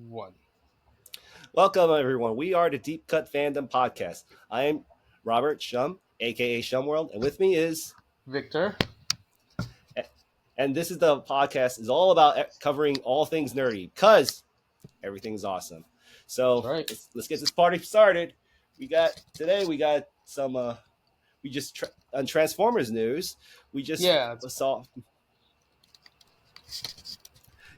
one. Welcome, everyone. We are the Deep Cut Fandom Podcast. I am Robert Shum, aka Shumworld, and with me is, Victor. and this is the podcast is all about covering all things nerdy because everything's awesome. That's So right. let's get this party started. We got some we just on Transformers news. We just Yeah. saw.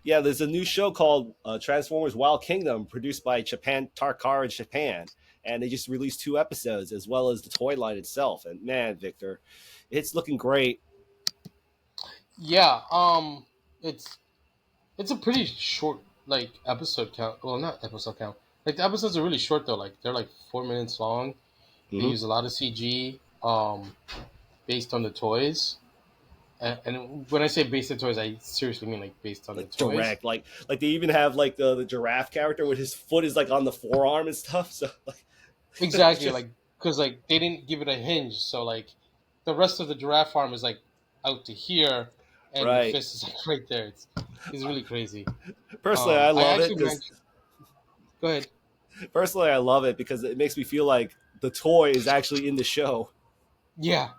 Yeah, there's a new show called Transformers Wild Kingdom, produced by Japan Tarkar in Japan, and they just released 2 episodes as well as the toy line itself. And man, Victor, it's looking great. Yeah. It's it's a pretty short episode count. Well, not episode count. Like the episodes are really short though. Like they're like 4 minutes long. They Mm-hmm. use a lot of CG. Based on the toys. And when I say based on toys, I seriously mean like based on the Like toys. direct, like they even have like the giraffe character with his foot is like on the forearm and stuff. So like, it's Exactly. just Like because like they didn't give it a hinge, so like the rest of the giraffe arm is like out to here, and the right. fist is like right there. It's really crazy. Personally, I I love it actually because mentioned. Go ahead. it makes me feel like the toy is actually in the show. Yeah,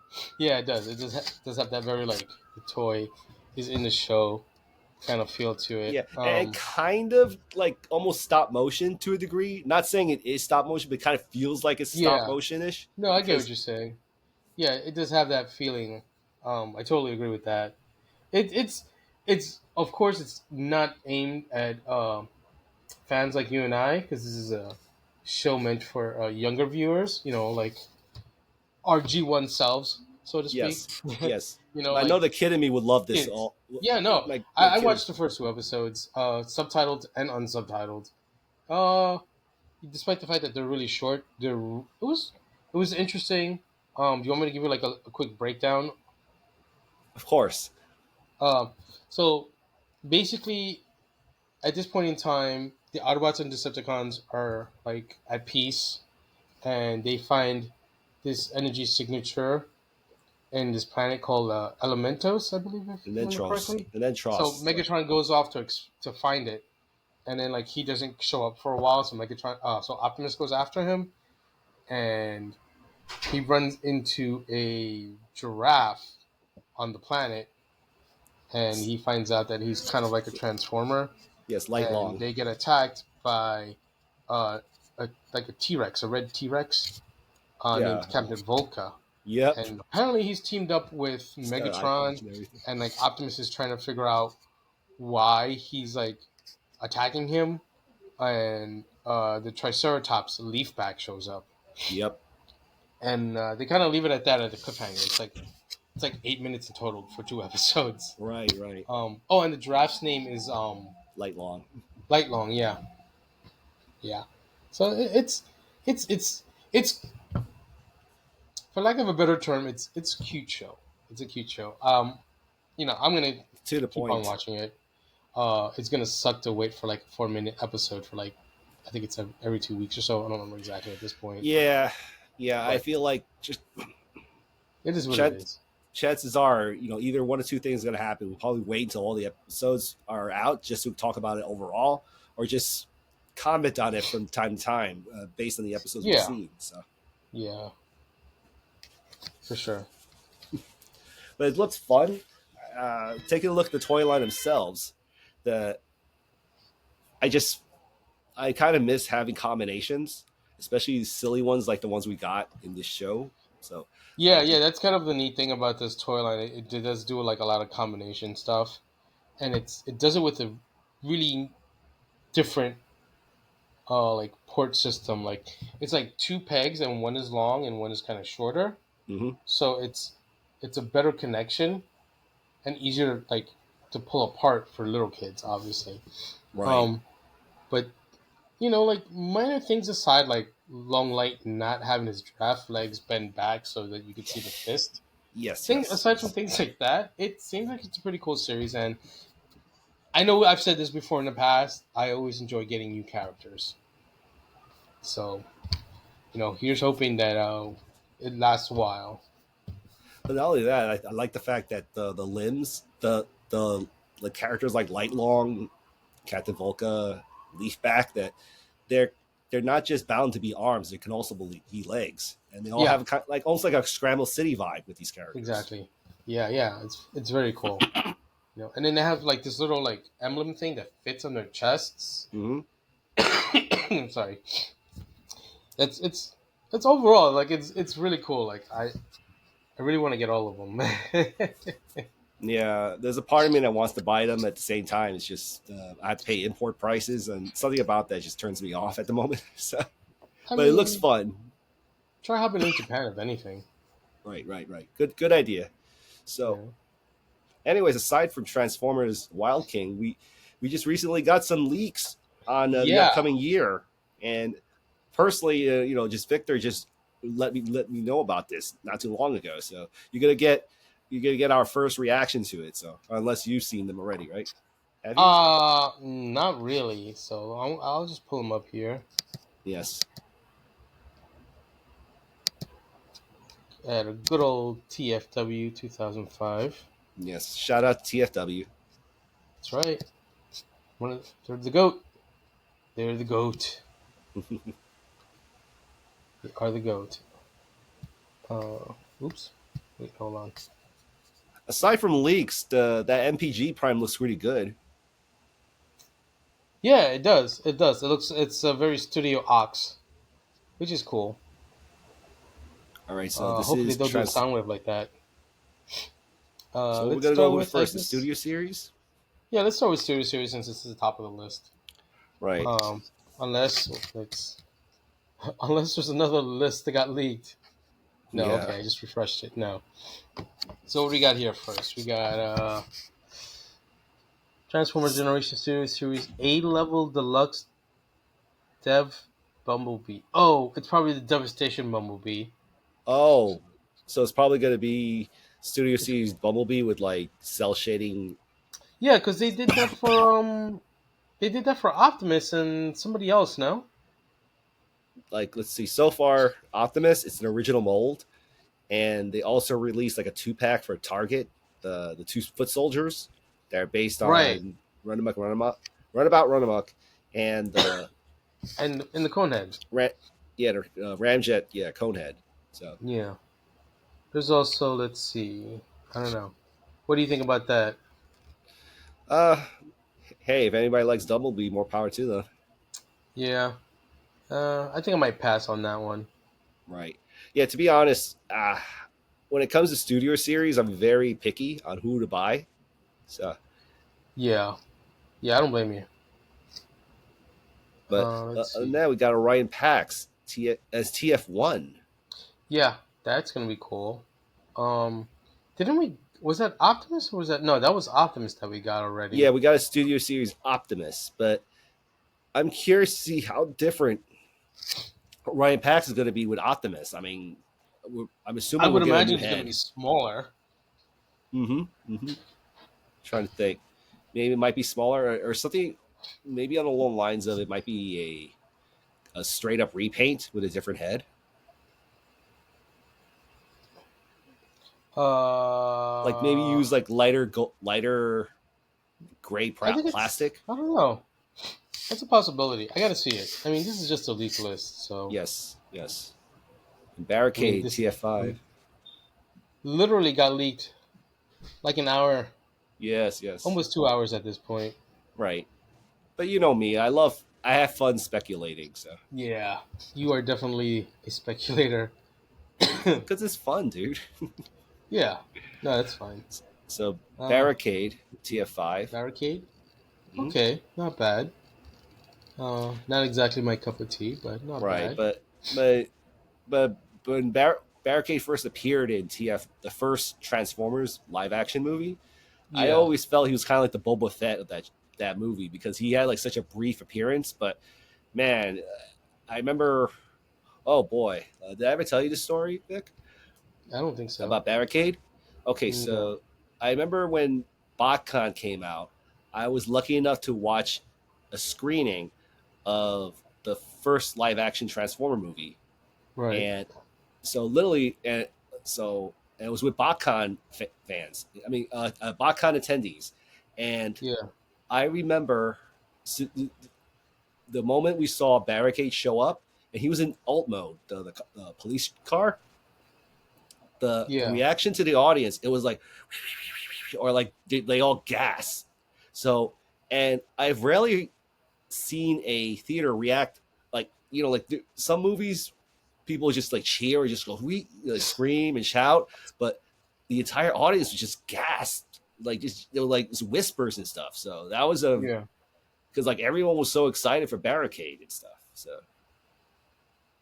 yeah, it does. It does have that very like the toy is in the show kind of feel to it. Yeah, and kind of like almost stop motion to a degree. Not saying it is stop motion, but it kind of feels like it's stop Yeah. motion ish No, I get what because you're saying. Yeah, it does have that feeling. I totally agree with that. It's of course it's not aimed at fans like you and I because this is a show meant for younger viewers. You know, like our G1 selves, so to speak. yes, yes. I know Like the kid in me would love this. kids. All Yeah, no, my I kid. watched the first 2 episodes, subtitled and unsubtitled. Uh, Despite the fact that they're really short, it was interesting. Do you want me to give you like a quick breakdown? Of course, Um, so basically, at this point in time, the Autobots and Decepticons are like at peace, and they find this energy signature in this planet called Elementos, I believe, if and I then remember Tross, correctly. and then So Tross. Megatron goes off to find it, and then like he doesn't show up for a while. So Optimus goes after him, and he runs into a giraffe on the planet, and he finds out that he's kind of like a transformer, Yes, light and long. they get attacked by uh, like a T Rex, a red T Rex Yeah. named Captain Volca. Yep. And apparently he's teamed up with He's got eye patch Megatron, and everything. and like Optimus is trying to figure out why he's like attacking him, and the Triceratops Leafback shows up, Yep. and they kind of leave it at that at the cliffhanger. It's like 8 minutes in total for 2 episodes. Right. Right. Oh, and the giraffe's name is Light long. Lightlong. Yeah, yeah. So it's for lack of a better term, it's a cute show. It's a cute show. I'm gonna To the keep on point. watching it. It's gonna suck to wait for like a 4 minute episode for like I think it's every 2 weeks or so. I don't remember exactly at this point, Yeah. Yeah. I but feel like just it is what it Chet is. chances are, either one of two things is going to happen. We'll probably wait until all the episodes are out just to talk about it overall, or just comment on it from time to time based on the episodes we've Yeah, seen. So, yeah, for sure. but it looks fun. Taking a look at the toy line themselves, the I just I kind of miss having combinations, especially these silly ones like the ones we got in this show. So, Yeah, I yeah. just That's kind of the neat thing about this toy line. It does do like a lot of combination stuff, and it does it with a really different like port system. Like it's like two pegs, and one is long and one is kind of shorter. mhm. So it's a better connection and easier like to pull apart for little kids, obviously. Right. Um, but like minor things aside, like Long Light not having his giraffe legs bend back so that you could see the fist. Yes, Thing yes, aside from yes. things like that, it seems like it's a pretty cool series. And I know I've said this before in the past. I always enjoy getting new characters. So here's hoping that it lasts a while. But not only that, I like the fact that the limbs, the characters like Lightlong, Captain Volca. leaf back that they're they're not just bound to be arms; they can also be legs, and they all Yeah, have a kind like almost like a Scramble City vibe with these characters. exactly. Yeah, yeah. It's very cool. You know, and then they have like this little like emblem thing that fits on their chests. Hmm. I'm sorry. It's overall like it's really cool. Like I really want to get all of them. Yeah, there's a part of me that wants to buy them at the same time. It's just I have to pay import prices, and something about that just turns me off at the moment. So, I but it looks mean, fun. try hopping in Japan if anything. Right, right, right. Good idea. So, Yeah. anyways, aside from Transformers Wild King, we just recently got some leaks on the Yeah. upcoming year, and personally, just Victor just let me know about this not too long ago. So you're gonna get our first reaction to it. So unless you've seen them already, right? Have you? Not really. So I'll just pull them up here Yes, at a good old TFW 2005. yes. Shout out to TFW. That's right. They're the goat. They're the goat. They are the goat. Oops. Wait, hold on. Aside from leaks, the that MPG Prime looks really good. Yeah, it does. It does. It's a very Studio Ox, which is cool. All right, so this Hopefully is they'll do a trans. Soundwave like that. So we're Let's gonna go start with with I first the guess. Studio Series, Yeah, let's start with Studio Series since this is the top of the list. right? Um, unless it's unless there's another list that got leaked. No, Yeah. okay, I just refreshed it. No. So what do we got here first? We got Transformers Generation Series A level deluxe Dev Bumblebee. Oh, it's probably the Devastation Bumblebee. Oh, so it's probably gonna be Studio Series Bumblebee with like cell shading. Yeah, because they did that for Optimus and somebody else. No. Like, let's see. So far, Optimus, it's an original mold, and they also released like a 2 pack for Target, the two foot soldiers. They're based Right, on Runabout, Runamuck, and the and in the Conehead. Ram, yeah, the Ramjet, yeah, Conehead. So, Yeah. There's also let's see. I don't know. What do you think about that? uh, hey, if anybody likes Bumblebee, more power to them. Yeah. I think I might pass on that one. Right. Yeah. To be honest, when it comes to Studio Series, I'm very picky on who to buy. So, Yeah. Yeah, I don't blame you. but Let's other than see. that, we got Orion Pax as TF1. Yeah, that's gonna be cool. Didn't we? Was that Optimus or was that no? That was Optimus that we got Yeah, already. we got a Studio Series Optimus, but I'm curious to see how different Orion Pax is going to be with Optimus. I mean, I'm I assuming we'll would get a imagine new it's gonna be head. smaller. Mm-hmm. Mm-hmm. Trying to think, maybe it might be smaller or something. Maybe on the long lines of it might be a straight up repaint with a different head. Like maybe Uh, use like lighter gray I think it's. plastic. I don't know. That's a possibility. I gotta see it. I mean, this is just a leak list, so Yes, yes. And I mean, Barricade this TF5. literally got leaked like an hour, Yes, yes. almost 2 hours at this point. Right. But you know me, I have fun speculating, so Yeah, you are definitely a speculator. because it's fun, dude. Yeah, no, that's fine. So Uh, Barricade TF5. Barricade. Mhm. Okay, not bad. Not exactly my cup of tea, but not Right, bad. but but when Barricade first appeared in TF, the first Transformers live action movie, I Yeah, always felt he was kind of like the Boba Fett of that movie because he had like such a brief appearance. But man, I remember. Oh boy, did I ever tell you the story, Vic, I don't think so. about Barricade? Okay, No. so I remember when BotCon came out, I was lucky enough to watch a screening of the first live action Transformer movie, Right. and so literally, and it was with BotCon fans. I mean, BotCon attendees, and Yeah. I remember the moment we saw Barricade show up, and he was in alt mode, the police car, the Yeah, reaction to the audience, it was like, or like they all gas. So, and I've rarely seen a theater react like, like some movies, people just like cheer or just go like, scream and shout, but the entire audience was just gasped, like just they were like just whispers and stuff. So that was a yeah, because like everyone was so excited for Barricade and stuff. So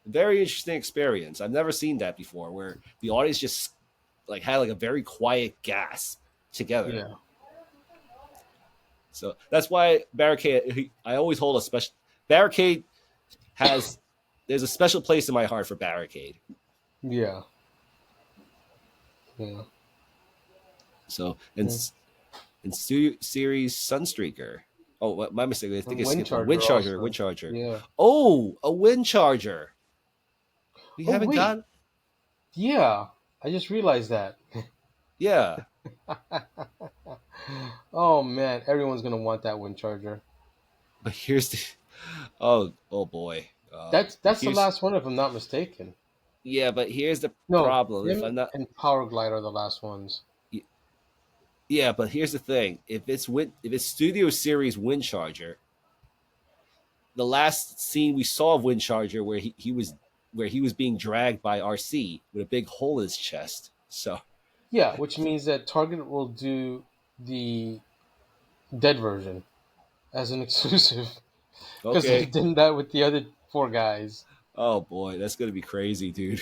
very interesting experience. I've never seen that before, where the audience just like had like a very quiet gasp together. yeah. So that's why Barricade. I always hold a special. Barricade has there's a special place in my heart for Barricade. Yeah. Yeah. So Mm. in series Sunstreaker. Oh, what, my mistake. I think And I Wind skipped one. Charger Wind also. Charger. Yeah. Oh, a Wind Charger. We Oh haven't wait. got. Yeah. I just realized that. Yeah, Oh man, everyone's gonna want that Wind Charger. but here's the. Oh boy. That's the Here's last one if I'm not mistaken. yeah, but here's the No, problem. If him I'm not. and Power Glide are the last ones. Yeah, but here's the thing. If it's Studio Series Wind Charger, the last scene we saw of Wind Charger where he was being dragged by RC with a big hole in his chest. So Yeah, which means that Target will do the dead version as an exclusive because they okay. did that with the other four guys. Oh boy, that's gonna be crazy, dude.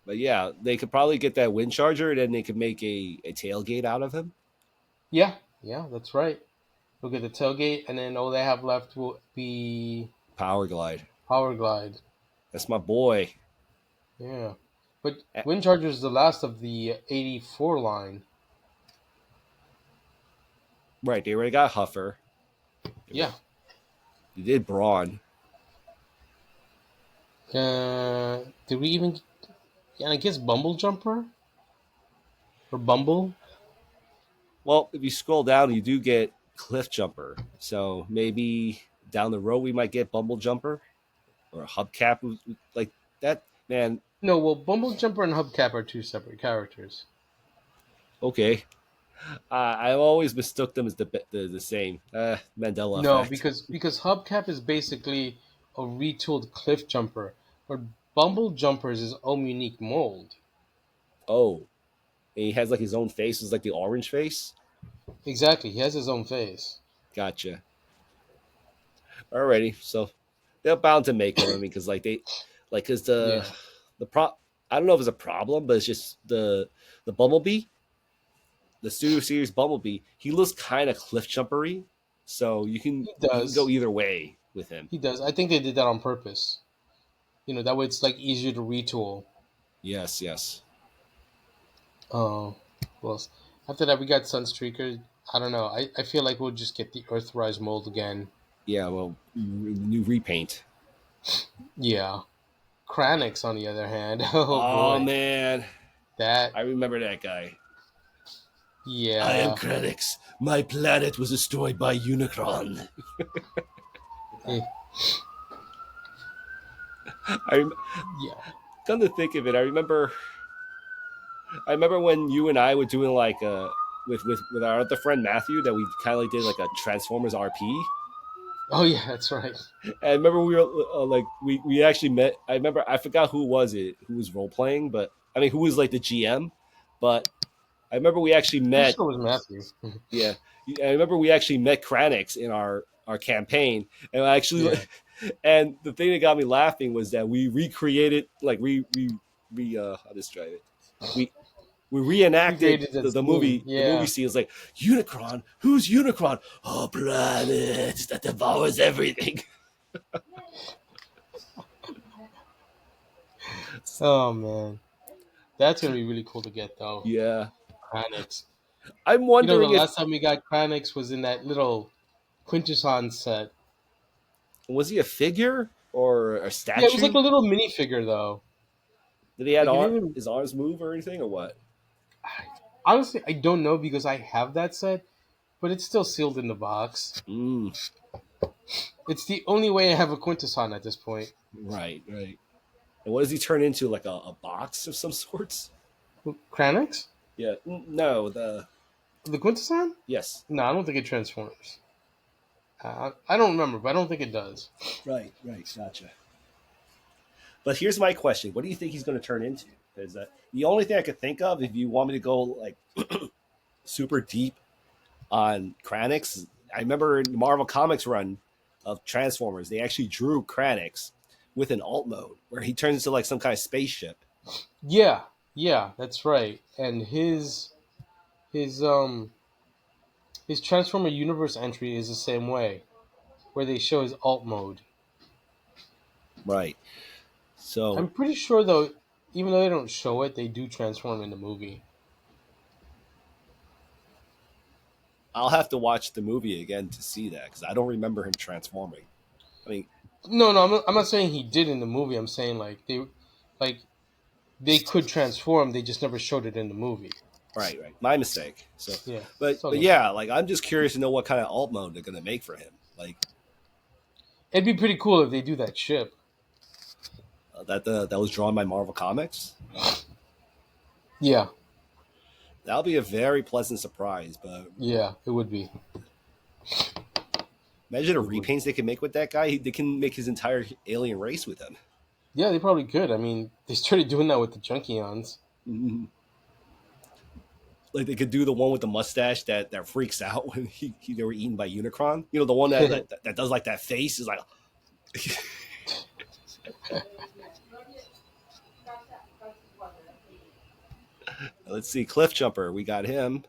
But yeah, they could probably get that Wind Charger and then they could make a tailgate out of him. Yeah, yeah, that's right. We'll get the tailgate, and then all they have left will be Power Glide. Power Glide. That's my boy. Yeah, but Eh, Wind Charger is the last of the '84 line. right, they already got Huffer. Yeah. They did Brawn. Did we even? Yeah, I guess Bumble Jumper or Bumble. Well, if you scroll down, you do get Cliff Jumper. So maybe down the road we might get Bumble Jumper or a Hubcap like that. Man, No, well, Bumble Jumper and Hubcap are two separate characters. okay. I've always mistook them as the same. Mandela No, effect. because Hubcap is basically a retooled Cliff Jumper, but Bumble Jumper is his own unique mold. Oh, and he has like his own face. It's like the orange face. Exactly, he has his own face. Gotcha. Alrighty. So they're bound to make them. I mean, because like because Yeah, the prop. I don't know if it's a problem, but it's just the Bumblebee, the Studio Series Bumblebee. He looks kind of cliff jumpery, so he you can go does. either way with him. He does. I think they did that on purpose. That way it's like easier to retool. Yes, yes. Oh, well, after that we got Sunstreaker. I don't know. I feel like we'll just get the Earthrise mold again. Yeah. Well, new repaint. Yeah. Kranix, on the other hand, oh Oh boy, man, that I remember that guy. I am yeah, Krenix. My planet was destroyed by Unicron. eh, I yeah, come to think of it, I remember when you and I were doing like with our other friend Matthew that we kind of like did like a Transformers RP. oh yeah, that's right. And I remember we were like we actually met. I remember I forgot who was it who was role playing, but I mean who was like the GM. But I remember we actually Pretty met. sure it was Matthew. Yeah, I remember we actually met Kranix in our campaign, and I actually Yeah, and the thing that got me laughing was that we recreated like I'll just try it. We we reenacted recreated that scene. the movie Yeah. scene. It's like Unicron. Who's Unicron? A planet that devours everything. Oh man, that's gonna be really cool to get though. Yeah, Kranix. I'm The wondering if last time we got Kranix was in that little Quintesson set. was he a figure or a Yeah, it was like statue? a little minifigure though. Did he had Like if you even his arms move or anything or what? honestly, I don't know because I have that set. but it's still sealed in the box. Mm, It's the only way I have a Quintesson at this point. right, right. And what does he turn into? Like a box of some sorts? Kranix? Yeah. No, The Quintesson? yes. No, I don't think it transforms. I don't remember, but I don't think it does. Right, right. Gotcha. But here's my question: what do you think he's going to turn into? Is that the only thing I could think of? If you want me to go like super deep on Kranix, I remember in the Marvel Comics run of Transformers, they actually drew Kranix with an alt mode where he turns into like some kind of spaceship. Yeah, yeah, that's right. And his his Transformer Universe entry is the same way, where they show his alt mode. Right. So I'm pretty sure though, even though they don't show it, they do transform in the movie. I'll have to watch the movie again to see that because I don't remember him transforming. I mean, No, no, I'm not saying he did in the movie. I'm saying like they could transform. They just never showed it in the movie. right, right. My mistake. So, Yeah, but it's all but good. yeah, like I'm just curious to know what kind of alt mode they're gonna make for him. Like It'd be pretty cool if they do that ship. that was drawn by Marvel Comics. Yeah, That'll be a very pleasant surprise. But yeah, it would be. imagine the It would. repaints they can make with that guy. They can make his entire alien race with him. Yeah, they probably could. I mean, they started doing that with the Junkions. Mhm. Like they could do the one with the mustache that freaks out when they were eaten by Unicron. You know, the one that does like that face is like. Let's see, Cliff Jumper. We got him.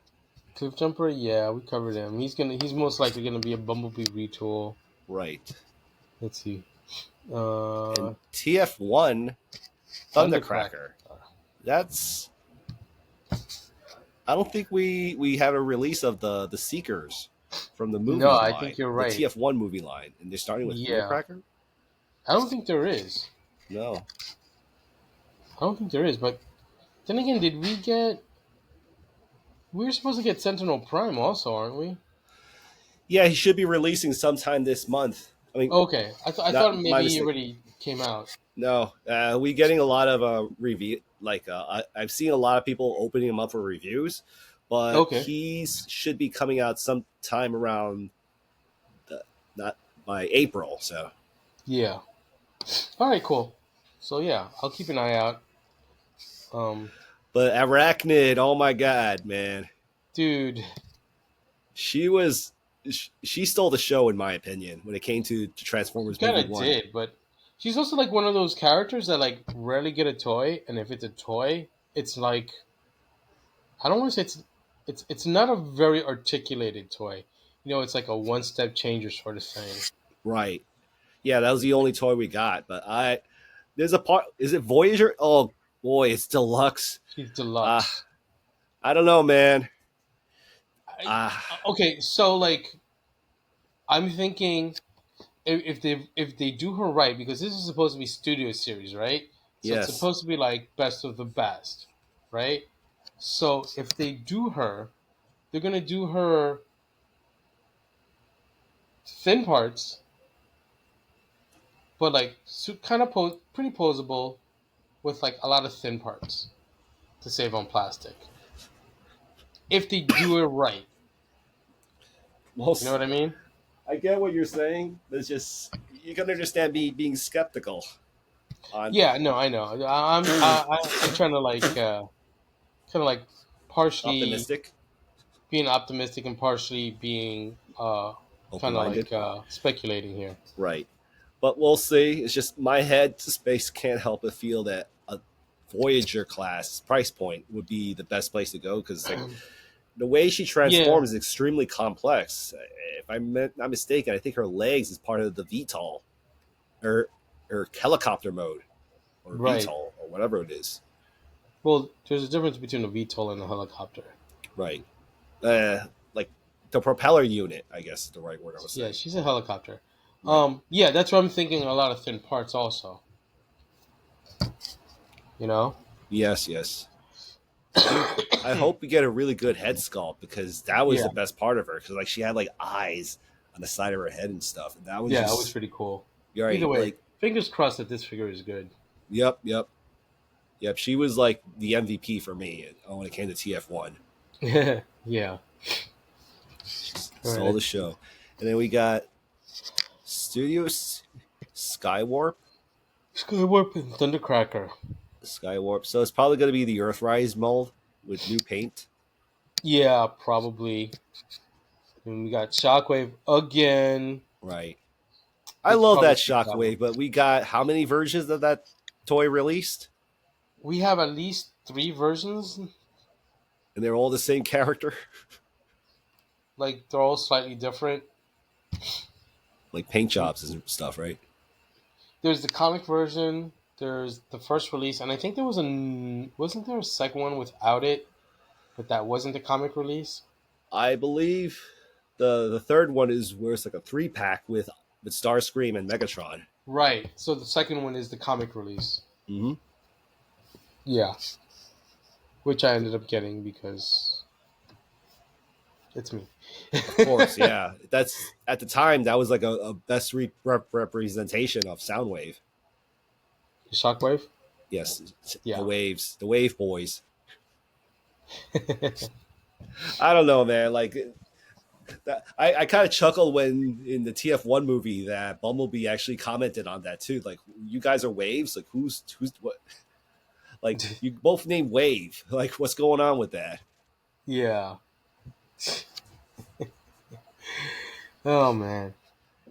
Cliff Jumper, yeah, we covered him. He's most likely gonna be a Bumblebee retool. Right. Let's see. And Uh, TF1 Thundercracker. Thundercracker. That's I don't think we have a release of the Seekers from the No, movie I line, think you're the right. TF1 movie line, and they're starting with Yeah, Thundercracker. I don't think there is. No, I don't think there is. But then again, did we get? We were supposed to get Sentinel Prime also, aren't we? yeah, he should be releasing sometime this month. I mean, Okay, I thought not my maybe he mistake. already came out. No, we getting a lot of review. Like I've seen a lot of people opening him up for reviews, but Okay, he's should be coming out sometime around the, not by April. So, yeah. All right, cool. So yeah, I'll keep an eye out. Um, but Arachnid, oh my god, man, dude, she was she stole the show in my opinion when it came to she Transformers kind movie of one. did, but she's also like one of those characters that like rarely get a toy, and if it's a toy, it's like I don't want to say it's not a very articulated toy. You know, it's like a one step changer sort of thing. Right? Yeah, that was the only toy we got. But I there's a part. Is it Voyager? Oh boy, it's deluxe. She's Ah, deluxe. I don't know, man. I, Ah, okay, so like I'm thinking if they do her right, because this is supposed to be studio series, right? So it's yes. supposed to be like best of the best, right? So if they do her, they're gonna do her thin parts, but like kind of pretty posable with like a lot of thin parts to save on plastic. If they do it right, Well, you know what I mean? I get what you're saying. But it's just you can understand me being skeptical on Yeah, no, I know. I'm trying to like kind of like partially optimistic, being optimistic and partially being open kind of minded. like speculating here. Right. But we'll see. It's just my head to space can't help but feel that a Voyager class price point would be the best place to go because like the way she Yeah, transforms is extremely complex. If I'm not mistaken, I think her legs is part of the VTOL or helicopter mode or right. VTOL or whatever it is. Well, there's a difference between a VTOL and a helicopter. Right. Like the propeller unit, I guess is the right word I was Yeah, saying. she's a helicopter. Right. Yeah, that's what I'm thinking. A lot of thin parts, also. You know. Yes, yes. I hope we get a really good head sculpt because that was Yeah, the best part of her. Because like she had like eyes on the side of her head and stuff, and that was yeah, it was just pretty cool. you're Either right. way, Like, fingers crossed that this figure is good. yep, yep, yep. She was like the MVP for me when it came to TF1. Yeah. She All stole right. the show, and then we got Studios Skywarp. Skywarp and Thundercracker. Skywarp. So it's probably going to be the Earthrise mold with new paint. Yeah, probably. And we got Shockwave again. Right. I It's love probably that keep that one. Shockwave, but we got how many versions of that toy released? We have at least 3 versions. And they're all the same character, Like they're all slightly different. like paint jobs and stuff, right? There's the comic version. There's the first release, and I think there was wasn't there a second one without it, but that wasn't the comic release. I believe the third one is where it's like a 3-pack with Starscream and Megatron. Right. So the second one is the comic release. Mm-hmm. Yeah, which I ended up getting because it's me. Of course, yeah. That's at the time that was like a best representation of Soundwave. Shockwave. Yes, the Yeah. waves, the wave boys. I don't know, man. Like I kind of chuckled when in the TF1 movie that Bumblebee actually commented on that too. Like, you guys are waves. Like, who's what? Like, you both named Wave. Like, what's going on with that? Yeah. Oh man.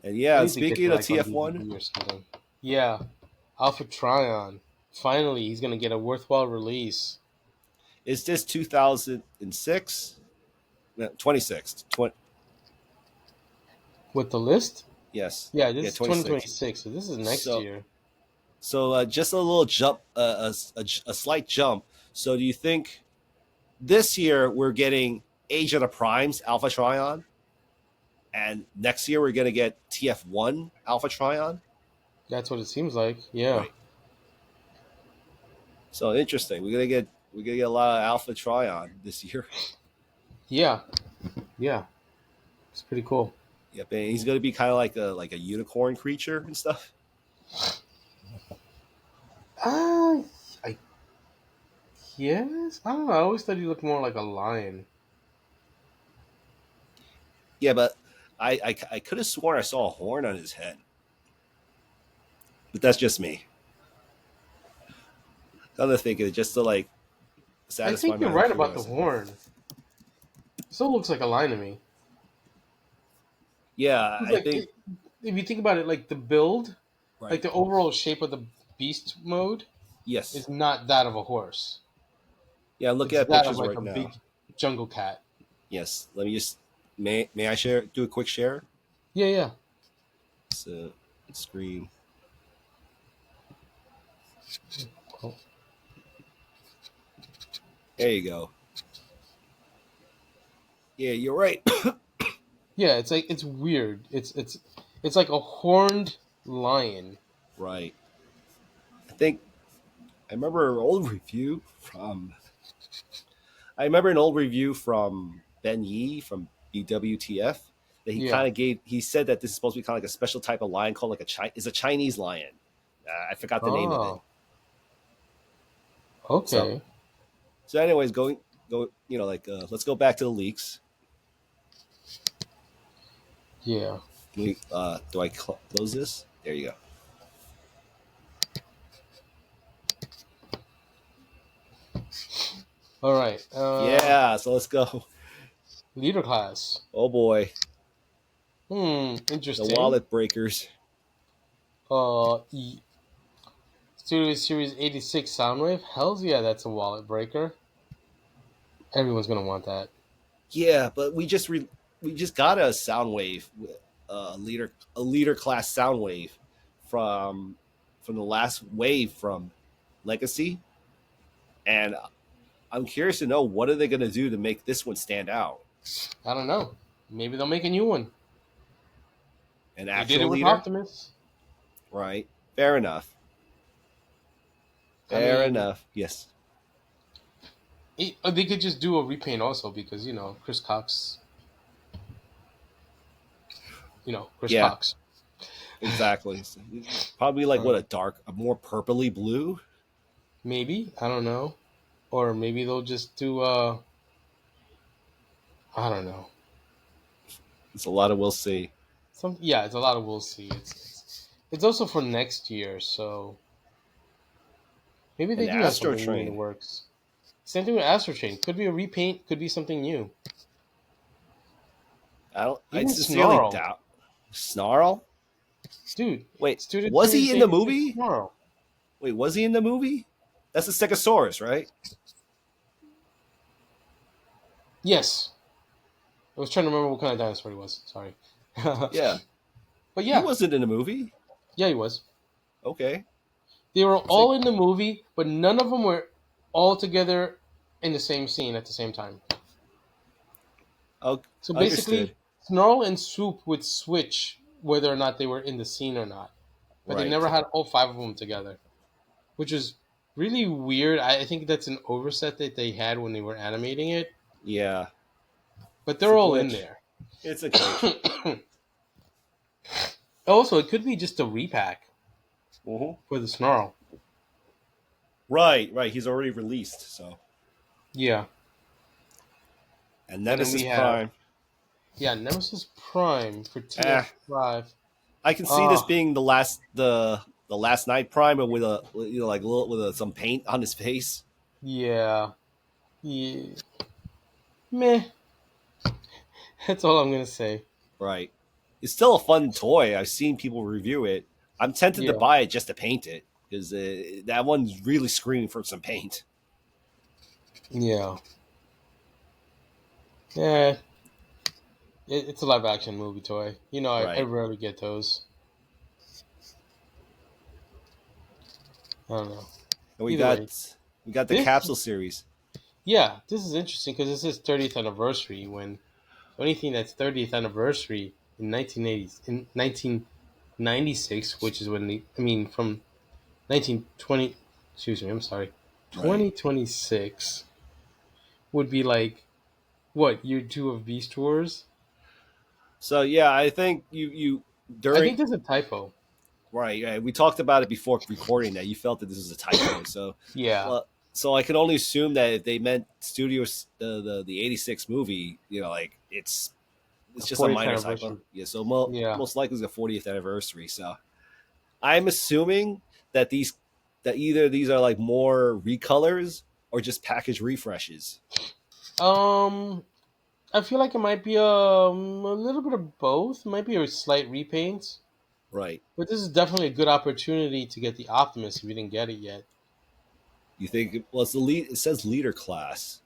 And I yeah, need to get speaking it of like on TF1, DVD or something. Yeah. Alpha Trion. Finally, he's gonna get a worthwhile release. is this 2006? No, 26. 20, With the list? yes. Yeah, Yeah, this is 26. 2026, so this is next So, year. just a little jump, a slight jump. So, do you think this year we're getting Age of the Primes Alpha Trion, and next year we're going to get TF1 Alpha Trion? That's what it seems like. Yeah. Right. So interesting. We're gonna get a lot of Alpha Trion this year. Yeah. Yeah. It's pretty cool. Yep, and he's gonna be kind of like a unicorn creature and stuff. Uh, I guess. I don't know. I always thought he looked more like a lion. Yeah, but I could have sworn I saw a horn on his head, but that's just me. Come to think of it, just to like I satisfy think you're my own right about the curiosity. horn. Still looks like a lion to me. Yeah, 'Cause, I like, think if you think about it, like the build, like right. the overall shape of the beast mode Yes. is not that of a horse. Yeah, I'm looking It's at that of pictures like right a now. big jungle cat. Yes. Let me just may I share do a quick share? Yeah, yeah. So screen. Oh. There you go. Yeah, you're right. Yeah, it's like it's weird. It's like a horned lion. Right. I think I remember an old review from Ben Yee from BWTF that he Yeah. kind of gave. He said that this is supposed to be kind of like a special type of lion called like is a Chinese lion. I forgot the name of it. Oh, So okay. anyways, go like let's go back to the leaks. Yeah. Do I close this? There you go. All right. Yeah, so let's go. Leader class. Oh boy, the Interesting. wallet breakers. E- Studio Series 86 Soundwave. Hell's yeah, that's a wallet breaker. Everyone's gonna want that. Yeah, but we just got a Soundwave, a leader class Soundwave from the last wave from Legacy, and I'm curious to know what are they going to do to make this one stand out. I don't know. Maybe they'll make a new one. An They did it actual with leader, Optimus. right? Fair enough. I Fair mean, enough. Yes. They could just do a repaint also because Chris Cox. Chris Yeah, Cox. exactly. So, probably like what Uh, a more purpley blue. maybe I don't know, or maybe they'll just do. I don't know. It's a lot of we'll see. Yeah, it's a lot of we'll see. It's also for next year, so maybe An they do have Astro something new in the Train. works. Same thing with Astro Chain. Could be a repaint. Could be something new. I Even sincerely Snarl, doubt. Snarl? dude. Wait, Studio was he Series in the 86 movie? Snarl. Wait, was he in the movie? That's the Stegosaurus, right? Yes, I was trying to remember what kind of dinosaur he was. Sorry, but Yeah, he yeah, wasn't in the movie. yeah, he was. Okay, They were it's like all in the movie, but none of them were all together in the same scene at the same time. oh, So understood. basically, Snarl and Swoop would switch whether or not they were in the scene or not, but they never Right. had all five of them together, which is really weird. I think that's an oversight that they had when they were animating it, Yeah, but it's they're a all in glitch. there. It's a glitch. Also, it could be just a repack Hmm. for the Snarl. Right, right. He's already released, so Yeah, and and then Nemesis we have Prime. Nemesis Prime for Eh, TF5. I can see this Oh, being the last night Prime with a like some paint on his face. yeah, yeah, meh. That's all I'm gonna say. Right. It's still a fun toy. I've seen people review it. I'm tempted to Yeah, buy it just to paint it because that one's really screaming for some paint. yeah, yeah. It's a live action movie toy. I Right. rarely get those. I don't know. And Either way, we got the this capsule series. this is interesting because this is 30th anniversary. When anything that's 30th anniversary in 1980s in 1996, which is when from 1920. Excuse me. I'm sorry. Right. 2026 would be like what year two of Beast Wars? So yeah, I think you I during think there's a typo. right. Yeah, we talked about it before recording that you felt that this was a typo. So Yeah, well, so I can only assume that if they meant studios the '86 movie, like it's a just a 40th minor typo. anniversary. Yeah. So Yeah. most likely it's the 40th anniversary. So I'm assuming that either these are like more recolors or just package refreshes. Um, I feel like it might be a little bit of both. It might be a slight repaint, Right. but this is definitely a good opportunity to get the Optimus if you didn't get it yet. You think well it's the lead it says leader class.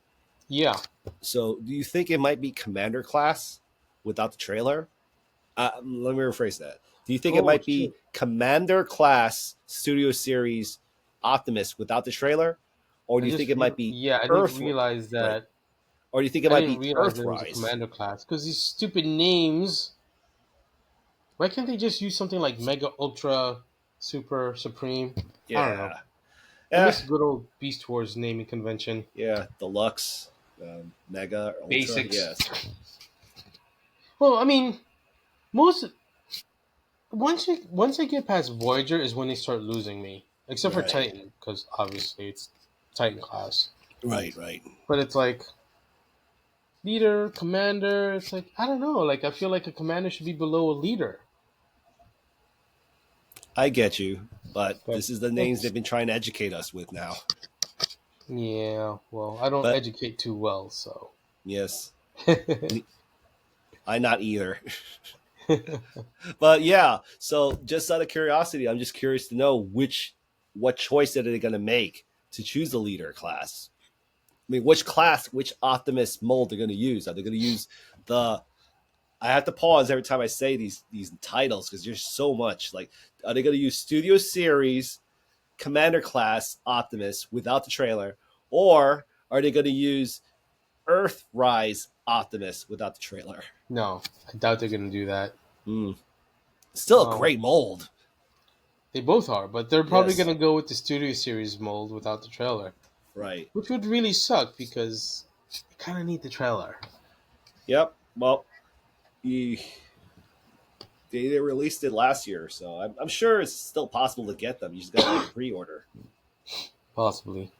Yeah. So do you think it might be commander class without the trailer? Let me rephrase that. Do you think it Oh might be shoot! commander class studio series Optimus without the trailer? Or do you think it might be Yeah, I didn't Earth realize right? that. Or do you think it I might didn't be realize that it was a Earthrise? commander class because these stupid names. Why can't they just use something like Mega, Ultra, Super, Supreme? I don't know. Yeah. I Yeah. miss good old Beast Wars naming convention. Yeah. Deluxe, Mega, Ultra. Basics. Yes. Well, most once I get past Voyager is when they start losing me. Except for Right. Titan, because obviously it's Titan class. Right. Right. But it's like leader, commander. It's like I don't know. Like I feel like a commander should be below a leader. I get you, but But this is the names they've that's been trying to educate us with now. yeah. Well, I don't But educate too well, so. yes, I not either. But yeah, so just out of curiosity, I'm just curious to know what choice are they going to make to choose the leader class. I mean, which Optimus mold they're going to use? Are they going to use the? I have to pause every time I say these titles because there's so much. Like, are they going to use Studio Series Commander class Optimus without the trailer, or are they going to use Earthrise Optimus without the trailer? No, I doubt they're gonna do that. Hmm. Still a Um, great mold. they both are, but they're probably Yes. gonna go with the Studio Series mold without the trailer. Right. which would really suck because I kind of need the trailer. Yep. Well, you, they released it last year, so I'm sure it's still possible to get them. You just got to like pre-order. Possibly.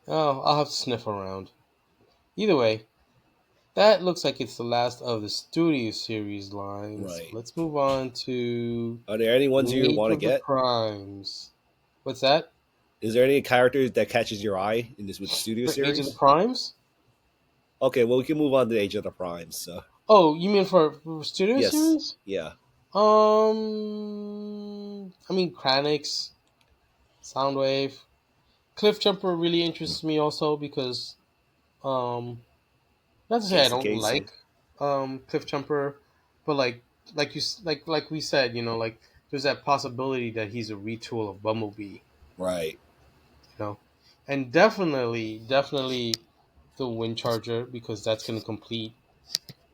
Oh, I'll have to sniff around. Either way, that looks like it's the last of the Studio Series line. So Right. let's move on to Are there any ones you Age want to of the get? Primes. What's that? Is there any characters that catches your eye in this with the Studio For Age of the series? Primes? Okay, well we can move on to Age of the Primes. So Oh, you mean for Studio yes, Series? yeah, I mean Kranix, Soundwave, Cliff Jumper really interests me also because um, not to say I Casey don't Kasem. like Cliff Jumper, but like we said, like there's that possibility that he's a retool of Bumblebee, Right. you know, and definitely the Wind Charger because that's going to complete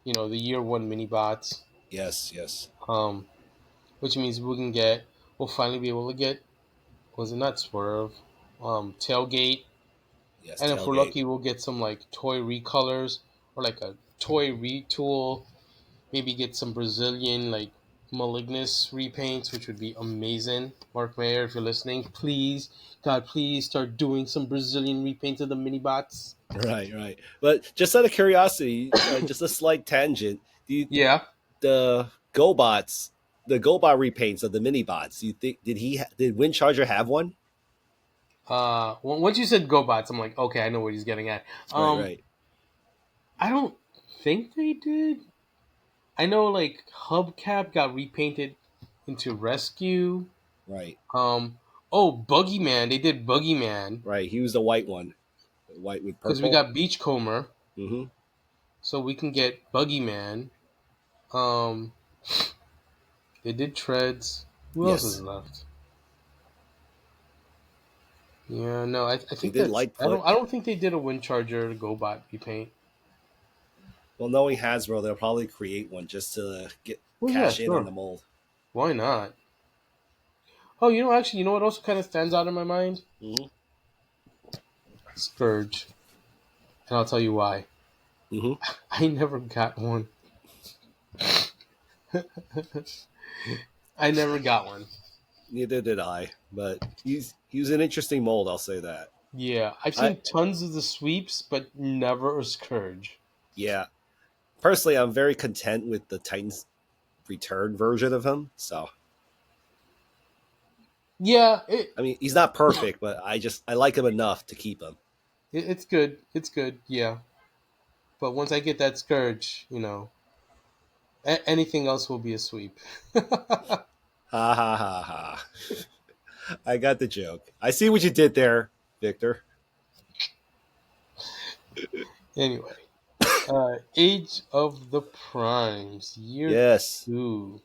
the year one mini bots, Yes, yes, um, which means we'll finally be able to get was it not Swerve, Tailgate, yes. and if we're Tailgate. lucky, we'll get some like toy recolors or like a toy retool. Maybe get some Brazilian like Malignus repaints, which would be amazing. Mark Mayer, if you're listening, please, God, please start doing some Brazilian repaints of the mini bots. Right, right. But just out of curiosity, just a slight tangent. Do you Yeah. the GoBots, the GoBot repaints of the mini bots? Do you think did Windcharger have one? Once you said GoBots, I'm like, okay, I know what he's getting at. Right, Um, right, I don't think they did. I know like Hubcap got repainted into Rescue. right, Um, oh, Buggyman, they did Buggyman right. He was the white one, white with because we purple. got Beachcomber, Mm-hmm. so we can get Buggyman. Um, they did Treads. Who else is Yes, left? Yeah, no, I they think did that's light foot. I don't think they did a Windcharger GoBot repaint. Well, knowing Hasbro, they'll probably create one just to get Well, yeah, cash in on sure. the mold. Why not? Oh, actually, what also kind of stands out in my mind? Mm-hmm. Scourge, and I'll tell you why. Mm-hmm. I never got one. I never got one. Neither did I, but he was an interesting mold. I'll say that. Yeah, I've I seen tons of the sweeps, but never a Scourge. Yeah, personally, I'm very content with the Titans Return version of him. So Yeah, I mean, he's not perfect, but I like him enough to keep him. it's good. It's good. Yeah, but once I get that Scourge, anything else will be a sweep. Ha ha ha ha! I got the joke. I see what you did there, Victor. Anyway, Age of the Primes, year Yes, 2.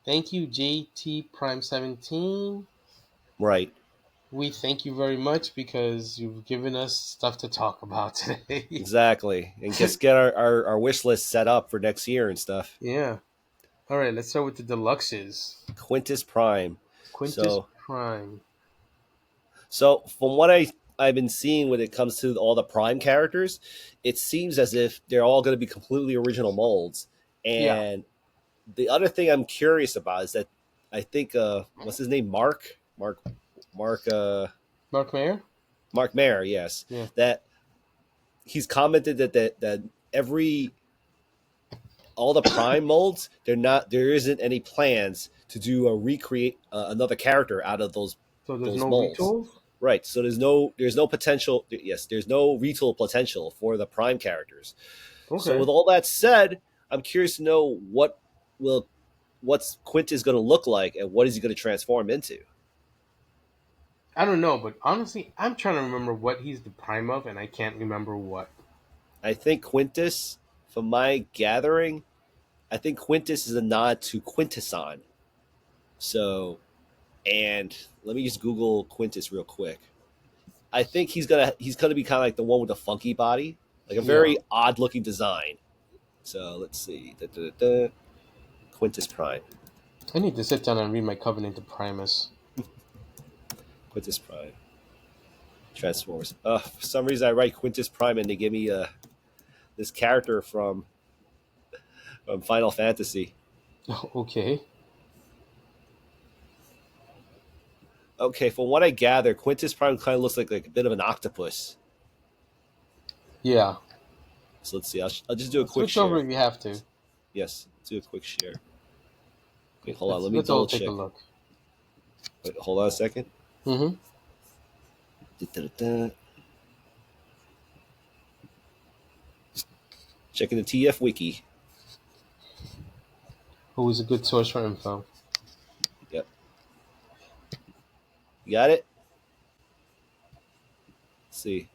Thank you, JT Prime 17. right, We thank you very much because you've given us stuff to talk about today. exactly. And just get our wish list set up for next year and stuff. Yeah. All right, let's start with the deluxes. Quintus Prime. Quintus So Prime. from what I've been seeing when it comes to all the Prime characters, it seems as if they're all going to be completely original molds. Yeah. And the other thing I'm curious about is that I think what's his name, Mark Mark Mayer? Mark Mayer, yes, Yeah. that he's commented that every all the Prime molds there isn't any plans to do a recreate another character out of So there's those no molds. retools? Right. So there's no potential. Yes, there's no retool potential for the Prime characters. So Okay. with all that said, I'm curious to know will what's Quint is going to look like and what is he going to transform into. I don't know, but honestly, I'm trying to remember what he's the prime of, and I can't remember what. I think Quintus, from my gathering, I think Quintus is a nod to Quintesson. So, and let me just Google Quintus real quick. I think he's gonna be kind of like the one with the funky body, like a Yeah. very odd looking design. So let's see, Quintus Prime, I need to sit down and read my Covenant of Primus. Quintus Prime. Transformers. For some reason, I write Quintus Prime, and they give me this character from Final Fantasy. Okay. Okay, from what I gather, Quintus Prime kind of looks like a bit of an octopus. Yeah. So let's see. I'll just do a quick Switch over share. if you have to. Yes, let's do a quick share. Wait, Okay, hold on. Let me let's all double take a check. look. Wait, hold on a second. Mm-hmm. Da-da-da-da. Checking the TF wiki. Who is a good source for info? Yep, you got it. Let's see.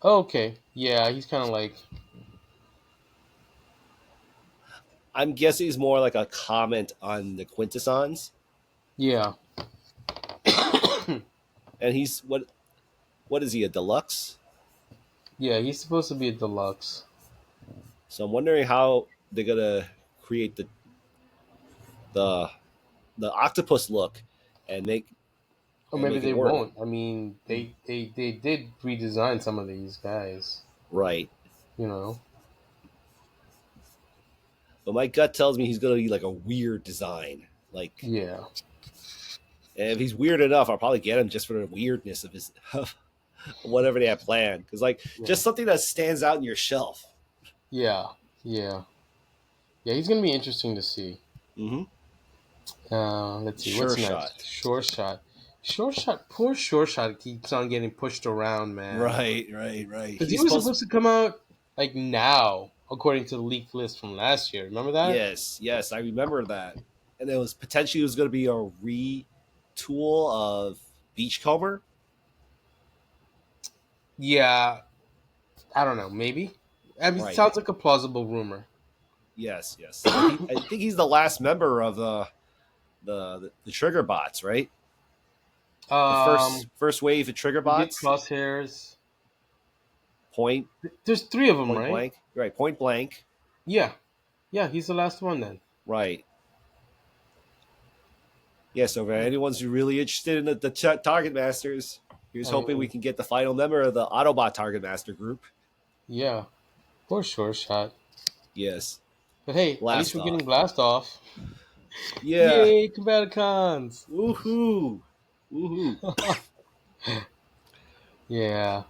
Okay. Yeah, he's kind of like. I'm guessing it's more like a comment on the Quintessons, Yeah. and he's what? What is he? A deluxe? Yeah, he's supposed to be a deluxe. So I'm wondering how they're gonna create the the octopus look and Or maybe make it they work. won't. I mean, they did redesign some of these guys. Right. You know. But my gut tells me he's gonna be like a weird design. Like, Yeah. and if he's weird enough, I'll probably get him just for the weirdness of his of whatever they have planned. Because like Yeah. just something that stands out in your shelf. Yeah. Yeah. Yeah. He's gonna be interesting to see. Mm-hmm. Let's see. Sure What's next? shot. Sure shot. Sure shot. Poor sure shot keeps on getting pushed around, man. Right, right, right. Because he He's was supposed to. supposed to come out like now, according to the leaked list from last year. Remember that? Yes, yes, I remember that. And it was going to be a retool of Beachcomber. Yeah. I don't know. Maybe. I mean, it Right. sounds like a plausible rumor. Yes, yes. And I think he's the last member of the Trigger Bots, right? The Um, first wave of Trigger we get Bots. crosshairs. Point There's three of them, Point right? Blank. Right. Point Blank. Yeah. Yeah. He's the last one then. Right. Yeah. So if anyone's really interested in the Target Masters, here's I hoping we mean, can get the final member of the Autobot Target Master group. yeah. Poor sure shot. Yes. But hey, at least Blast we're getting off. blast off. Yeah. Yay, Combaticons! Woohoo! Woohoo! Yeah.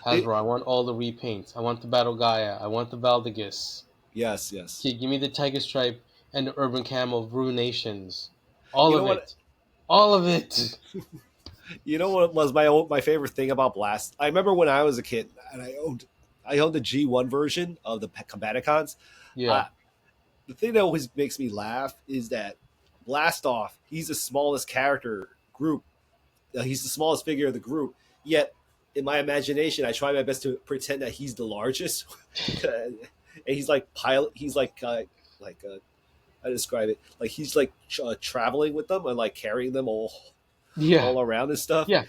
They, Hasbro, I want all the repaints. I want the Battle Gaia. I want the Valdegus. yes, yes. Okay, give me the Tiger Stripe and the Urban Camo of Ruinations. All You know of what? it. All of it. You know what was my favorite thing about Blast? I remember when I was a kid and I owned the G1 version of the Combaticons. Yeah. Uh, the thing that always makes me laugh is that Blastoff, he's the smallest character group. He's the smallest figure of the group. Yet, in my imagination, I try my best to pretend that he's the largest. And he's like pilot. He's like I describe it like he's like traveling with them and like carrying them Yeah. all around and stuff. Yeah.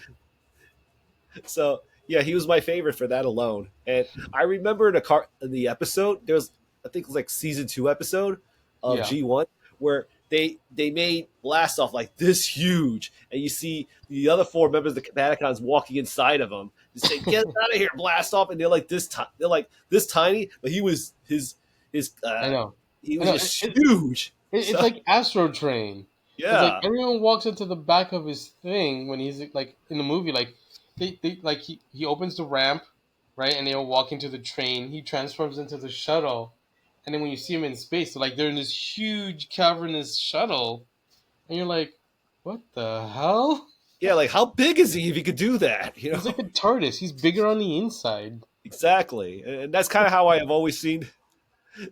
So yeah, he was my favorite for that alone. And I remember in the episode there was I think it was like season 2 episode of Yeah. G1 where they made Blastoff like this huge, and you see the other 4 members of the Combaticons walking inside of him and say, "Get out of here, Blastoff!" And they're like this tiny, but his I know. he I was know. just huge. It's So like Astro Train. Because like yeah, everyone walks into the back of his thing when he's like in the movie, like they like he opens the ramp, right, and they all walk into the train. He transforms into the shuttle, and then when you see him in space, like they're in this huge cavernous shuttle, and you're like, what the hell? yeah. Like how big is he if he could do that? You He's know. like a TARDIS. He's bigger on the inside. Exactly, and that's kind of how I have always seen.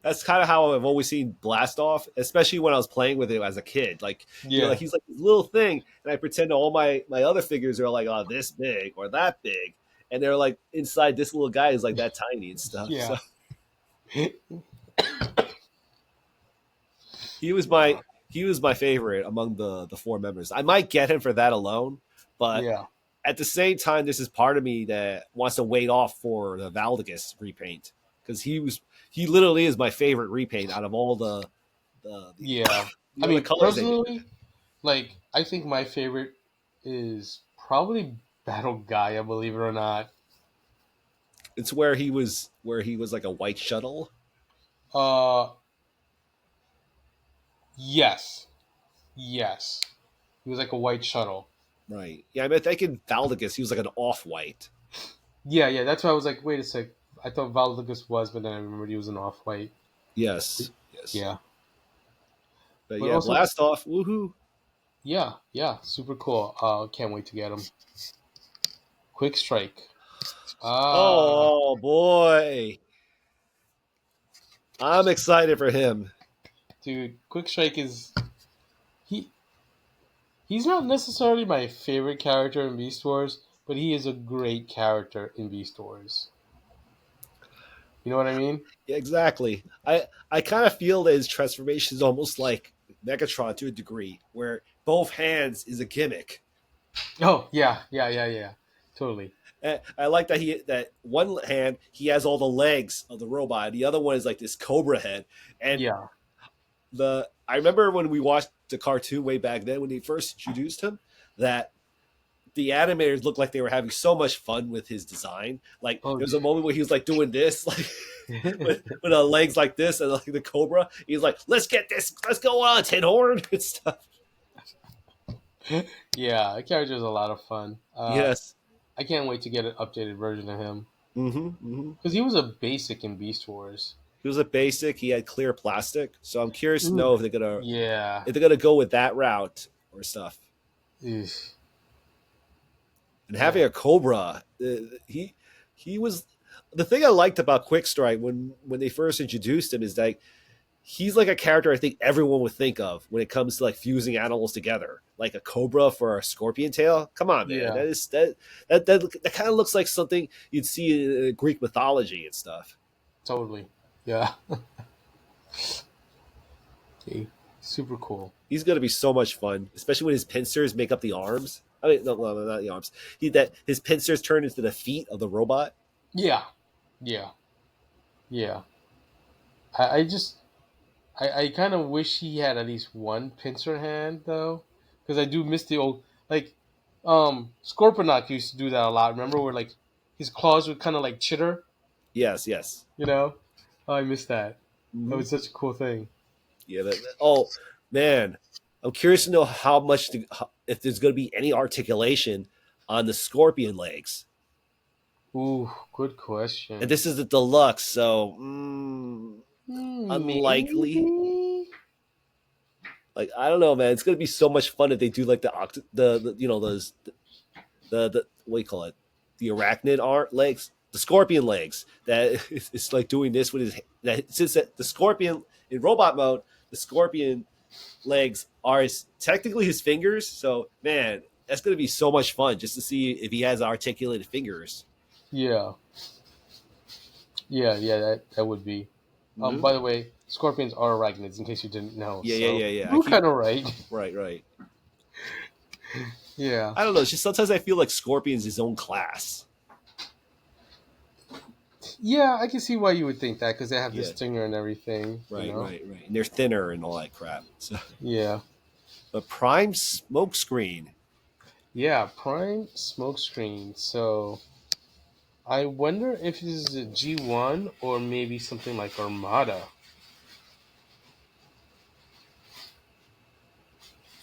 That's kind of how I've always seen Blast Off, especially when I was playing with him as a kid. Like Yeah, he's like this little thing, and I pretend all my other figures are like oh this big or that big, and they're like inside this little guy is like that tiny and stuff. So yeah, he was my he was my favorite among the 4 members. I might get him for that alone, but yeah, at the same time, this is part of me that wants to wait off for the Valdegus repaint because he literally is my favorite repaint out of all the the, yeah. the I other mean, colors they did. personally, like I think my favorite is probably Battle Gaia, believe it or not. It's where he was like a white shuttle. Uh, yes, yes. He was like a white shuttle. Right. Yeah, I mean, thinking Valdicus, he was like an off white. Yeah, yeah. That's why I was like, wait a sec. I thought Valdigus was, but then I remembered he was an off-white. Yes. Yes. Yeah, But but yeah, also, blast off. Woohoo. yeah, yeah, super cool. Can't wait to get him. Quick Strike. Ah, Oh boy. I'm excited for him. dude, Quick Strike is he. He's not necessarily my favorite character in Beast Wars, but he is a great character in Beast Wars. You know what I mean? Yeah, exactly. I kind of feel that his transformation is almost like Megatron to a degree, where both hands is a gimmick. Oh yeah, yeah, yeah, yeah. Totally. And I like that that one hand he has all the legs of the robot, the other one is like this cobra head. And Yeah. the I remember when we watched the cartoon way back then when they first introduced him, that the animators looked like they were having so much fun with his design. Like Oh, there was a moment where he was like doing this, like with legs like this and like the cobra. He's like, "Let's get this, let's go on, Tin Horn," and stuff. yeah. The character is a lot of fun. Yes. I can't wait to get an updated version of him Mm-hmm, mm-hmm. because he was a basic in Beast Wars. He was a basic. He had clear plastic, so I'm curious to Ooh, know yeah. if they're gonna go with that route or stuff. Eesh. And having Yeah. a cobra, he was the thing I liked about Quick Strike when they first introduced him is that he's like a character I think everyone would think of when it comes to like fusing animals together, like a cobra for a scorpion tail. Come on, man, Yeah. that kind of looks like something you'd see in Greek mythology and stuff. Totally. Yeah. Okay. Super cool. He's gonna be so much fun, especially when his pincers make up the arms. I mean, no, not the arms. That his pincers turn into the feet of the robot. Yeah. Yeah. Yeah. I just I kind of wish he had at least one pincer hand though, because I do miss the old like Scorponok used to do that a lot. Remember where like his claws would kind of like chitter, Yes, yes. you know? Oh, I miss that. That Mm-hmm. was such a cool thing. Yeah. Oh man, I'm curious to know if there's going to be any articulation on the scorpion legs. Ooh, good And question. this is the deluxe, so unlikely. Maybe. Like I don't know, man. It's going to be so much fun if they do like the you know those the what do you call it, the arachnid art legs, the scorpion legs. That it's like doing this with his that since the scorpion in robot mode, the scorpion legs are technically his fingers. So man, that's gonna be so much fun just to see if he has articulated fingers. Yeah. Yeah, yeah, that would be. Mm-hmm. By the way, scorpions are arachnids, in case you didn't know. Yeah, yeah, So yeah, yeah. I you keep kind of right. right, right. Yeah. I don't know. It's just sometimes I feel like Scorpion's his own class. Yeah, I can see why you would think that because they have the Yeah, stinger and everything. You right, know. right, right. And they're thinner and all that crap. So, Yeah. but Prime Smokescreen. Yeah. Prime smokescreen. So I wonder if this is a G1 or maybe something like Armada.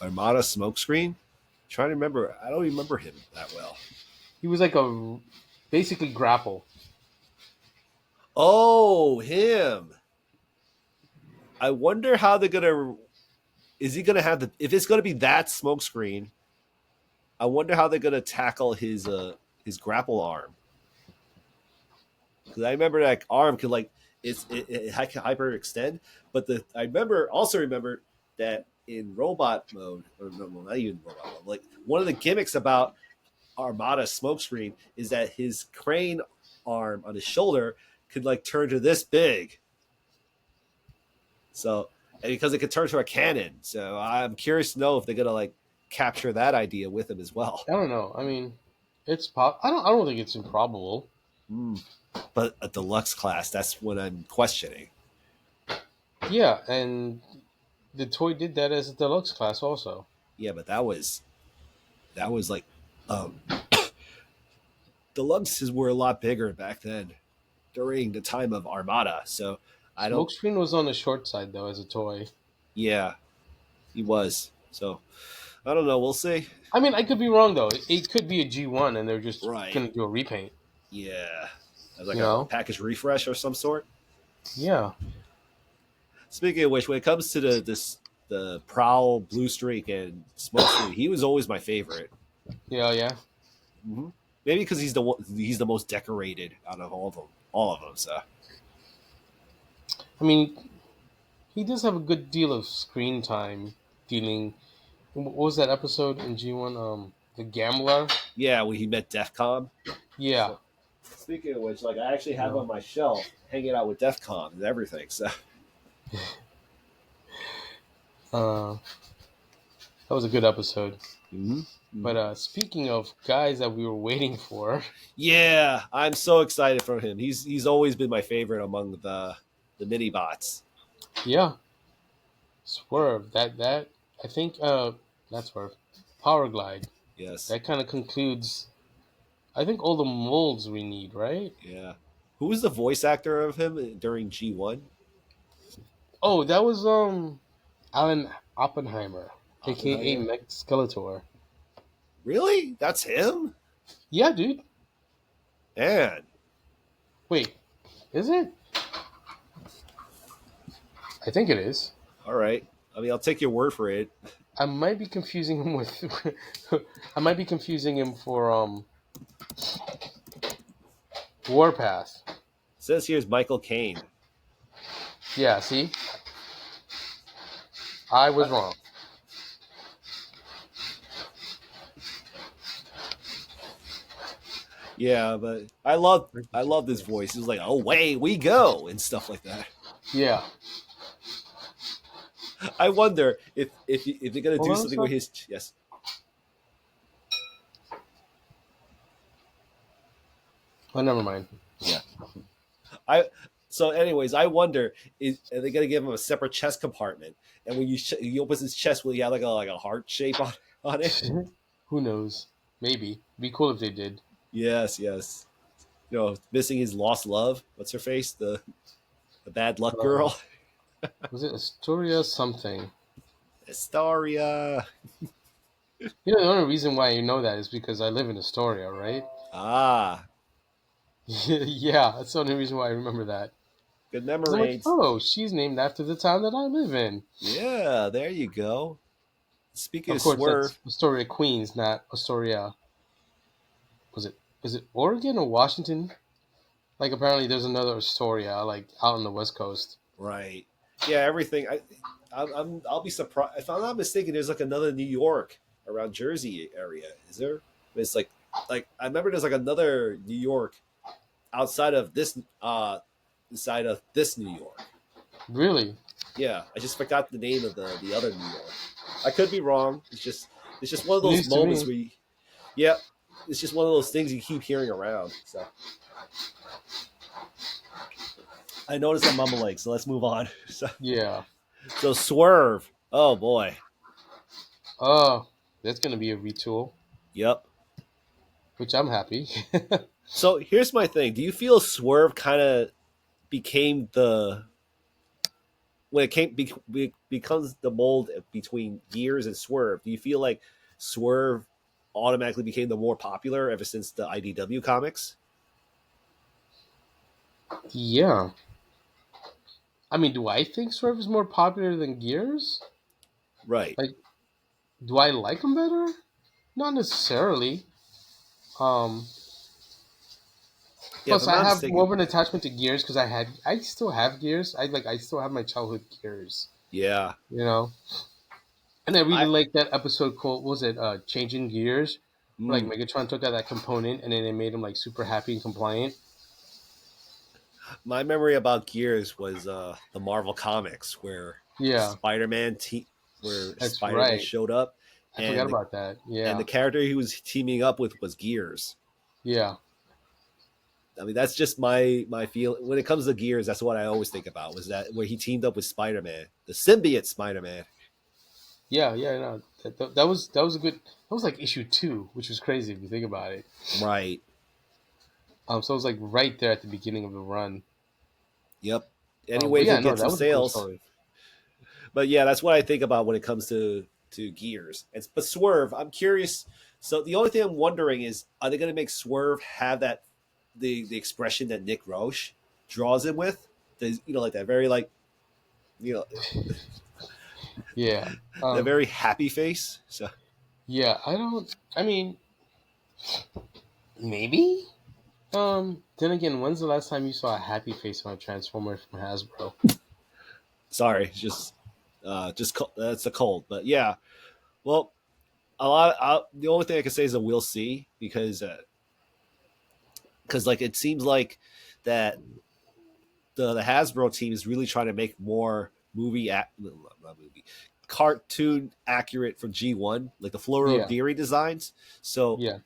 Armada Smokescreen. Trying to remember. I don't remember him that well. He was like a basically grapple. Oh, him. I wonder how they're gonna. Is he gonna have the? If it's gonna be that Smokescreen, I wonder how they're gonna tackle his grapple arm. Because I remember that arm could like it can hyper extend, but the I remember also remember that in robot mode or no, well, not even robot mode, like one of the gimmicks about Armada Smokescreen is that his crane arm on his shoulder could like turn to this big. So and because it could turn to a cannon, so I'm curious to know if they're gonna like capture that idea with him as well. I don't know. I mean, it's pop. I don't think it's improbable. Mm. But a deluxe class, that's what I'm questioning. Yeah, and the toy did that as a deluxe class also. Yeah, but that was like um the lugs were a lot bigger back then during the time of Armada. So I don't. Smokescreen was on the short side though as a toy. Yeah, he was. So I don't know. We'll see. I mean, I could be wrong though. It could be a G1 and they're just Right. gonna do a repaint. Yeah. As like You a know? package refresh or some sort. Yeah. Speaking of which, when it comes to the Prowl, Blue Streak, and Smokescreen, he was always my favorite. Yeah. Yeah. Mm-hmm. Maybe because he's the most decorated out of all of them. So I mean, he does have a good deal of screen time dealing. What was that episode in G1? The Gambler. yeah, when he met Defcon. Yeah. So speaking of which, like I actually You have know. on my shelf hanging out with Defcon and everything. So Uh, that was a good episode. mm-hmm. But Mm-hmm. speaking of guys that we were waiting for, Yeah, I'm so excited for him. He's always been my favorite among the mini bots. yeah, Swerve. That I think not Swerve, Power Glide. Yes. That kind of concludes. I think all the molds we need, right? Yeah. Who was the voice actor of him during G1? Oh, that was Alan Oppenheimer, aka Oppenheimer. Mech Skeletor. Really? That's him? Yeah, dude. Man. Wait, is it? I think it is. All right. I mean, I'll take your word for it. I might be confusing him with. I might be confusing him for Warpath. It says here's Michael Caine. Yeah, see, I was Uh, wrong. yeah, but I love this voice. He's like, away we go and stuff like that. Yeah. I wonder if they're gonna Hold do on a something with sec. his yes. Oh, never mind. Yeah. I so anyways, I wonder is are they gonna give him a separate chest compartment? And when he opens his chest, will he have like a heart shape on it? Who knows? Maybe. Be cool if they did. Yes, yes. You know, missing his lost love. What's her face? The bad luck Uh, girl. was it Astoria something? Astoria. You know, the only reason why you know that is because I live in Astoria, right? Ah, Yeah, that's the only reason why I remember that. good Because I'm like, memories. oh, she's named after the town that I live in. Yeah, there you go. Speaking Of of course, that's Swerve, Astoria, Queens, not Astoria. Was it Oregon or Washington? Like, apparently, there's another Astoria, like out on the West Coast. right? Yeah, everything. I'll be surprised if I'm not mistaken. There's like another New York around Jersey area. Is there? It's like I remember there's like another New York outside of this side of this New York. Really? Yeah, I just forgot the name of the other New York. I could be wrong. It's just one of those News to moments me. where yeah, it's just one of those things you keep hearing around. So I noticed I'm mumbling, so let's move on. Yeah. So Swerve. Oh boy. Oh, that's going to be a retool, Yep. which I'm happy. So here's my thing. Do you feel Swerve kind of became the when it becomes the mold between Gears and Swerve? Do you feel like Swerve automatically became the more popular ever since the IDW comics? Yeah. I mean, do I think Swerve is more popular than Gears? Right. Like, do I like him better? Not necessarily. Um, Yeah, if Plus, I'm I not have more mistaken. of an attachment to Gears because I still have Gears. I still have my childhood Gears. Yeah. You know, and I really I like that episode called what was it Changing Gears, where like mm, Megatron took out that component and then it made him like super happy and compliant. my memory about Gears was the Marvel comics Yeah, where that's Spider-Man right. showed up I forgot and about that. and the Yeah, character he was teaming up with was Gears. yeah, I mean, that's just my feel. When it comes to Gears, that's what I always think about was that where he teamed up with Spider Man, the symbiote Spider Man. yeah, yeah. No, that was a good. That was like issue 2, which was crazy if you think about it. Right. So it was like right there at the beginning of the run. Yep. Any way But to yeah, no, get that some was a cool sales. story. But yeah, that's what I think about when it comes to Gears. But Swerve, I'm curious. So the only thing I'm wondering is, are they going to make Swerve have that the expression that Nick Roche draws him with? Like that very like you know Yeah. that Um, very happy face. So yeah, I don't. I mean, maybe. Then again, when's the last time you saw a happy face on a Transformer from Hasbro? sorry, that's a cold. But yeah, well, a lot. The only thing I can say is that we'll see because like it seems like that the Hasbro team is really trying to make more not movie cartoon accurate for G1, like the Flora of Yeah, Deary designs. So yeah.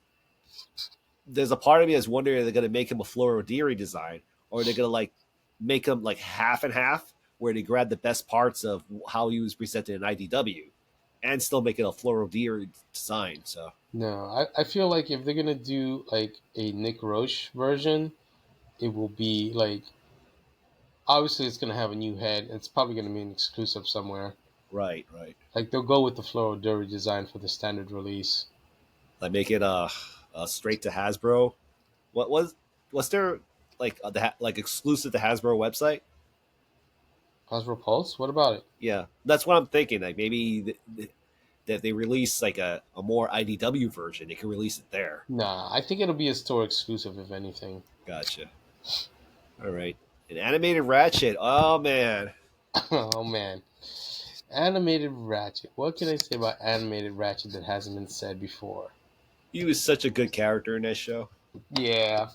there's a part of me that's wondering if they're going to make him a Flora of Deary design, or they're going to like make him like half and half, where they grab the best parts of how he was presented in IDW, and still make it a Flora of Deary design. So No, I feel like if they're gonna do like a Nick Roche version, it will be like obviously it's gonna have a new head. It's probably gonna be an exclusive somewhere. right, right. Like they'll go with the Floral Derby design for the standard release. Like make it a straight to Hasbro. Was there like like exclusive to Hasbro website? Hasbro Pulse, what about it? Yeah, that's what I'm thinking. Like maybe that they release like a more IDW version, they can release it there. Nah, I think it'll be a store exclusive if anything. Gotcha. All right. An animated Ratchet. Oh man, Oh man, animated Ratchet. What can I say about animated Ratchet that hasn't been said before? he was such a good character in that show. Yeah.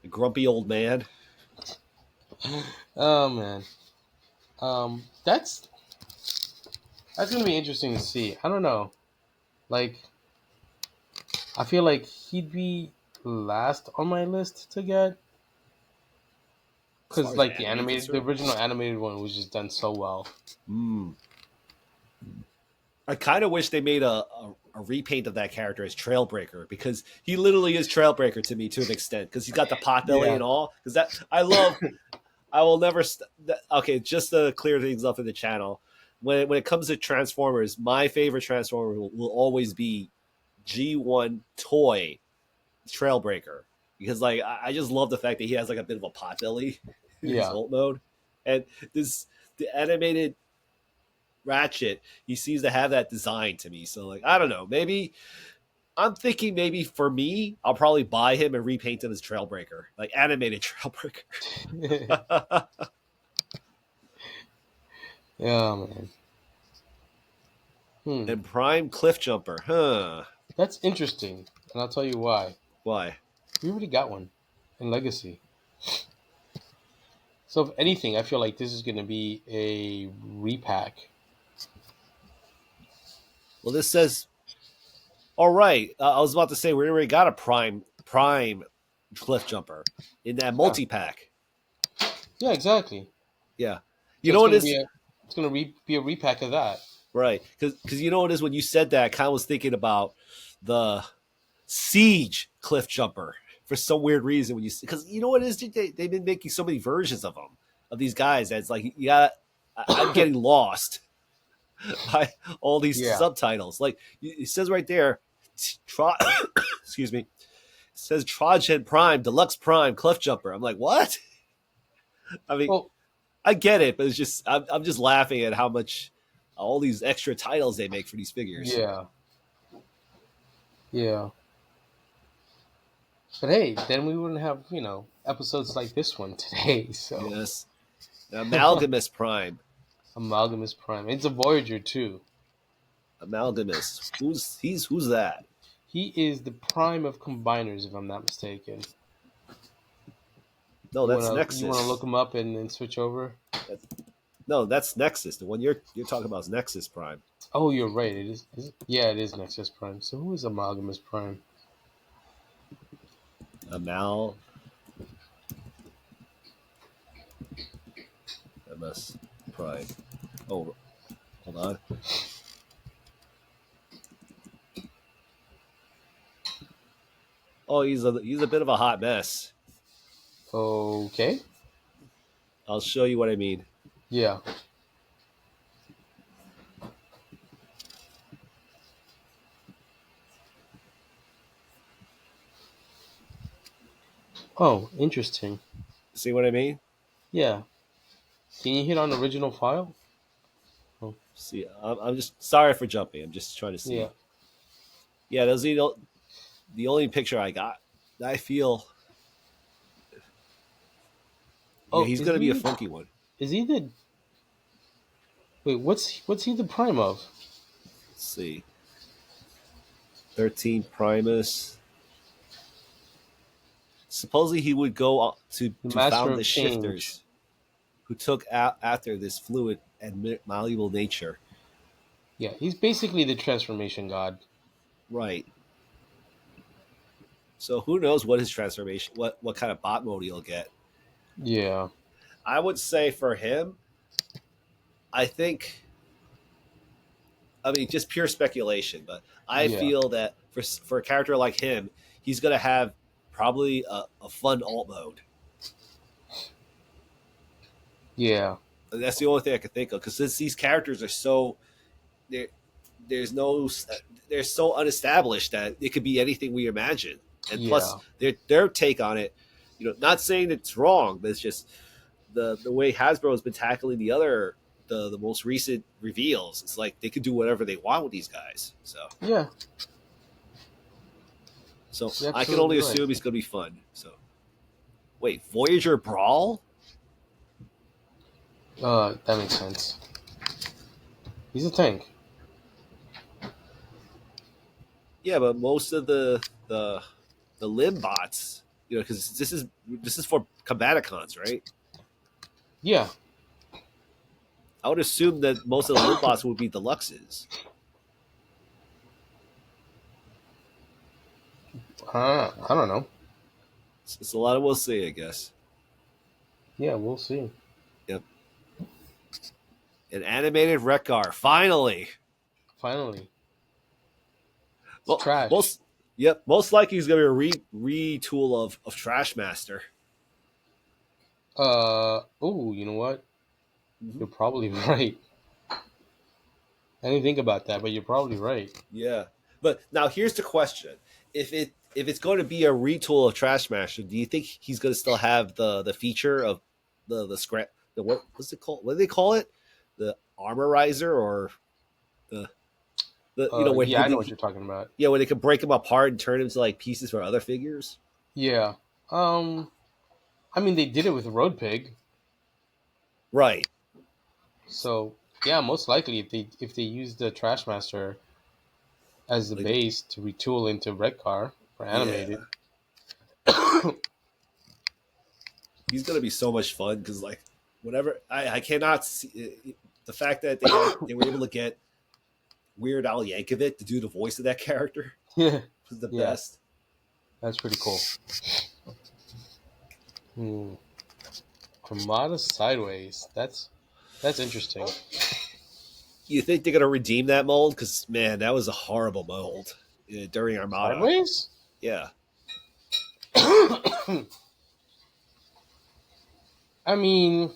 A grumpy old man. Oh man. That's gonna be interesting to see. I don't know. Like, I feel like he'd be last on my list to get As far because as like anime the concerned, original animated one was just done so well. mm. I kind of wish they made a repaint of that character as Trailbreaker, because he literally is Trailbreaker to me to an extent, because he's got the pot belly Yeah. and all. Because that I love. I will never. Okay, just to clear things up in the channel, when it comes to Transformers, my favorite Transformer will always be G1 toy Trailbreaker, because like I just love the fact that he has like a bit of a pot belly in his Yeah. ult mode, and this the animated Ratchet, he seems to have that design to me. So like I don't know, maybe I'm thinking maybe for me, I'll probably buy him and repaint him as Trailbreaker, like animated Trailbreaker. Yeah, man. Hmm. And Prime Cliff Jumper, huh? That's interesting, and I'll tell you why. Why? We already got one in Legacy. So if anything, I feel like this is gonna be a repack. Well, this says, all right. I was about to say we already got a Prime Cliff Jumper in that Yeah. multi pack. Yeah. Exactly. Yeah, you So know it's what gonna it be is, be a repack of that. right? Because you know what it is, when you said that, I kind of was thinking about the Siege Cliff Jumper for some weird reason. When you because you know what it is, they've been making so many versions of them, of these guys. That's like you got. I'm getting lost by all these Yeah. subtitles. Like it says right there, excuse me. It says Trojan Prime, Deluxe Prime, Cliff Jumper. I'm like, what? I mean, Well. I get it, but it's just I'm just laughing at how much all these extra titles they make for these figures. Yeah. Yeah. But hey, then we wouldn't have episodes like this one today. So Yes, Amalgamus Prime, Amalgamus Prime. It's a Voyager too. Amalgamus. Who's that? He is the prime of combiners, if I'm not mistaken. No, You that's wanna look Nexus. him up and then switch over? That's, no, that's Nexus. The one you're talking about is Nexus Prime. Oh, you're right. It is. Yeah, it is Nexus Prime. So who is Amalgamus Prime? Amalgamus Prime. Oh, hold on. Oh, he's a bit of a hot mess. Okay. I'll show you what I mean. Yeah. Oh, interesting. See what I mean? Yeah. Can you hit on original file? Oh, See, I'm just sorry for jumping. I'm just trying to yeah. see. Yeah, those are the only picture I got. I feel yeah, Oh, he's gonna be a funky one. is he the wait? What's he the prime of? Let's see, 13 Primus. Supposedly he would go to The to master found of the change. shifters who took out after this fluid and malleable nature. Yeah, he's basically the transformation god. Right. So who knows what his transformation, what kind of bot mode he'll get. Yeah. I would say for him, I think. I mean, just pure speculation, but I Yeah. feel that for a character like him, he's gonna have probably a fun alt mode. Yeah. And that's the only thing I can think of because these characters are so there. There's no they're so unestablished that it could be anything we imagine. And plus, Yeah. their take on it, not saying it's wrong, but it's just the way Hasbro has been tackling the most recent reveals. It's like they could do whatever they want with these guys. Yeah. So You're I can absolutely only right. assume it's gonna be fun. So wait, Voyager Brawl? That makes sense. He's a tank. Yeah, but most of the limb bots, because this is for Combaticons, right? Yeah. I would assume that most of the limb bots would be deluxes. I don't know. It's a lot of we'll see, I guess. Yeah, we'll see. Yep. An animated Rekgar, finally. Finally, it's Well, trash. most likely he's gonna be a retool of Trashmaster. Oh, you know what? Mm-hmm. You're probably right. I didn't think about that, but you're probably right. Yeah, but now here's the question: if it's going to be a retool of Trashmaster, do you think he's going to still have the feature of the scrap? What's it called? What do they call it? The armorizer or the when Yeah, I know what you're talking about. when they could break him apart and turn him to like pieces for other figures. Yeah. Um, I mean, they did it with Road Pig, Right. so yeah, most likely if they use the Trashmaster as the Like base to retool into Red Car for yeah, animated. he's going to be so much fun because like whatever I cannot see the fact that they were able to get Weird Al Yankovic to do the voice of that character Yeah, was the yeah, best. that's pretty cool. Hmm. Armada Sideways. That's interesting. You think they're gonna redeem that mold? Because man, that was a horrible mold during Armada. Sideways? Yeah, I mean,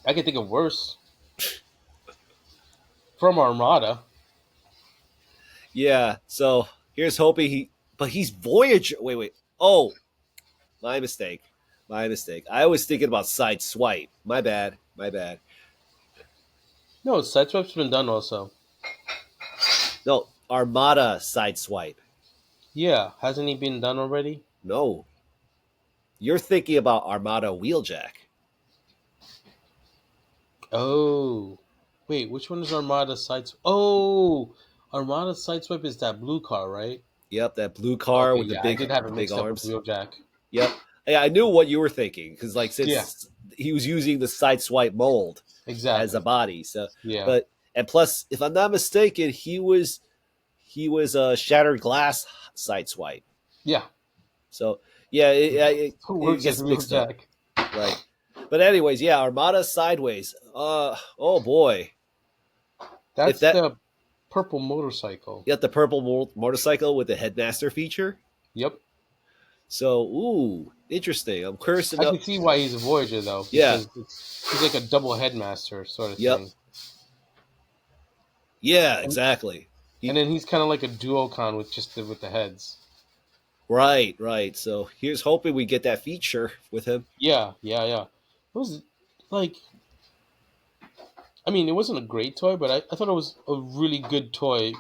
I can think of worse from Armada. yeah. So here's hoping but he's Voyager. Wait. Oh, my mistake. My mistake. I was thinking about Side Swipe. My bad. My bad. No, Sideswipe's been done also. No, Armada Side Swipe. Yeah, hasn't he been done already? No, you're thinking about Armada Wheeljack. Oh, wait, which one is Armada Sideswipe? Oh, Armada Sideswipe is that blue car, right? Yep, that blue car Okay, with yeah, I did have it the big mixed up with arms. Wheeljack. Yep. Yeah, I knew what you were thinking because like Yeah, since he was using the Side Swipe mold as a exactly. body. So, Yeah, but and plus, if I'm not mistaken, he was a Shattered Glass Side Swipe. yeah. So yeah, Who it works as gets mixed up, Wheeljack? right? But anyways, yeah, Armada Sideways. Oh boy, if That's that the purple motorcycle. You got the purple motorcycle with the headmaster feature. Yep. So, ooh, interesting. I'm curious to I know. can see why he's a Voyager though, Yeah, because he's like a double headmaster sort of yep, thing, yeah, and, exactly. and He, then he's kind of like a duocon with just with the heads. right, right. So here's hoping we get that feature with him. Yeah, yeah, yeah. It was like, I mean, it wasn't a great toy, but I thought it was a really good toy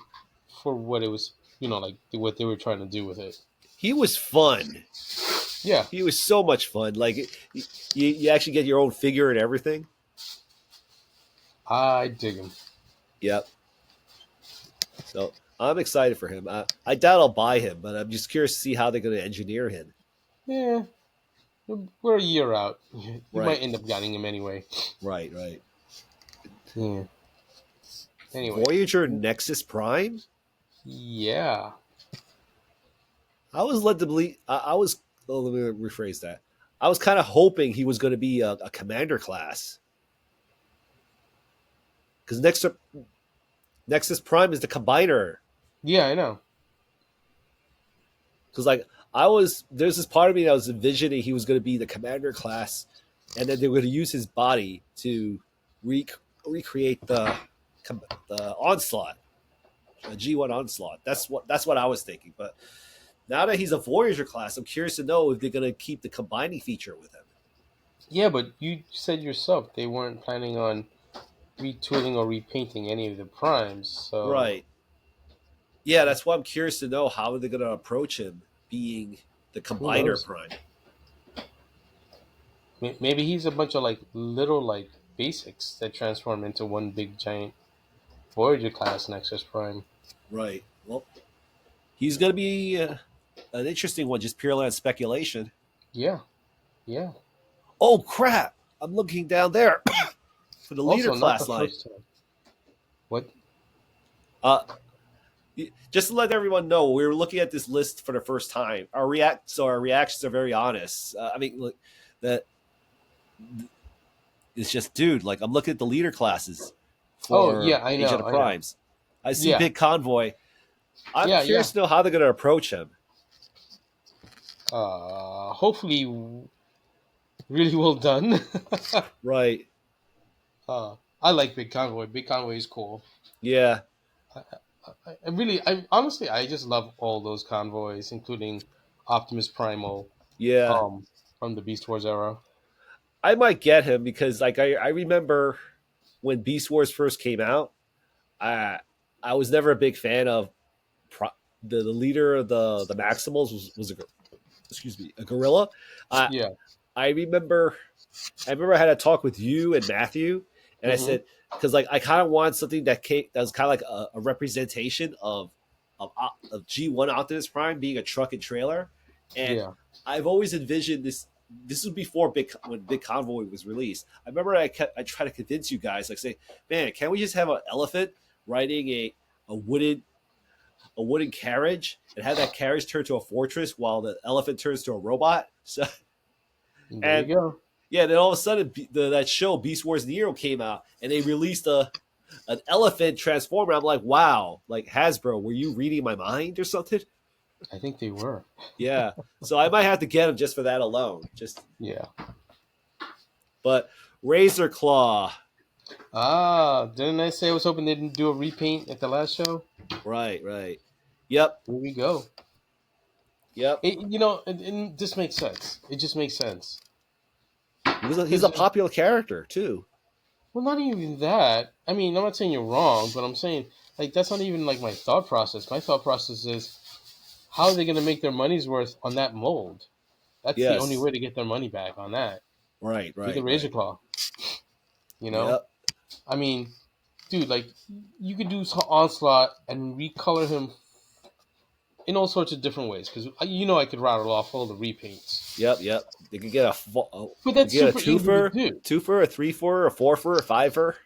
for what it was. Like what they were trying to do with it. He was fun. Yeah, He was so much fun. Like you actually get your own figure and everything. I dig him. Yep. So I'm excited for him. I doubt I'll buy him, but I'm just curious to see how they're going to engineer him. Yeah, we're a year out. You might Right, end up getting him anyway. right, right. Yeah. Anyway, Voyager Nexus Prime. yeah. I was led to believe. I was. Oh, let me rephrase that. I was kind of hoping he was going to be a commander class because Nexus Prime is the combiner. Yeah, I know. Because like there's this part of me that was envisioning he was going to be the commander class, and then they were going to use his body to recreate the onslaught, a G1 onslaught. That's what I was thinking. But now that he's a Voyager class, I'm curious to know if they're going to keep the combining feature with him. Yeah, but you said yourself they weren't planning on retooling or repainting any of the primes. So Right. Yeah, that's why I'm curious to know how they're going to approach him being the who combiner knows? prime. Maybe he's a bunch of like little like basics that transform into one big giant Voyager class Nexus Prime. Right. Well, he's going to be an interesting one, just purely on speculation. Yeah, yeah. Oh crap! I'm looking down there for the leader Also, not the class line. first time. What? Uh, just to let everyone know, we were looking at this list for the first time. Our reactions are very honest. I mean, look, that it's just, dude. Like, I'm looking at the leader classes Oh for yeah, I Age of know, the I know. Primes. I see Yeah, Big Convoy. I'm yeah, yeah. curious to know how they're going to approach him. Hopefully, really well done. Right? I like Big Convoy. Big Convoy is cool. Yeah. I honestly, I just love all those convoys, including Optimus Primal, Yeah. um, from the Beast Wars era. I might get him because, like, I remember when Beast Wars first came out. I I was never a big fan of pro- the leader of the Maximals was excuse me, a gorilla. I Yeah. I remember I had a talk with you and Matthew, and I Hmm. said because like I kind of want something that was kind of like a representation of G1 Optimus Prime being a truck and trailer, and Yeah. I've always envisioned this. This was before when Big Convoy was released. I remember I tried to convince you guys, like say, man, can't we just have an elephant riding a wooden carriage and have that carriage turn to a fortress while the elephant turns to a robot? So There and you go. yeah, then all of a sudden that show Beast Wars Nero came out and they released an elephant transformer. I'm like, wow, like Hasbro, were you reading my mind or something? I think they were. Yeah, so I might have to get them just for that alone. Just Yeah. but Razor Claw, Didn't I say I was hoping they didn't do a repaint at the last show? right, right, yep, Here we go. yep. And this makes sense. It just makes sense. He's Because, a popular character too. well, not even that. I mean, I'm not saying you're wrong, but I'm saying, like, that's not even, like, my thought process. My thought process is, how are they going to make their money's worth on that mold? That's the only Yes, way to get their money back on that. right, Do the right, Razor right. Claw. You know? Yep, I mean, dude, like, you could do Onslaught and recolor him in all sorts of different ways. Because, I could rattle off all the repaints. yep, yep. They could get But they could that's get a super easy to twofer, do. a threefer, a fourfer, a fiver.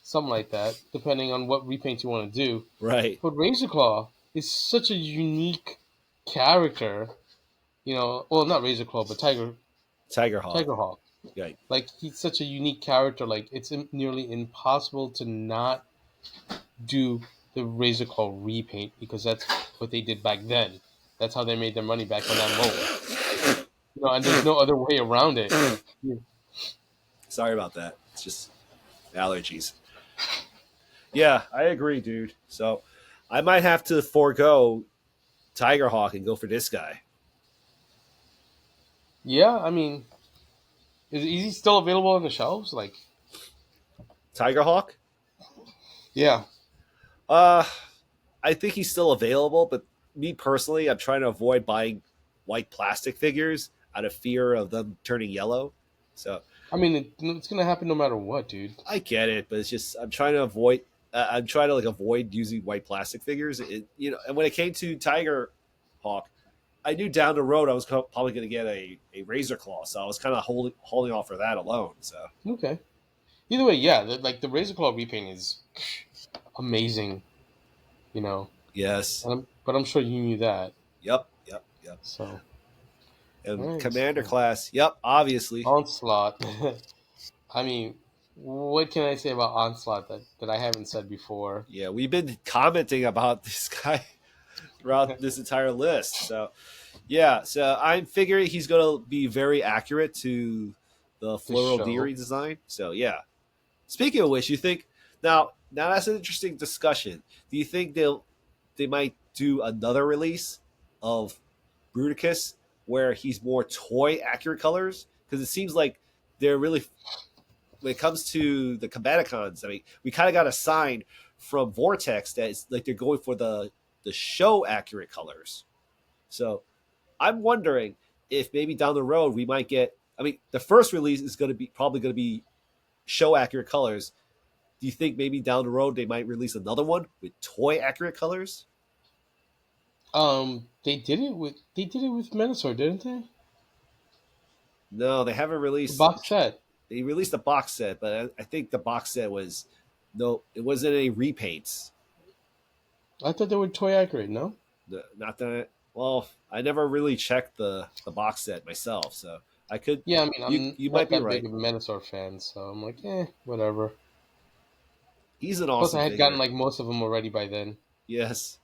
Something like that, depending on what repaint you want to do. Right, But Razor Claw is such a unique character. Well, not Razor Claw, but Tiger Hawk. Tiger Hawk. Right, Like, he's such a unique character. Like, it's nearly impossible to not do the Razor Claw repaint because that's what they did back then. That's how they made their money back on that mold. And there's no other way around it. Sorry about that. It's just allergies. Yeah, I agree, dude. So I might have to forego Tiger Hawk and go for this guy. Yeah, I mean, is he still available on the shelves? Like, Tiger Hawk? yeah. Uh, I think he's still available, but me personally, I'm trying to avoid buying white plastic figures out of fear of them turning yellow. So I mean, it's gonna happen no matter what, dude. I get it, but it's just I'm trying to avoid. I'm trying to like avoid using white plastic figures. And when it came to Tiger Hawk, I knew down the road I was probably going to get a razor claw, so I was kind of holding off for that alone. So Okay. Either way, yeah. Like the Razor Claw repaint is amazing. You know, yes, but I'm sure you knew that. yep. So, all And right. Commander So class, yep, obviously, Onslaught. I mean, what can I say about Onslaught that I haven't said before? yeah. We've been commenting about this guy throughout this entire list. So yeah, so I'm figuring he's going to be very accurate to the The floral show. deering design. So yeah. Speaking of which, you think now that's an interesting discussion. Do you think they might do another release of Bruticus where he's more toy accurate colors? Because it seems like they're really when it comes to the Combaticons. I mean, we kind of got a sign from Vortex that it's like they're going for the show accurate colors. So I'm wondering if maybe down the road we might get. I mean, the first release is going to be probably going to be show accurate colors. Do you think maybe down the road they might release another one with toy accurate colors? They did it with Menasor, didn't they? No, they haven't The released. box set. They released a box set, but I think the box set was no, it wasn't any repaints. I thought they were toy accurate. No. Not that. Well, I never really checked the box set myself, so I could. Yeah, I mean, I'm You might not be that big right. of a Menasor fan, so I'm like, whatever. He's an Plus, awesome I had gotten figure. like most of them already by then. Yes,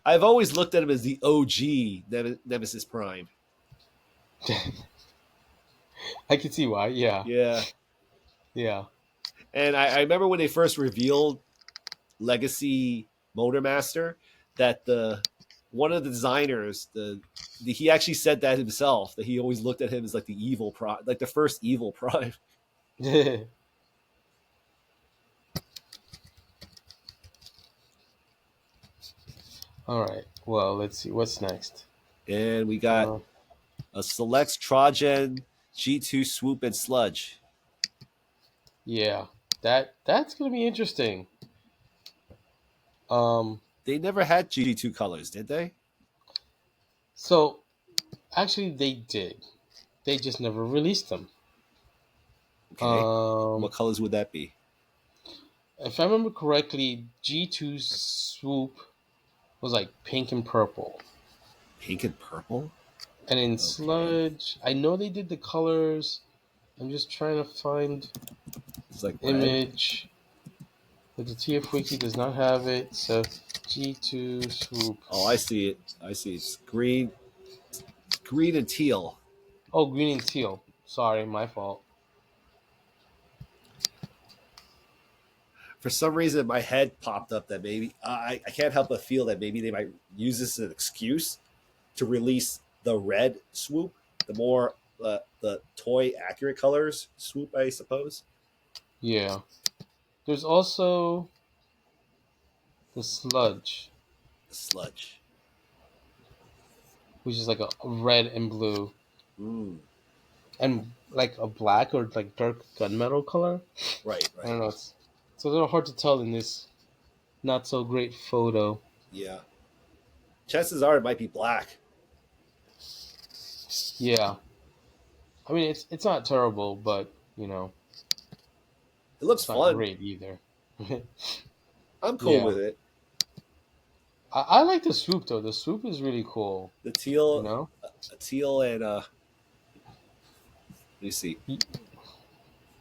I've always looked at him as the OG Nemesis Prime. I can see why. Yeah, Yeah, yeah. and I remember when they first revealed Legacy Motormaster that the one of the designers he actually said that himself that he always looked at him as like the evil prime, like the first evil prime. All right. Well, let's see what's next. And we got Uh, a select Trojan G2 Swoop and Sludge. yeah, that's gonna be interesting. Um, They never had G2 colors, did they? so actually, they did. They just never released them. Okay. What Um, colors would that be? if I remember correctly, G2 Swoop was like pink and purple. Pink and purple? And in Okay. Sludge, I know they did the colors. I'm just trying to find It's like red. image, but the TF Wiki does not have it. So G2 Swoop. Oh, I see it. I see it's green and teal. Oh, green and teal. Sorry, my fault. For some reason my head popped up that maybe I can't help but feel that maybe they might use this as an excuse to release the red swoop, the more the toy accurate colors swoop, I suppose. Yeah. There's also the Sludge, Sludge. which is like a red and blue, Mm, and like a black or like dark gunmetal color. right, I right. don't know. It's a little hard to tell in this not so great photo. Yeah. Chances are it might be black. Yeah. I mean, it's not terrible, but It looks it's not fun. great either. I'm cool Yeah. with it. I like the swoop though. The swoop is really cool. The You teal, know. teal, and let me see.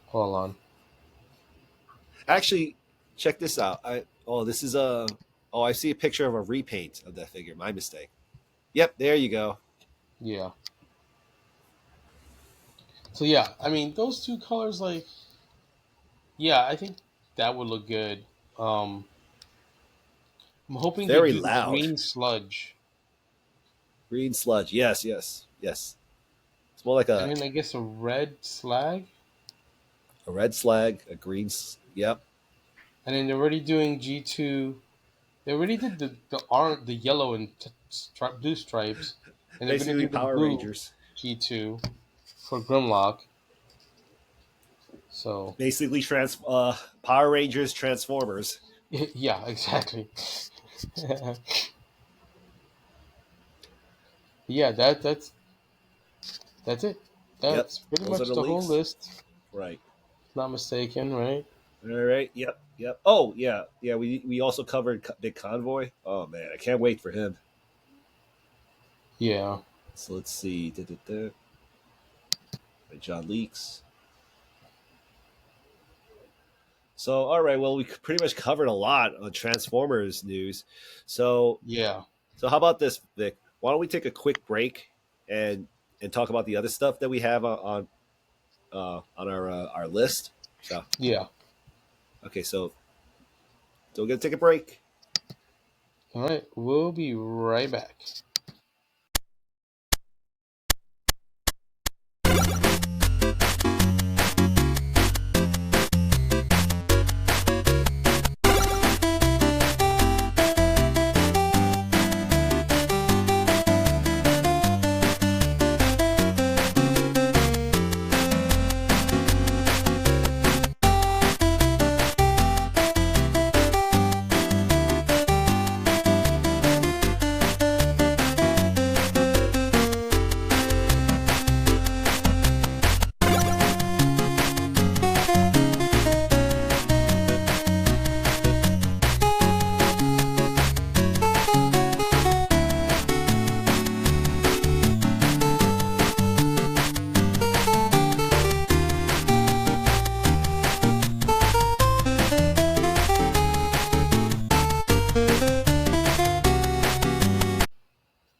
Hold on. Actually, check this out. This is a I see a picture of a repaint of that figure. My mistake. Yep, there you go. Yeah. So yeah, I mean those two colors, like, yeah, I think that would look good. Um, I'm hoping they Very do loud. green sludge, Green sludge. Yes, yes, yes. It's more like and then I guess a red slag, a red slag, a green. Yep. and then they're already doing G2. They already did the yellow and blue stripes, and they're gonna Basically do the Power blue Rangers. G2 for Grimlock. So Basically Power Rangers Transformers. yeah, exactly. Yeah, that's it. Yep. That's pretty Those are much the the whole leaks. list. Right. If not mistaken, right? All right. Yep. Yep. Oh yeah. Yeah. We also covered Big Convoy. Oh man, I can't wait for him. Yeah, So let's see. Da-da-da. By John Leaks. So all right. Well, we pretty much covered a lot on Transformers news. So yeah, how about this, Vic? Why don't we take a quick break and talk about the other stuff that we have on our list? So yeah. okay. So we're gonna take a break. All right, we'll be right back.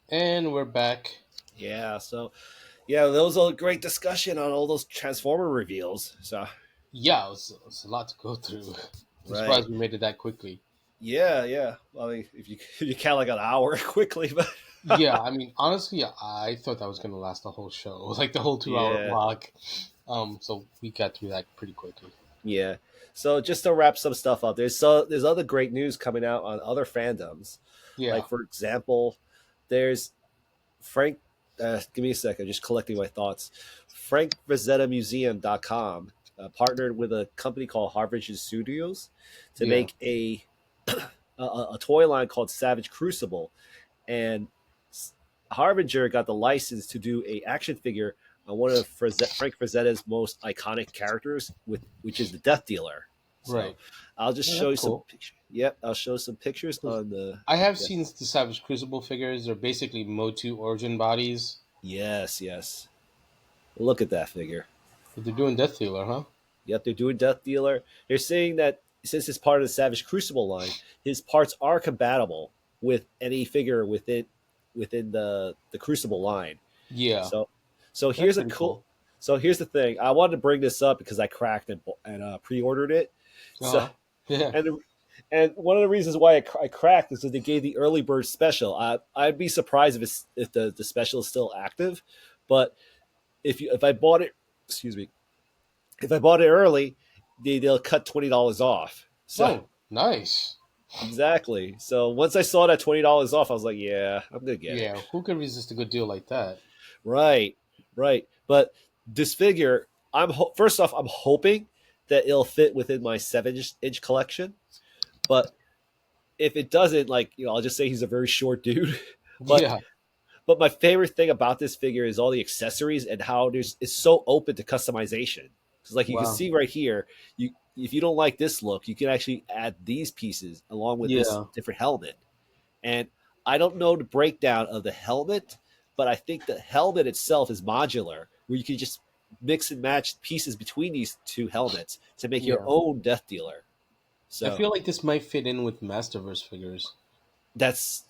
And we're back. Yeah. So yeah, that was a great discussion on all those Transformer reveals. So Yeah, it was a lot to go through. I'm right. surprised we made it that quickly. Yeah. Yeah. Well, I mean, if you if you count like an hour quickly, but Yeah, I mean, honestly, I thought that was gonna last the whole show, like the whole 2 hour yeah. block. So we got through that pretty quickly. Yeah. So just to wrap some stuff up, there's other great news coming out on other fandoms. Yeah, Like for example, there's Frank. Give me a second. I'm just collecting my thoughts. FrankVrazettaMuseum.com partnered with a company called Harvard Studios to yeah, make a toy line called Savage Crucible, and Harbinger got the license to do a action figure on one of Frank Frazetta's most iconic characters, with which is the Death Dealer. So right. I'll just Yeah, show that's you some cool. pictures. Yep, I'll show some pictures 'Cause on the. I have Yes, seen the Savage Crucible figures. They're basically Motu origin bodies, yes, yes. Look at that figure. but they're doing Death Dealer, huh? Yep, they're doing Death Dealer. They're saying that since it's part of the Savage Crucible line, his parts are compatible with any figure within the Crucible line. Yeah, So that's here's a pretty cool. cool. So here's the thing. I wanted to bring this up because I cracked and pre-ordered it. Uh So huh. Yeah. and and one of the reasons why I cracked is that they gave the early bird special. I'd be surprised if the special is still active, but if I bought it, excuse me, if I bought it early, they'll cut $20 off. So Oh, nice. exactly. So once I saw that $20 off, I was like, yeah, I'm gonna get it. Yeah, who could resist a good deal like that? Right, right. But this figure, first off, I'm hoping that it'll fit within my 7-inch collection. But if it doesn't, like I'll just say he's a very short dude. but Yeah. but my favorite thing about this figure is all the accessories and how it's so open to customization. Because like you can Wow. see right here, you if you don't like this look, you can actually add these pieces along with this Yeah. different helmet. And I don't know the breakdown of the helmet, but I think the helmet itself is modular, where you can just mix and match pieces between these two helmets to make your Yeah. own Death Dealer. I So feel like this might fit in with Masterverse figures. that's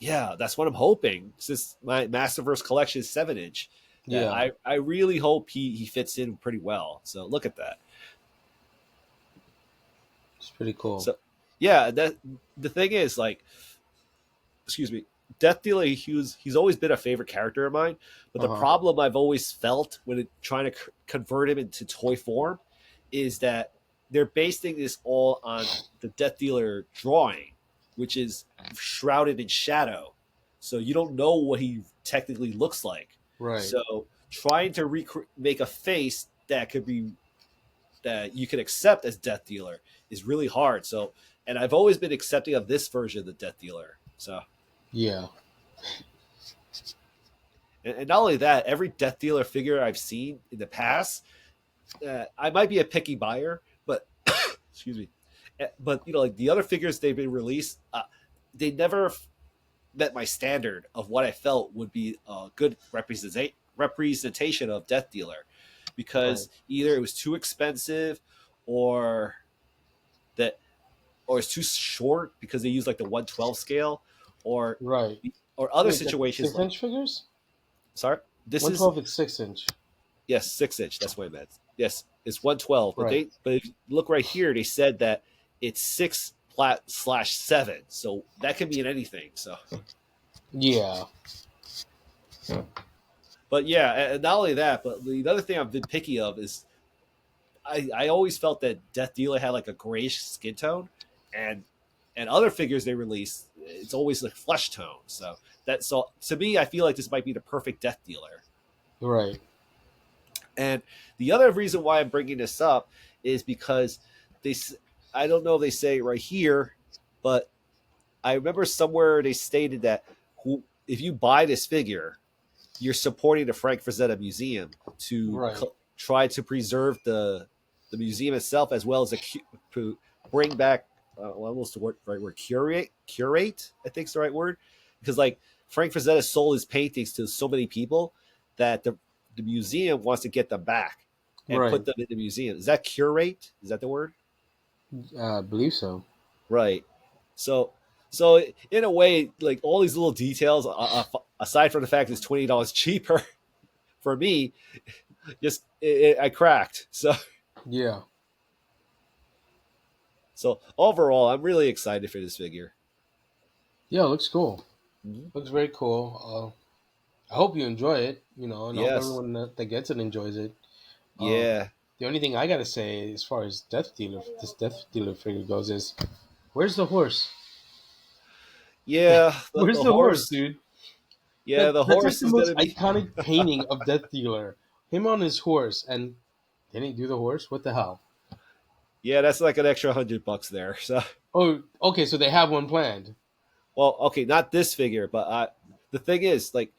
what I'm hoping. Since my Masterverse collection is 7 inch, that Yeah, I really hope he fits in pretty well. So look at that. it's pretty cool. So yeah, that the thing is like, excuse me, Death Dealer. He's always been a favorite character of mine, but Uh the huh. problem I've always felt when trying to convert him into toy form is that they're basing this all on the Death Dealer drawing, which is shrouded in shadow, so you don't know what he technically looks like. Right. So trying to make a face that could be that you can accept as Death Dealer is really hard. So, and I've always been accepting of this version of the Death Dealer. So, Yeah. and not only that, every Death Dealer figure I've seen in the past, I might be a picky buyer, but excuse me, but like the other figures they've been released, they never met my standard of what I felt would be a good representation of Death Dealer, Right. because either it was too expensive, or that or it's too short because they use like the 112 scale, or Right. or other Wait, that's situations six like, inch figures. sorry, this One is, twelve is 6 inch. yes, 6 inch. That's what I meant. Yes, it's 112. Right. But if you look right here, they said that it's 6/7. So that could mean anything. So, Yeah. but yeah, and not only that, but the other thing I've been picky of is I always felt that Death Dealer had like a grayish skin tone, and other figures they release, it's always like flesh tone. So to me, I feel like this might be the perfect Death Dealer. Right. And the other reason why I'm bringing this up is because they, I don't know if they say it right here, but I remember somewhere they stated that if you buy this figure, you're supporting the Frank Frazetta Museum to Right. try to preserve the museum itself, as well as to bring back, what's the word, right word, curate, I think is the right word, because like Frank Frazetta sold his paintings to so many people that the museum wants to get them back and put Right. them in the museum. Is that curate? Is that the word? I believe so. Right. So so in a way, like all these little details, aside from the fact it's $20 cheaper for me, just I cracked. Yeah. So overall, I'm really excited for this figure. Yeah. It looks cool. Mhm. Looks very cool. I hope you enjoy it. And I hope Yes. everyone that gets it enjoys it. Um, Yeah. the only thing I gotta say, as far as this Death Dealer figure goes, is where's the horse? Yeah. Where's The the horse, horse. dude? Yeah, That the that's like horse the is most gonna be. iconic painting of Death Dealer. Him on his horse, and didn't he do the horse? What the hell? Yeah, that's like an extra $100 there. So, Oh, okay, so they have one planned. well, okay, not this figure, but the thing is, like,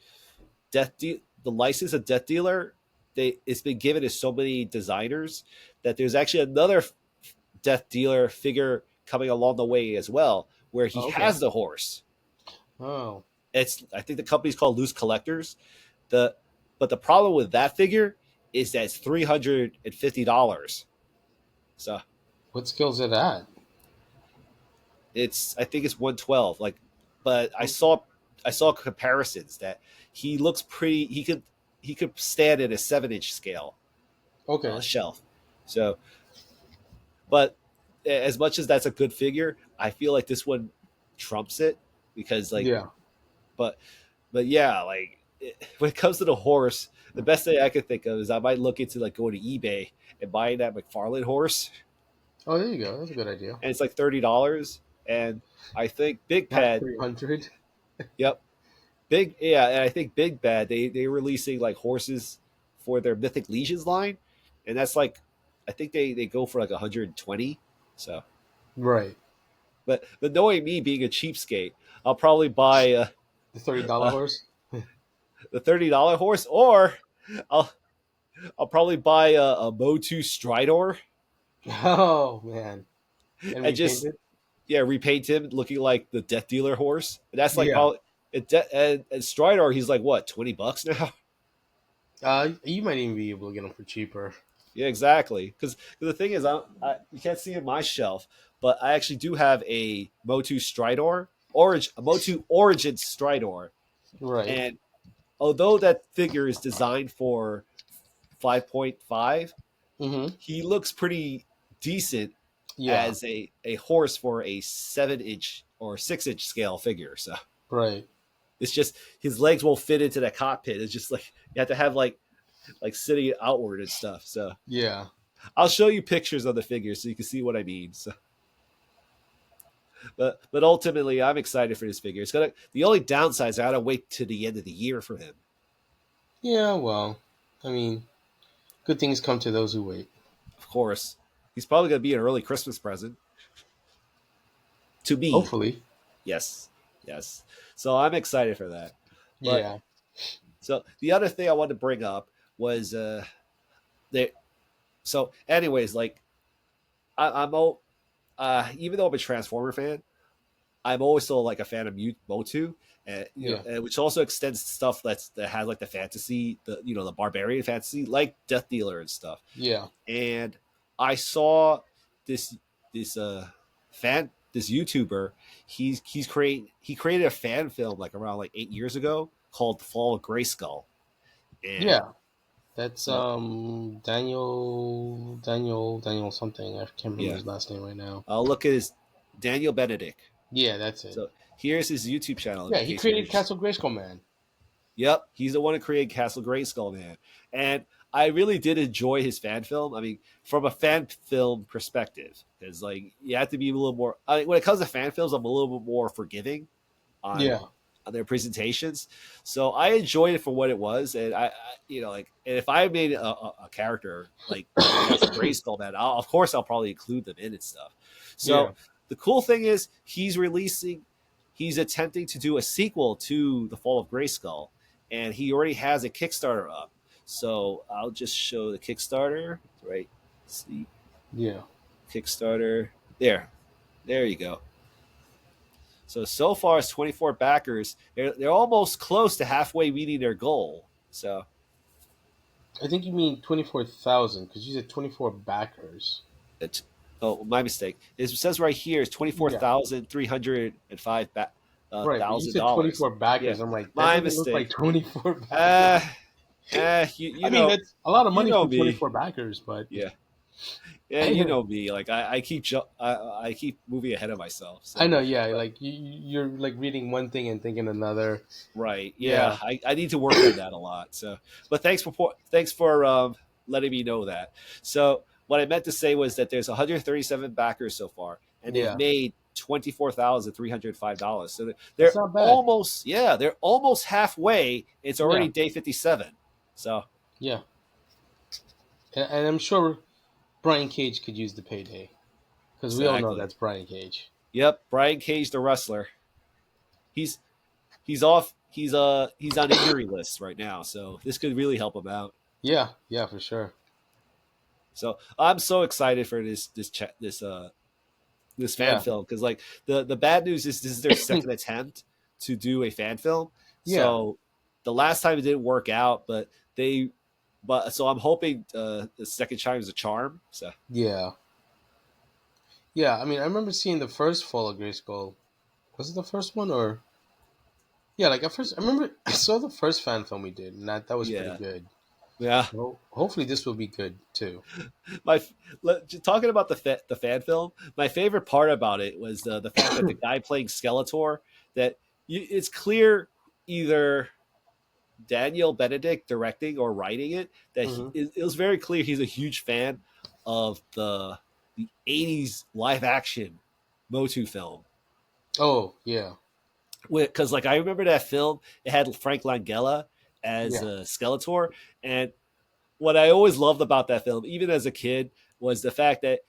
the license of Death Dealer, it's been given to so many designers that there's actually another Death Dealer figure coming along the way as well, where he Oh, okay. has the horse. Oh, It's, I think the company's called Loose Collectors. The but the problem with that figure is that it's $350. So what skill's it at? it's, I think it's 112. Like, but Oh, I saw comparisons that he looks pretty. He could stand at a 7 inch scale okay. shelf. So, but as much as that's a good figure, I feel like this one trumps it, because like, Yeah. but yeah, like when it comes to the horse, the best thing I could think of is I might look into like going to eBay and buying that McFarlane horse, Oh, there you go. That's a good idea. and it's like $30. And I think Big Not Pad, 300. yep, and I think Big Bad, they're releasing like horses for their Mythic Legions line, and that's like, I think they go for like 120. So, Right. but knowing me being a cheapskate, I'll probably buy The $30 horse. the $30 horse, or I'll probably buy a Motu Stridor Oh man. And and repaint just, it. yeah, repaint him looking like the Death Dealer horse. And that's like Yeah. probably, and Stridor, he's like what, $20 now? You might even be able to get them for cheaper. Yeah, exactly. Because the thing is, you can't see in my shelf, but I actually do have a Motu Stridor, a Motu Origin Stridor, Right. and although that figure is designed for 5.5, Mm-hmm. he looks pretty decent Yeah. as a horse for a 7 inch or 6 inch scale figure. So Right. it's just his legs won't fit into that cockpit. It's just like you have to have like sitting outward and stuff. So Yeah. I'll show you pictures of the figure so you can see what I mean. So, but ultimately, I'm excited for this figure. It's gonna the only downside is I gotta wait to the end of the year for him. Yeah. Well, I mean, good things come to those who wait. Of course, he's probably gonna be an early Christmas present to me. Hopefully. Yes, yes. So I'm excited for that. But Yeah. so the other thing I wanted to bring up was there. So, anyways, like I'm even though I'm a Transformer fan, I'm always still like a fan of Motu, and Yeah. which also extends to stuff that has like the fantasy, the barbarian fantasy, like Death Dealer and stuff. Yeah. And I saw this this this YouTuber. He created a fan film like around like 8 years ago called The Fall of Grayskull, and Yeah. That's so Daniel something. I can't remember yeah, his last name right now. I'll look at his Daniel Benedict. Yeah, that's it. So here's his YouTube channel Yeah, in he case you're created interested. Castle Grayskull Man. Yep, he's the one who created Castle Grayskull, man. And I really did enjoy his fan film. I mean, from a fan film perspective, because like you have to be a little more. I mean, when it comes to fan films, I'm a little bit more forgiving on Yeah. their presentations. So I enjoyed it for what it was, and like, and if I made a character like Castle Grayskull, man, of course I'll probably include them in and stuff. Yeah. So the cool thing is he's attempting to do a sequel to The Fall of Grayskull, and he already has a Kickstarter up. So I'll just show the Kickstarter, right? Let's see, Yeah. Kickstarter. There you go. So far it's 24 backers. They're almost close to halfway meeting their goal. So I think you mean 24,000 because you said 24 backers. it's oh, my mistake. It says right here it's Yeah. $24,305 Right, but you thousand said dollars. 24 Yeah, backers. I'm like, that my doesn't look like mistake. 24 Uh, backers. you I you mean, know that's a lot of you money know for me. 24 backers, but Yeah, yeah, you know me. Like I keep moving ahead of myself. I So know, yeah, like you're like reading one thing and thinking another. right. Yeah, Yeah. I need to work on that a lot. So, but thanks for letting me know that. So, what I meant to say was that there's 137 backers so far, and they've Yeah. made $24,305. So That's they're not bad. almost they're almost halfway. It's Yeah. already day 57. So Yeah. And I'm sure Brian Cage could use the payday because we all know exactly. that's Brian Cage. Yep, Brian Cage, the wrestler. He's he's off. He's on injury list right now, so this could really help him out. Yeah. Yeah, for sure. So I'm so excited for this fan Yeah. film because like the bad news is this is their second attempt to do a fan film. Yeah. So the last time it didn't work out, but so I'm hoping the second time is a charm. So Yeah. Yeah. I mean, I remember seeing the first Fall of Grayskull. Was it the first one or? Yeah, like at first, I remember I saw the first fan film we did, and that was pretty yeah, good. yeah. Well, hopefully this will be good too. My talking about the fan film, my favorite part about it was the fact that the guy playing Skeletor that it's clear either Daniel Benedict directing or writing it that Hmm. it was very clear he's a huge fan of the 80s live action Motu film Oh yeah, because like I remember that film it had Frank Langella as yeah, Skeletor, and what I always loved about that film even as a kid was the fact that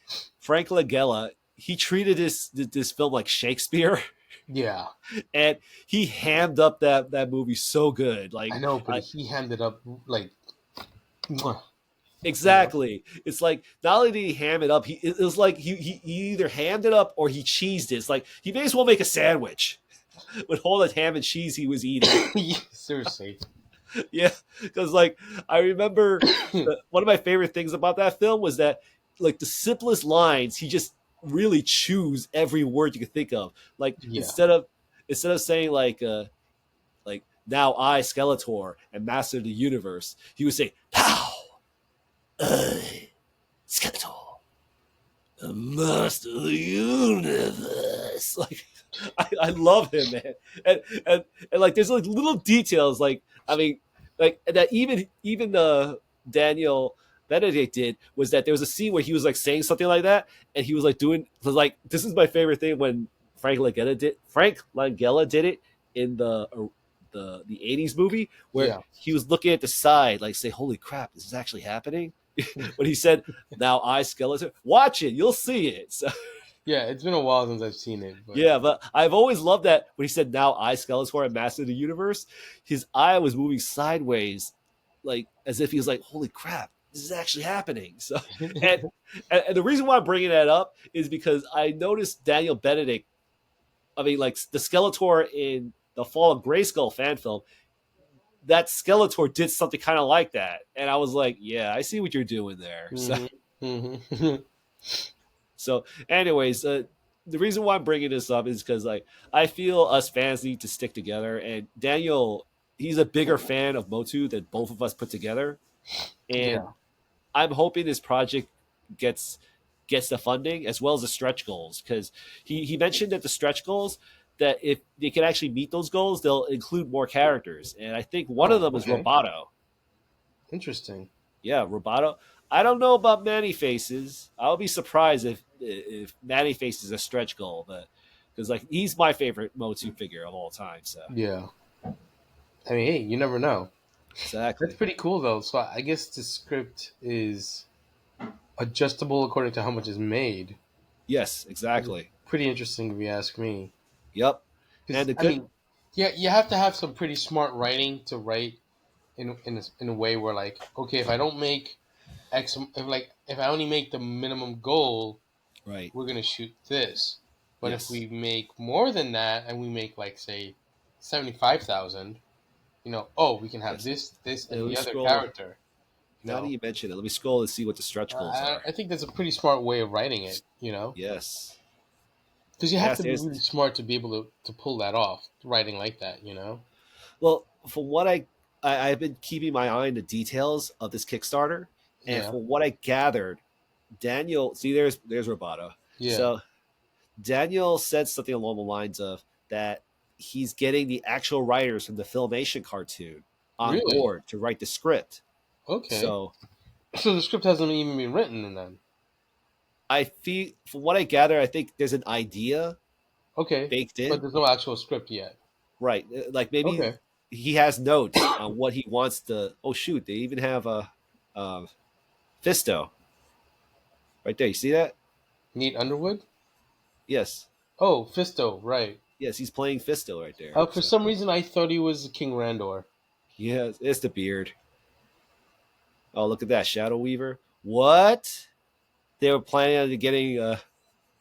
Frank Langella he treated this film like Shakespeare yeah. and he hammed up that movie so good I like know, but he handed up like, mwah, you know. exactly. It's like not only did he ham it up, it was like he either hammed it up or he cheesed it. It's like he may as well make a sandwich with all the ham and cheese he was eating. Yeah, seriously. Yeah, because like I remember one of my favorite things about that film was that like the simplest lines he just really choose every word you can think of. Like Yeah. instead of saying like now I Skeletor and master of the universe, he would say pow, I Skeletor, the master of the universe. Like I love him, man. And like there's like little details like I mean like that even the Daniel Benedict did was that there was a scene where he was like saying something like that and he was like doing like this is my favorite thing when Frank Langella did it in the 80s movie where Yeah. he was looking at the side like say holy crap this is actually happening when he said now I Skeletor watch it you'll see it so Yeah, it's been a while since I've seen it, but yeah, but I've always loved that when he said now I Skeletor and Master of the Universe, his eye was moving sideways, like as if he was like, holy crap, this is actually happening. So and and the reason why I'm bringing that up is because I noticed Daniel Benedict, I mean like the Skeletor in the Fall of Grayskull fan film, that Skeletor did something kind of like that. And I was like, yeah, I see what you're doing there. So hmm hmm So, anyways, the reason why I'm bringing this up is because like I feel us fans need to stick together, and Daniel, he's a bigger fan of Motu than both of us put together, and yeah, I'm hoping this project gets gets the funding as well as the stretch goals because he mentioned that the stretch goals that if they can actually meet those goals, they'll include more characters, and I think one of oh, them is okay, Roboto. interesting. Yeah, Roboto. I don't know about Manny Faces. I'll be surprised if Manny Faces is a stretch goal, but because like he's my favorite Motu figure of all time. So Yeah, I mean, hey, you never know. That's exactly. pretty cool though. So I guess the script is adjustable according to how much is made, Yes, which is exactly. pretty interesting if you ask me. Yep. And Because the I good mean, yeah, you have to have some pretty smart writing to write in a way where like, okay, if I don't make X, if I only make the minimum goal, right. we're gonna shoot this. But if Yes. we make more than that and we make like say 75,000, oh, we can have Yes. this, And and let me the other scroll. character. You Now that know, you mention it, let me scroll and see what the stretch goals I, are. I think that's a pretty smart way of writing it. Yes. Because you have Yes. to be really smart to be able to pull that off, writing like that. Well, from what I've been keeping my eye on the details of this Kickstarter, and Yeah, from what I gathered, Daniel. See, there's Roboto. yeah, So Daniel said something along the lines of that he's getting the actual writers from the Filmation cartoon on really. board to write the script. Okay, So so the script hasn't even been written, and then I feel, from what I gather, I think there's an idea okay, baked but in, there's no actual script yet. right? Like maybe Okay, he has notes on what he wants to. Oh shoot, they even have a Fisto right there. You see that? Neat Underwood. Yes, Oh, Fisto, right. yes, he's playing Fisto right there. For So some reason, I thought he was King Randor. yeah, it's the beard. Oh, look at that Shadow Weaver. What? They were planning on getting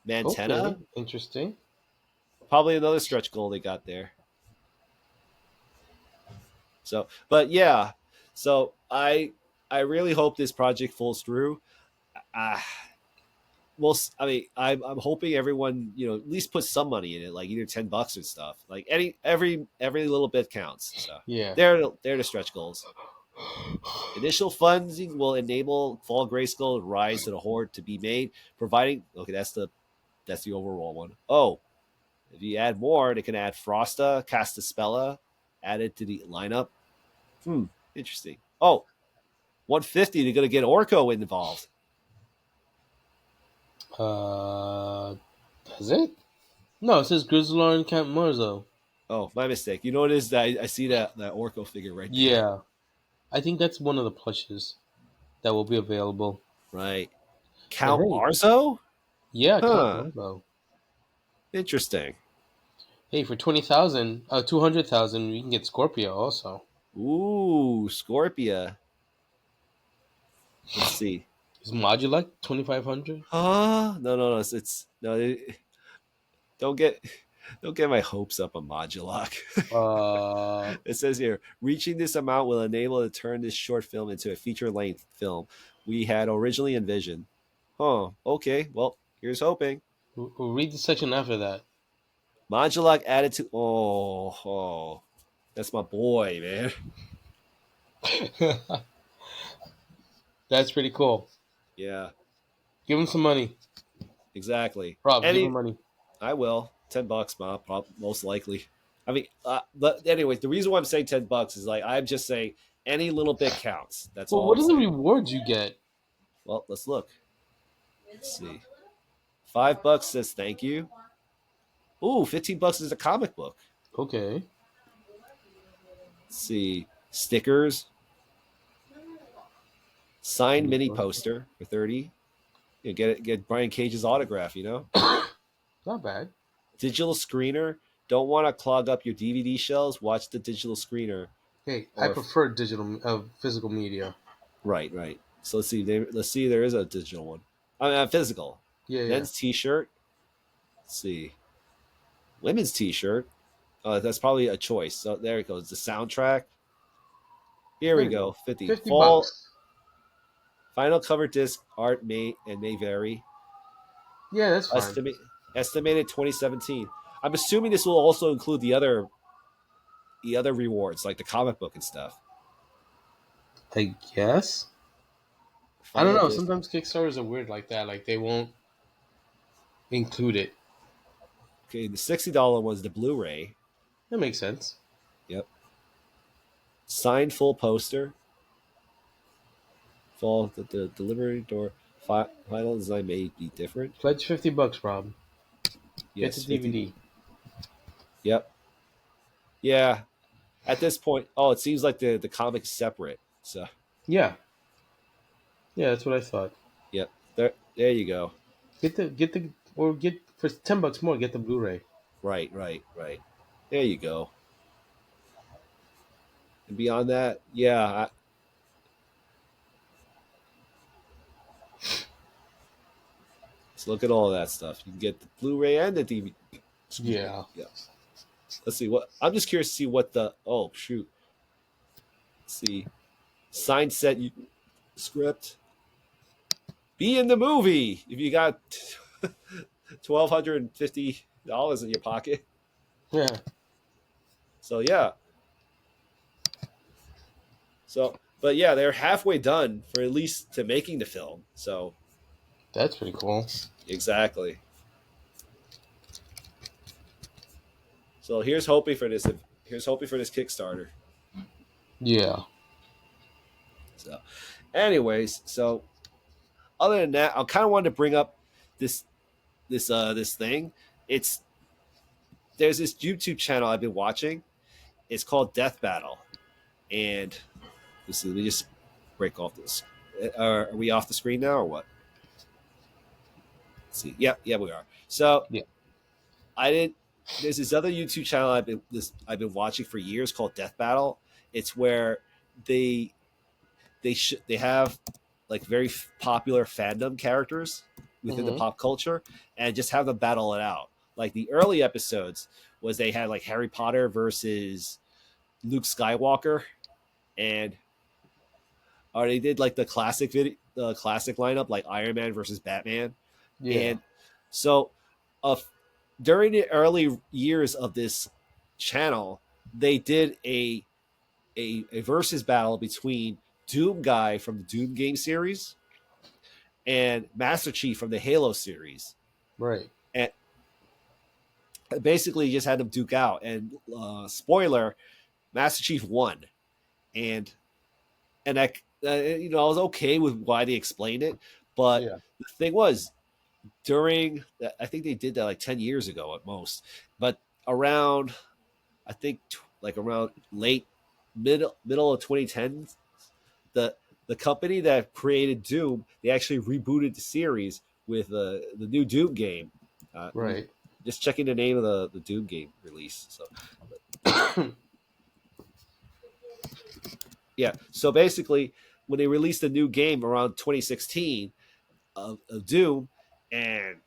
Mantenna. Okay, interesting. Probably another stretch goal they got there. So, but yeah, so I really hope this project falls through. Uh, I mean, I'm hoping everyone at least put some money in it, like either $10 or stuff. Like every little bit counts. So Yeah. they're the stretch goals. Initial funding will enable Fall Grayskull and Rise to the Horde to be made, providing okay, that's the overall one. Oh, if you add more, they can add Frosta, Castaspella, added to the lineup. Hmm, interesting. Oh, 150, they're going to get Orko involved. Uh, does it? No, it says Grizzlor and Camp Marzo. Oh, my mistake. You know what it is? I see that Orko figure right there. Yeah, I think that's one of the plushes that will be available. Right. But Count hey, Marzo? yeah, Camp Huh. Marzo. Interesting. Hey, for 20,000, 200,000, we can get Scorpio also. Ooh, Scorpia. Let's see. Is Modulak 2,500? No, no, no. It's no. Don't get don't get my hopes up on Modulok. Uh, It says here, reaching this amount will enable to turn this short film into a feature-length film we had originally envisioned. Huh. Okay. Well, here's hoping. We'll read the section after that. Modulok added to. Oh, that's my boy, man. That's pretty cool. Yeah, Give him some money, exactly. Rob. Give him Any, money. I will. $10, Bob, most likely. I mean, but anyways, the reason why I'm saying $10 is like I'm just saying any little bit counts. That's Well, all what I'm are the saying. rewards you get? Well, let's look. Let's see. $5 says thank you. Ooh, $15 is a comic book. Okay. Let's see. Stickers, signed mini poster for 30. You know, get Brian Cage's autograph, you know? Not bad. Digital screener. Don't want to clog up your DVD shelves? Watch the digital screener. Hey, I Or prefer digital physical media. right, right. So let's see. Let's see. There is a digital one. I mean, physical. Yeah, yeah. Men's T-shirt. Let's see. Women's T-shirt. That's probably a choice. So there it goes. The soundtrack. Here There we you go. go. 50. 50 Fall bucks. final cover disc art may vary. Yeah, that's fine. Estimate estimated 2017. I'm assuming this will also include the other rewards like the comic book and stuff. I guess. I don't Final know. disc. Sometimes Kickstarters are weird like that. Like they won't include it. Okay, the $60 was the Blu-ray. That makes sense. Yep. Signed full poster. Fall the delivery door. Final design may be different. Pledge 50 bucks, Rob. Get the Yes, 50. DVD. Yep. Yeah. At this point, oh, it seems like the comic's separate. So, Yeah. Yeah, that's what I thought. yep. There you go. Get for 10 bucks more, get the Blu-ray. Right, right, right. There you go. And beyond that, yeah. Let's look at all that stuff. You can get the Blu-ray and the DVD. Excuse me. Yeah. Yeah. Let's see what. I'm just curious to see what the. Oh shoot. Let's see. Signed set script. Be in the movie if you got $1,250 in your pocket. Yeah. So yeah. But yeah, they're halfway done for at least to making the film. So That's pretty cool. exactly. So here's hoping for this. Here's hoping for this Kickstarter. Yeah. So, anyways, so other than that, I kind of wanted to bring up this this thing. It's there's this YouTube channel I've been watching. It's called Death Battle, and let me just break off this. Are we off the screen now or what? Let's see. Yeah, we are. So Yeah. I didn't. There's this other YouTube channel I've been watching for years called Death Battle. It's where they they have like very popular fandom characters within the Mm-hmm. pop culture and just have them battle it out. Like the early episodes was they had like Harry Potter versus Luke Skywalker, and or they did like the classic lineup like Iron Man versus Batman, Yeah. and so uh, during the early years of this channel, they did a versus battle between Doom Guy from the Doom game series and Master Chief from the Halo series. Right. And basically just had them duke out. And spoiler, Master Chief won. And I was okay with why they explained it, but Yeah. the thing was during I think they did that like 10 years ago at most, but around I think like around late middle of 2010s, the the company that created Doom, they actually rebooted the series with the new Doom game. Right. Just checking the name of the Doom game release. So yeah, so basically when they released a new game around 2016 of Doom, and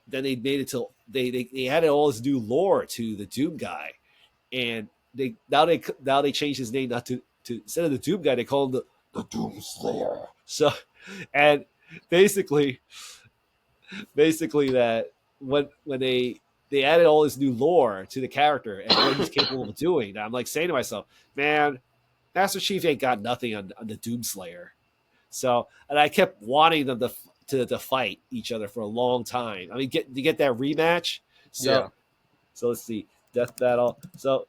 then they made it to they added all this new lore to the Doom guy, and they changed his name not to instead of the Doom guy they call him the Doom Slayer. So, and basically that when they added all this new lore to the character and what he's capable of doing, I'm like saying to myself, man, Master Chief ain't got nothing on the Doomslayer. So, and I kept wanting them to fight each other for a long time. I mean, to get that rematch. Yeah. So let's see, Death Battle. So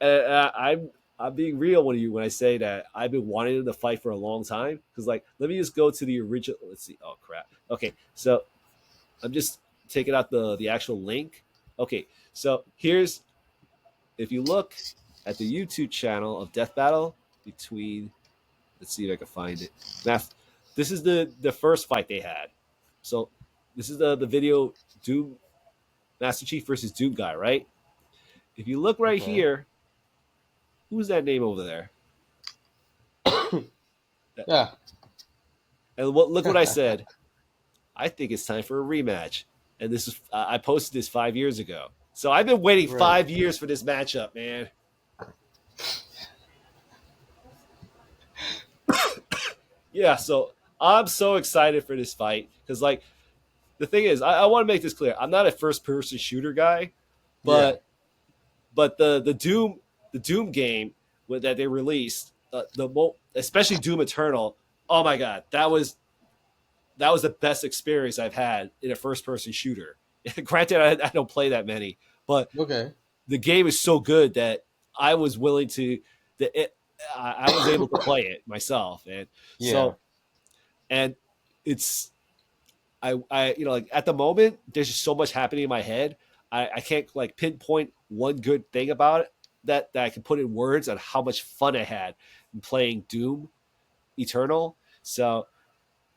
I'm being real when I say that I've been wanting them to fight for a long time. Because like, let me just go to the original. Let's see. Oh crap. Okay, so I'm just taking out the actual link. Okay, so here's if you look at the YouTube channel of Death Battle between. Let's see if I can find it. This is the first fight they had. So this is the video Doom Master Chief versus Doom guy, right? If you look right Okay. here, who's that name over there? Yeah. And look what I said. I think it's time for a rematch. And this is I posted this 5 years ago. So I've been waiting Right. 5 years for this matchup, man. Yeah, so I'm so excited for this fight because like the thing is, I want to make this clear. I'm not a first person shooter guy, Yeah. but the Doom game that they released, especially Doom Eternal. Oh my god, that was the best experience I've had in a first person shooter. Granted, I don't play that many, but Okay. the game is so good that I was willing to that it, I was able to play it myself, and Yeah. so and it's like at the moment there's just so much happening in my head. I can't like pinpoint one good thing about it that I can put in words on how much fun I had in playing Doom Eternal. So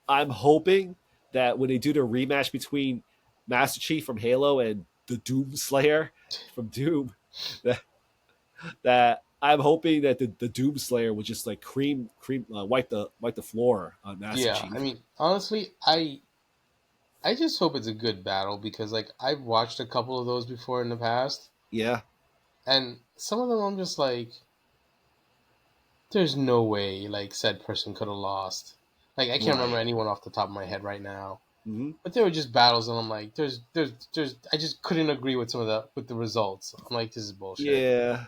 I'm hoping that when they do the rematch between Master Chief from Halo and the Doom Slayer from Doom, that, that I'm hoping that the Doom Slayer would just like cream wipe the floor on Master Yeah. I Chief. mean, honestly, I just hope it's a good battle because like I've watched a couple of those before in the past, Yeah, and some of them I'm just like, there's no way like said person could have lost. Like I can't remember right. anyone off the top of my head right now. Mm-hmm. But they were just battles, and I'm like, there's. I just couldn't agree with some of the results. I'm like, this is bullshit. Yeah,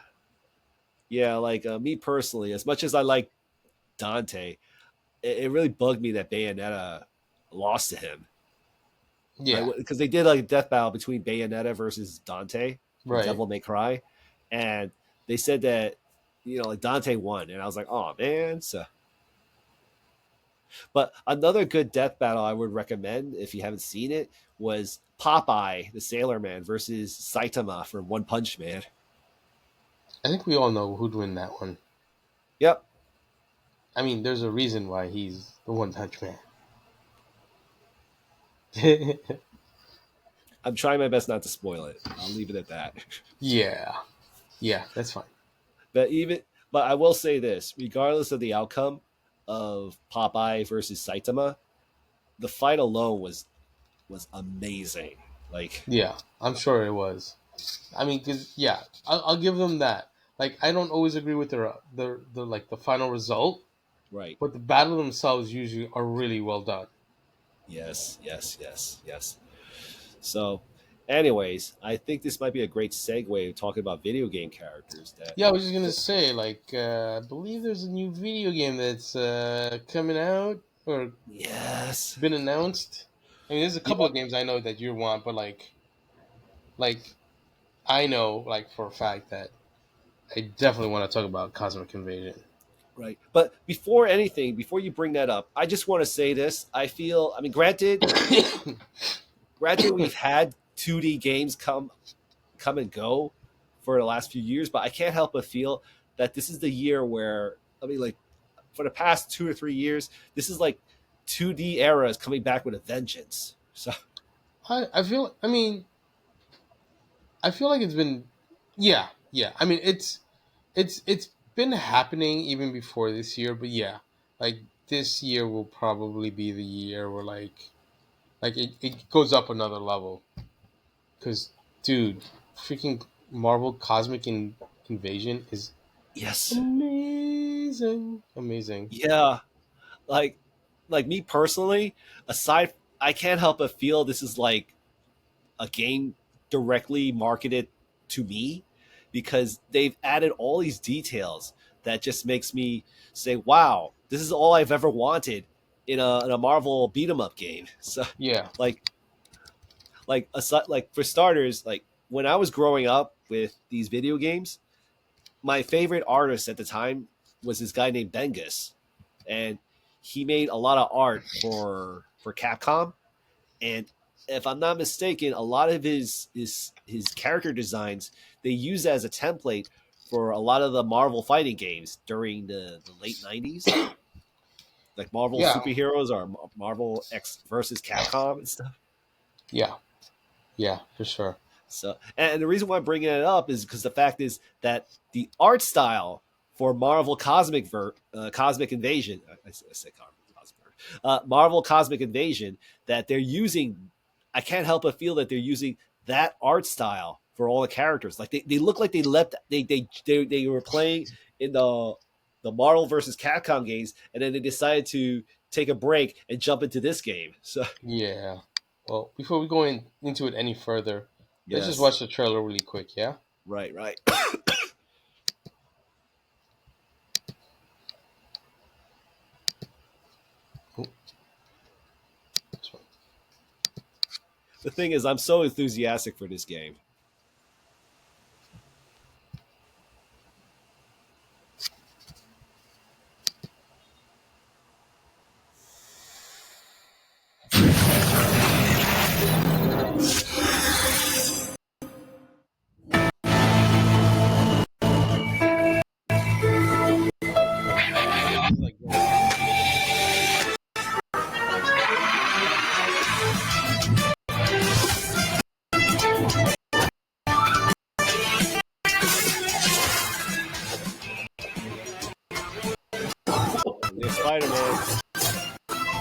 yeah. Like me personally, as much as I like Dante, it really bugged me that Bayonetta lost to him. Yeah, Because they did like a death battle between Bayonetta versus Dante from right. Devil May Cry, and they said that like Dante won, and I was like, oh man. So, but another good death battle I would recommend if you haven't seen it was Popeye the Sailor Man versus Saitama from One Punch Man. I think we all know who'd win that one. Yep, I mean, there's a reason why he's the One Punch Man. I'm trying my best not to spoil it. I'll leave it at that. Yeah, yeah, that's fine. But but I will say this: regardless of the outcome of Popeye versus Saitama, the fight alone was amazing. Like, Yeah, I'm sure it was. I mean, cause yeah, I'll give them that. Like, I don't always agree with the like the final result, right? but the battle themselves usually are really well done. Yes, yes, yes, yes. So, anyways, I think this might be a great segue talking about video game characters. That Yeah, I was just gonna say, like, I believe there's a new video game that's coming out or yes, been announced. I mean, there's a couple yeah, of games I know that you want, but like I know, like for a fact that I definitely want to talk about Cosmic Invasion. right. But before anything, before you bring that up, I just want to say this. I feel, I mean, granted, we've had 2D games come and go for the last few years, but I can't help but feel that this is the year where I mean, like for the past 2 or 3 years, this is like 2D era is coming back with a vengeance. So I feel. I mean, I feel like it's been. Yeah, yeah. I mean, it's been happening even before this year, but yeah, like this year will probably be the year where like it goes up another level. Because, dude, freaking Marvel Invasion is yes, amazing. Amazing. yeah, like me personally, aside, I can't help but feel this is like a game directly marketed to me, because they've added all these details that just makes me say, "Wow, this is all I've ever wanted in a Marvel beat 'em up game." So, Yeah. like, like for starters, like when I was growing up with these video games, my favorite artist at the time was this guy named Bengus, and he made a lot of art for Capcom. And if I'm not mistaken, a lot of his character designs they use as a template for a lot of the Marvel fighting games during the late '90s, like Marvel Yeah. superheroes or Marvel X versus Capcom and stuff. Yeah. Yeah. For sure. So, and the reason why I'm bringing it up is because the fact is that the art style for Marvel Cosmic Invasion, I said Cosmic, Marvel Cosmic Invasion, that they're using, I can't help but feel that they're using that art style for all the characters. Like they look like they were playing in the Marvel versus Capcom games, and then they decided to take a break and jump into this game. So, Yeah. Well, before we go into it any further, let's just yes, watch the trailer really quick. Yeah. right, right. Ooh, this one. The thing is, I'm so enthusiastic for this game. It's like going There's Spider Man.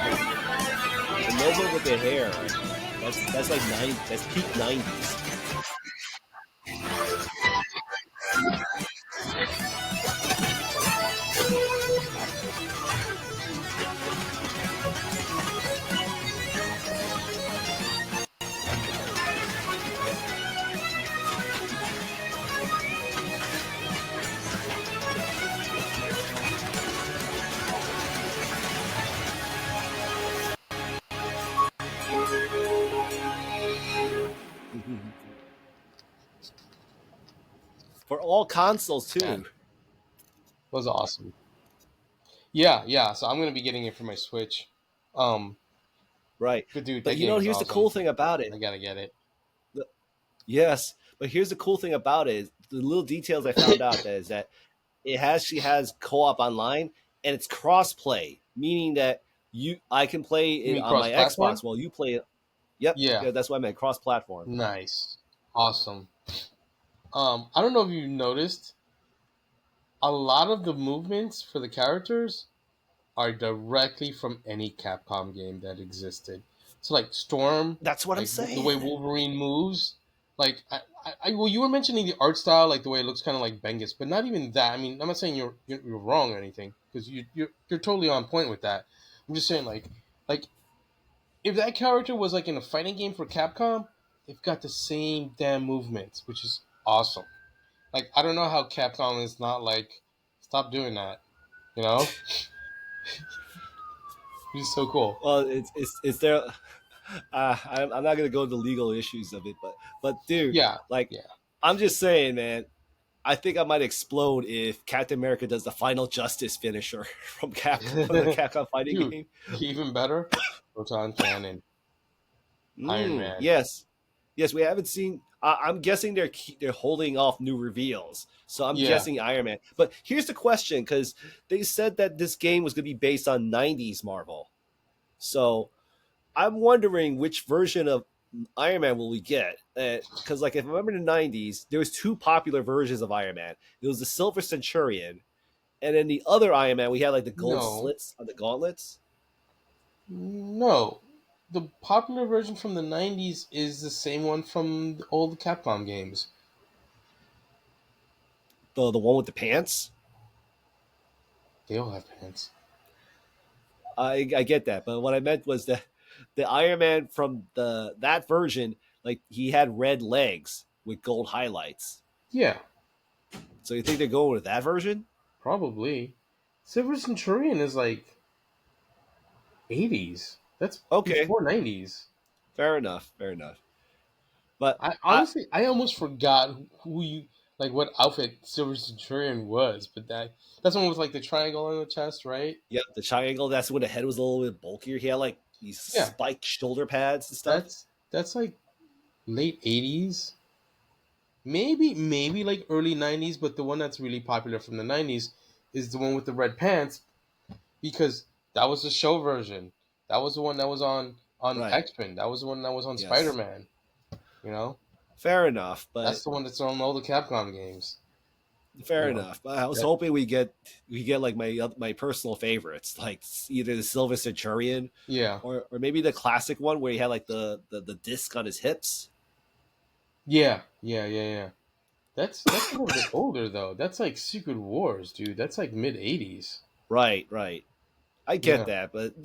The Nova with the hair. That's like that's peak '90s. For all consoles man. too. It was awesome. Yeah. Yeah. So I'm gonna be getting it for my Switch. Um. Right. But dude, But that game is here's the awesome. cool thing about it. I gotta get it. The- yes, but here's the cool thing about it is the little details I found out that is that she has co-op online, and it's cross-play, meaning that I can play You it mean on my cross-platform? Xbox while you play it. Yep, Yeah. yeah, that's what I meant, cross-platform. Nice. Awesome. I don't know if you noticed, a lot of the movements for the characters are directly from any Capcom game that existed. So like Storm, That's what I'm like the way saying. Wolverine moves. Like well, you were mentioning the art style, like the way it looks kind of like Bengus, but not even that. I mean, I'm not saying you're wrong or anything because you're totally on point with that. I'm just saying like if that character was like in a fighting game for Capcom, they've got the same damn movements, which is awesome. Like I don't know how Capcom is not like stop doing that. You know, it's so cool. Well, it's there. I'm not gonna go into legal issues of it, but dude, Yeah, like, yeah. I'm just saying, man. I think I might explode if Captain America does the Final Justice finisher from the Capcom fighting Dude, game. even better, Proton Cannon, Iron Man. Yes, yes. We haven't seen. I'm guessing they're holding off new reveals, so I'm Yeah, guessing Iron Man. But here's the question, because they said that this game was going to be based on '90s Marvel, so I'm wondering which version of Iron Man will we get? Because, like, if I remember in the '90s, there was two popular versions of Iron Man. It was the Silver Centurion, and then the other Iron Man, we had like the gold no, slits on the gauntlets. no. the popular version from the '90s is the same one from the old Capcom games. The one with the pants. They all have pants. I get that, but what I meant was that the Iron Man from the that version, like he had red legs with gold highlights. Yeah, So you think they're going with that version? probably. Silver Centurion is like '80s. That's Okay, before '90s. fair enough, fair enough. But I I honestly, I almost forgot who you like, what outfit Silver Centurion was. But that's one with like the triangle on the chest, right? Yep, the triangle. That's when the head was a little bit bulkier. He had like these Yeah, spiked shoulder pads and stuff. that's like late '80s, maybe like early '90s. But the one that's really popular from the '90s is the one with the red pants because that was the show version. That was the one that was on Right. X Men. That was the one that was on Spider Yes. Man. You know, Fair enough, that's but the one that's on all the Capcom games. fair You know, enough. But I was that hoping we get like my personal favorites, like either the Silver Centurion yeah. or maybe the classic one where he had like the disc on his hips. Yeah. That's a little bit older though. That's like Secret Wars, dude. That's like mid '80s. Right, right. I get Yeah, that, but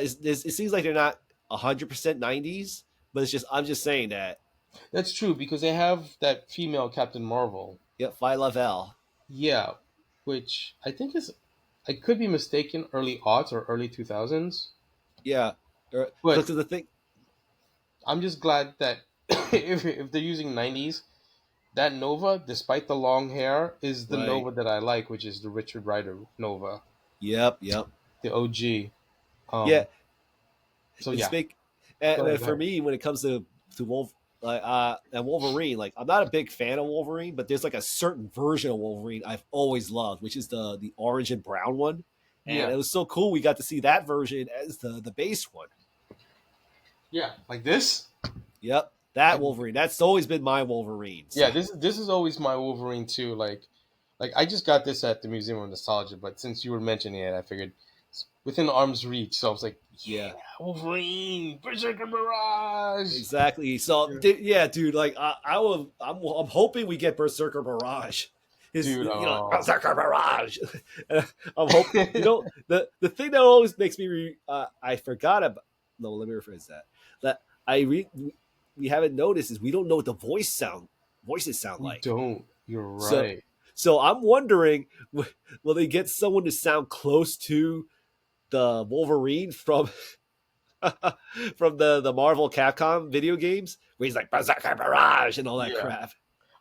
it seems like they're not 100% 90s. But it's just I'm just saying that. that's true because they have that female Captain Marvel. Yep, Phi Lavelle. Yeah, which I think is, I could be mistaken, early aughts or early 2000s. Yeah, But because the thing. I'm just glad that if they're using '90s, that Nova, despite the long hair, is the Right. Nova that I like, which is the Richard Rider Nova, Yep, yep. the OG. Yeah, So and yeah, speak go ahead, go for ahead. me when it comes to and Wolverine, like I'm not a big fan of Wolverine, but there's like a certain version of Wolverine I've always loved, which is the orange and brown one, and Yeah, it was so cool we got to see that version as the base one. yeah, like this. Yep, that Wolverine. That's always been my Wolverine. So Yeah, this is always my Wolverine too. Like I just got this at the Museum of Nostalgia, but since you were mentioning it, I figured it's within arm's reach. So I was like, yeah, yeah, Wolverine, Berserker Barrage. exactly. So Yeah. yeah, dude. Like I'm hoping we get Berserker Barrage. His Dude, Berserker Barrage. I'm hope the thing that always makes me I forgot about. No, let me rephrase that. That I re, we haven't noticed is we don't know what the voices sound we like. don't. You're So right. so I'm wondering, will they get someone to sound close to the Wolverine from from the Marvel Capcom video games where he's like Berserker Barrage and all that Yeah. crap.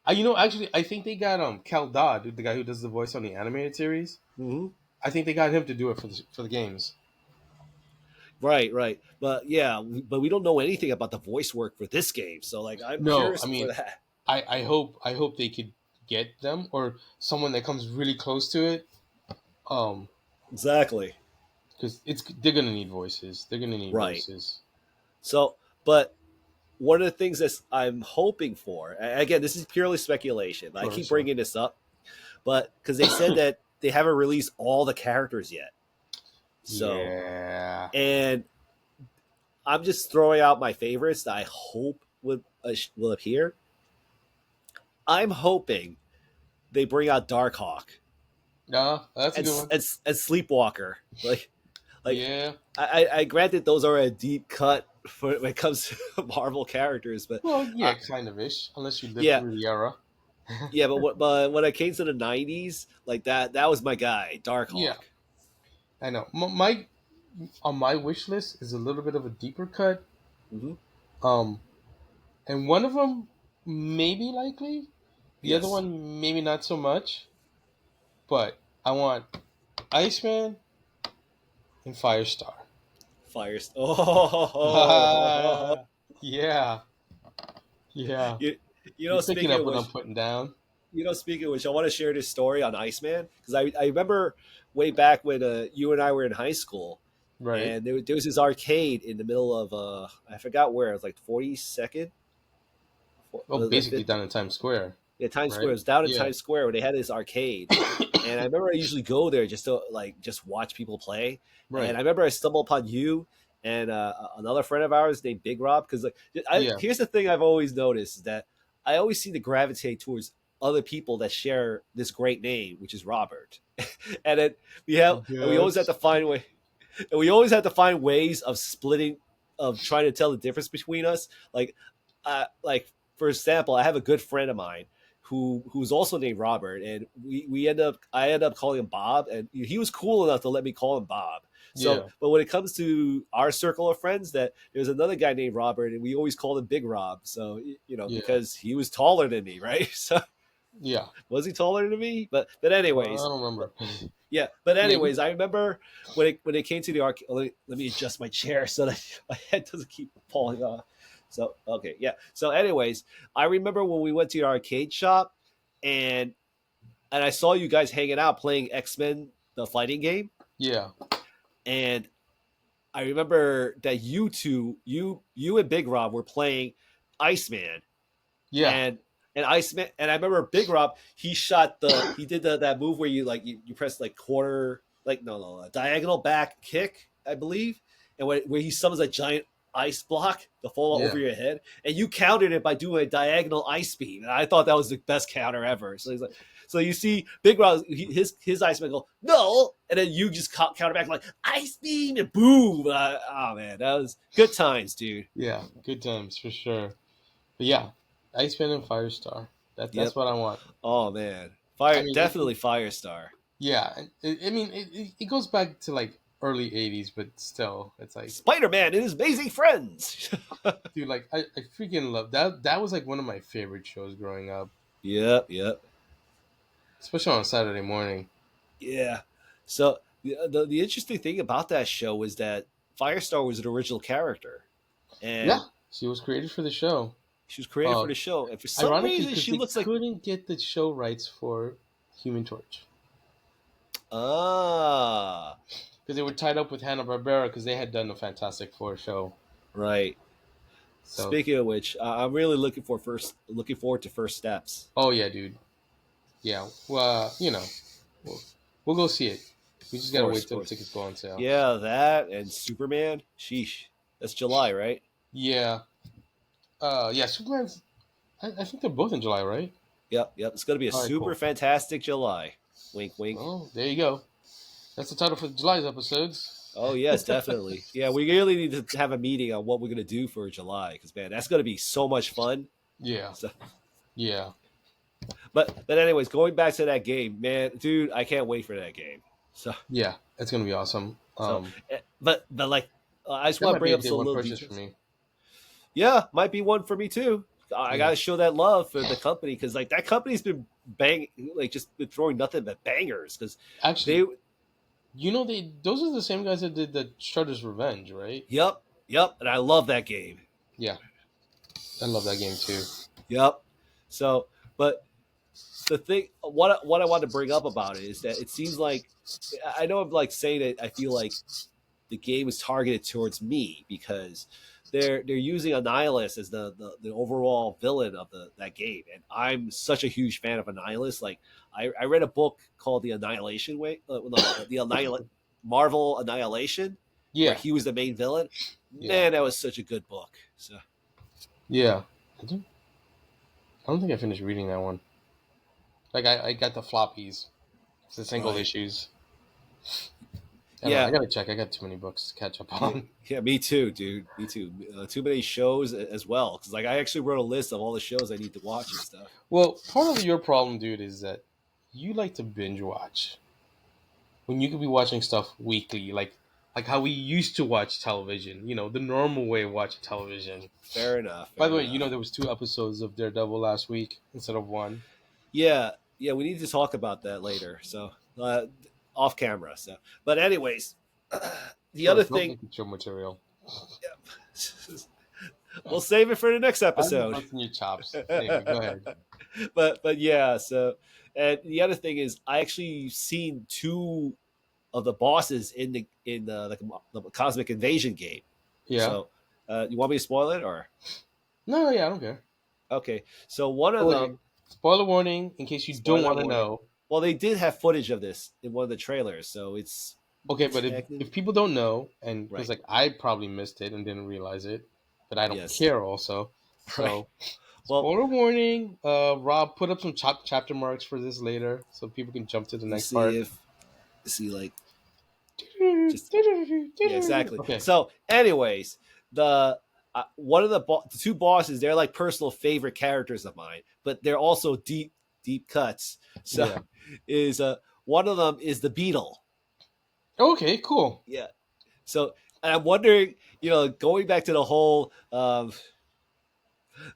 Actually, I think they got Cal Dodd, dude, the guy who does the voice on the animated series. Mm-hmm. I think they got him to do it for the games. Right, right. But yeah, but we don't know anything about the voice work for this game. So like I'm No, curious I for mean, that. I hope they could get them or someone that comes really close to it. Um, Exactly. because they're gonna need voices. They're gonna need Right. voices. So but one of the things that I'm hoping for, again, this is purely speculation, but I Sure, keep sure. bringing this up, but because they said that they haven't released all the characters yet. So, Yeah. and I'm just throwing out my favorites that I hope will appear. I'm hoping they bring out Darkhawk No, that's a and good one. and Sleepwalker. Like Yeah. I granted those are a deep cut for when it comes to Marvel characters, but Well, yeah, uh, kind of ish. Unless you live yeah, through the era. yeah. But when I came to the '90s, like that was my guy, Yeah, Darkhawk. I know. My on my wish list is a little bit of a deeper cut. Mm-hmm. Um, and one of them maybe likely. The other Yes, one maybe not so much. But I want Iceman and Firestar. Fires. Oh, Yeah, yeah. you, you know, You're picking speaking up of what I'm which, putting down. speaking of which, I want to share this story on Iceman because I remember way back when you and I were in high school, Right. and there was this arcade in the middle of I forgot where it was, like 42nd, Well, was it basically fifth? down in Times Square. Yeah, Times Square. Right. It was down in Yeah. Times Square where they had this arcade, and I remember I usually go there just to like just watch people play. And Right. I remember I stumbled upon you and another friend of ours named Big Rob. Because like, Yeah. here's the thing I've always noticed is that I always seem to gravitate towards other people that share this great name, which is Robert. And then we always have to Yes. find way, and we always have to find ways of splitting, of trying to tell the difference between us. Like for example, I have a good friend of mine who's also named Robert, and I end up calling him Bob, and he was cool enough to let me call him Bob. So, Yeah. but when it comes to our circle of friends, that there's another guy named Robert, and we always called him Big Rob. So, Yeah. because he was taller than me, right? So, Yeah. was he taller than me? But I anyways, don't remember. yeah. But Yeah. anyways, I remember when it came to the arcade. Let me adjust my chair so that my head doesn't keep falling off. So okay, yeah. So anyways, I remember when we went to the arcade shop, and I saw you guys hanging out playing X-Men the fighting game, Yeah. and I remember that you and Big Rob were playing Iceman, Yeah. and Iceman, and I remember Big Rob, he did that move where you press like quarter, like no, diagonal back kick, I believe, and where he summons a giant ice block to fall over Yeah. your head, and you countered it by doing a diagonal ice beam, and I thought that was the best counter ever. So he's like, so you see Big Rob, his Iceman go no, and then you just counter back like ice beam and boom. Oh man, that was good times, dude. Yeah. Good times for sure. But yeah, Iceman and Firestar. That's Yep. what I want. Oh man, I fire, mean, definitely Firestar. yeah. I mean, it goes back to like early '80s, but still, it's like, Spider-Man and his amazing friends. dude, like I freaking love that. That was like one of my favorite shows growing up, Yep, yep, especially on a Saturday morning. yeah. So the interesting thing about that show was that Firestar was an original character, Yeah, and she was created for the show. she was created for Uh, the show. And for some Ironically, reason, because she they looks like couldn't get the show rights for Human Torch ah because they were tied up with Hanna Barbera because they had done the Fantastic Four show. right. So, Speaking of which, I'm really looking forward to First Steps. oh yeah, dude. Yeah. Well, we'll, we'll go see it. We just gotta wait Of till the course. tickets go on sale. Yeah, that and Superman. Sheesh, that's July, right? Yeah. Yeah. Superman's. I think they're both in July, right? Yep, yep. It's going to be a All right. super Cool. fantastic July. Wink, wink. Well, there you go. That's the title for July's episodes. Oh yes, definitely. Yeah, we really need to have a meeting on what we're going to do for July because man, that's going to be so much fun. Yeah. So, Yeah. but anyways, going back to that game, man, dude, I can't wait for that game. So Yeah. It's gonna be awesome. but like, I just That want to might be bring a up day some one little purchase for details. me. Yeah, might be one for me too. I Yeah. gotta show that love for the company because like that company's been just been throwing nothing but bangers because they. Actually, those are the same guys that did the Shredder's Revenge, right? Yep, yep, and I love that game. Yeah. I love that game too. Yep. So, but the thing, what I want to bring up about it is that it seems like I know I'm like saying it. I feel like the game is targeted towards me because they're using Annihilus as the overall villain of that game, and I'm such a huge fan of Annihilus. Like I read a book called The Annihilation Way, the Marvel Annihilation, where Yeah. he was the main villain. Yeah. Man, that was such a good book. So Yeah. I don't think I finished reading that one. Like I got the floppies, the single right, issues. I don't know. I yeah. gotta check. I got too many books to catch up Yeah, on. yeah, me too, dude. Me too. Too many shows as well. Because like I actually wrote a list of all the shows I need to watch and stuff. Well, part of your problem, dude, is that you like to binge watch when you could be watching stuff weekly, like how we used to watch television. The normal way of watching television. Fair enough. By the Fair way, enough. there was 2 episodes of Daredevil last week instead of one. Yeah, yeah. We need to talk about that later. So off camera. So, but anyways, the Sure, other don't thing, make it show material. we'll save it for the next I'm just episode. busting your chops. Anyway, go ahead. But yeah. So, and the other thing is, I actually seen two of the bosses in the Cosmic Invasion game. Yeah. So, you want me to spoil it or? No, yeah, I don't care. Okay, so one of Oh, wait. them, Spoiler warning in case you don't spoiler want to warning. know. Well, they did have footage of this in one of the trailers, so it's Okay, but if technically, people don't know, and because right? like I probably missed it and didn't realize it, but I don't Yes, care also. right. So Well, spoiler warning. Rob, put up some chapter marks for this later so people can jump to the you next see part. if see like just yeah, exactly. Okay. So, anyways, the one of the two bosses, they're like personal favorite characters of mine, but they're also deep cuts. So, Yeah. is one of them is the Beetle. Okay. Cool. Yeah. So, and I'm wondering, going back to the whole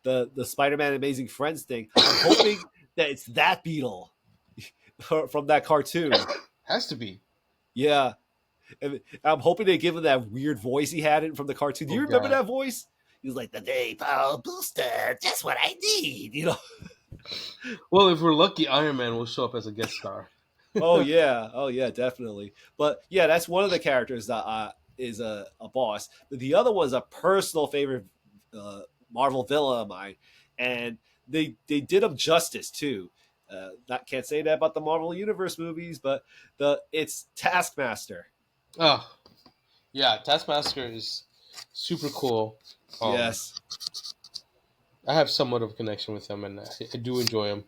the Spider-Man Amazing Friends thing, I'm hoping that it's that Beetle from that cartoon. Has to be. Yeah, and I'm hoping they give him that weird voice he had from the cartoon. Do Oh you remember God. that voice? He was like the day power booster, just what I need. Well, if we're lucky, Iron Man will show up as a guest star. Oh yeah, definitely. But yeah, that's one of the characters that is a boss. But the other one's a personal favorite Marvel villain of mine, and they did him justice too. Not can't say that about the Marvel Universe movies, but it's Taskmaster. Oh, yeah. Taskmaster is super cool. Um, Yes, I have somewhat of a connection with him, and I do enjoy him.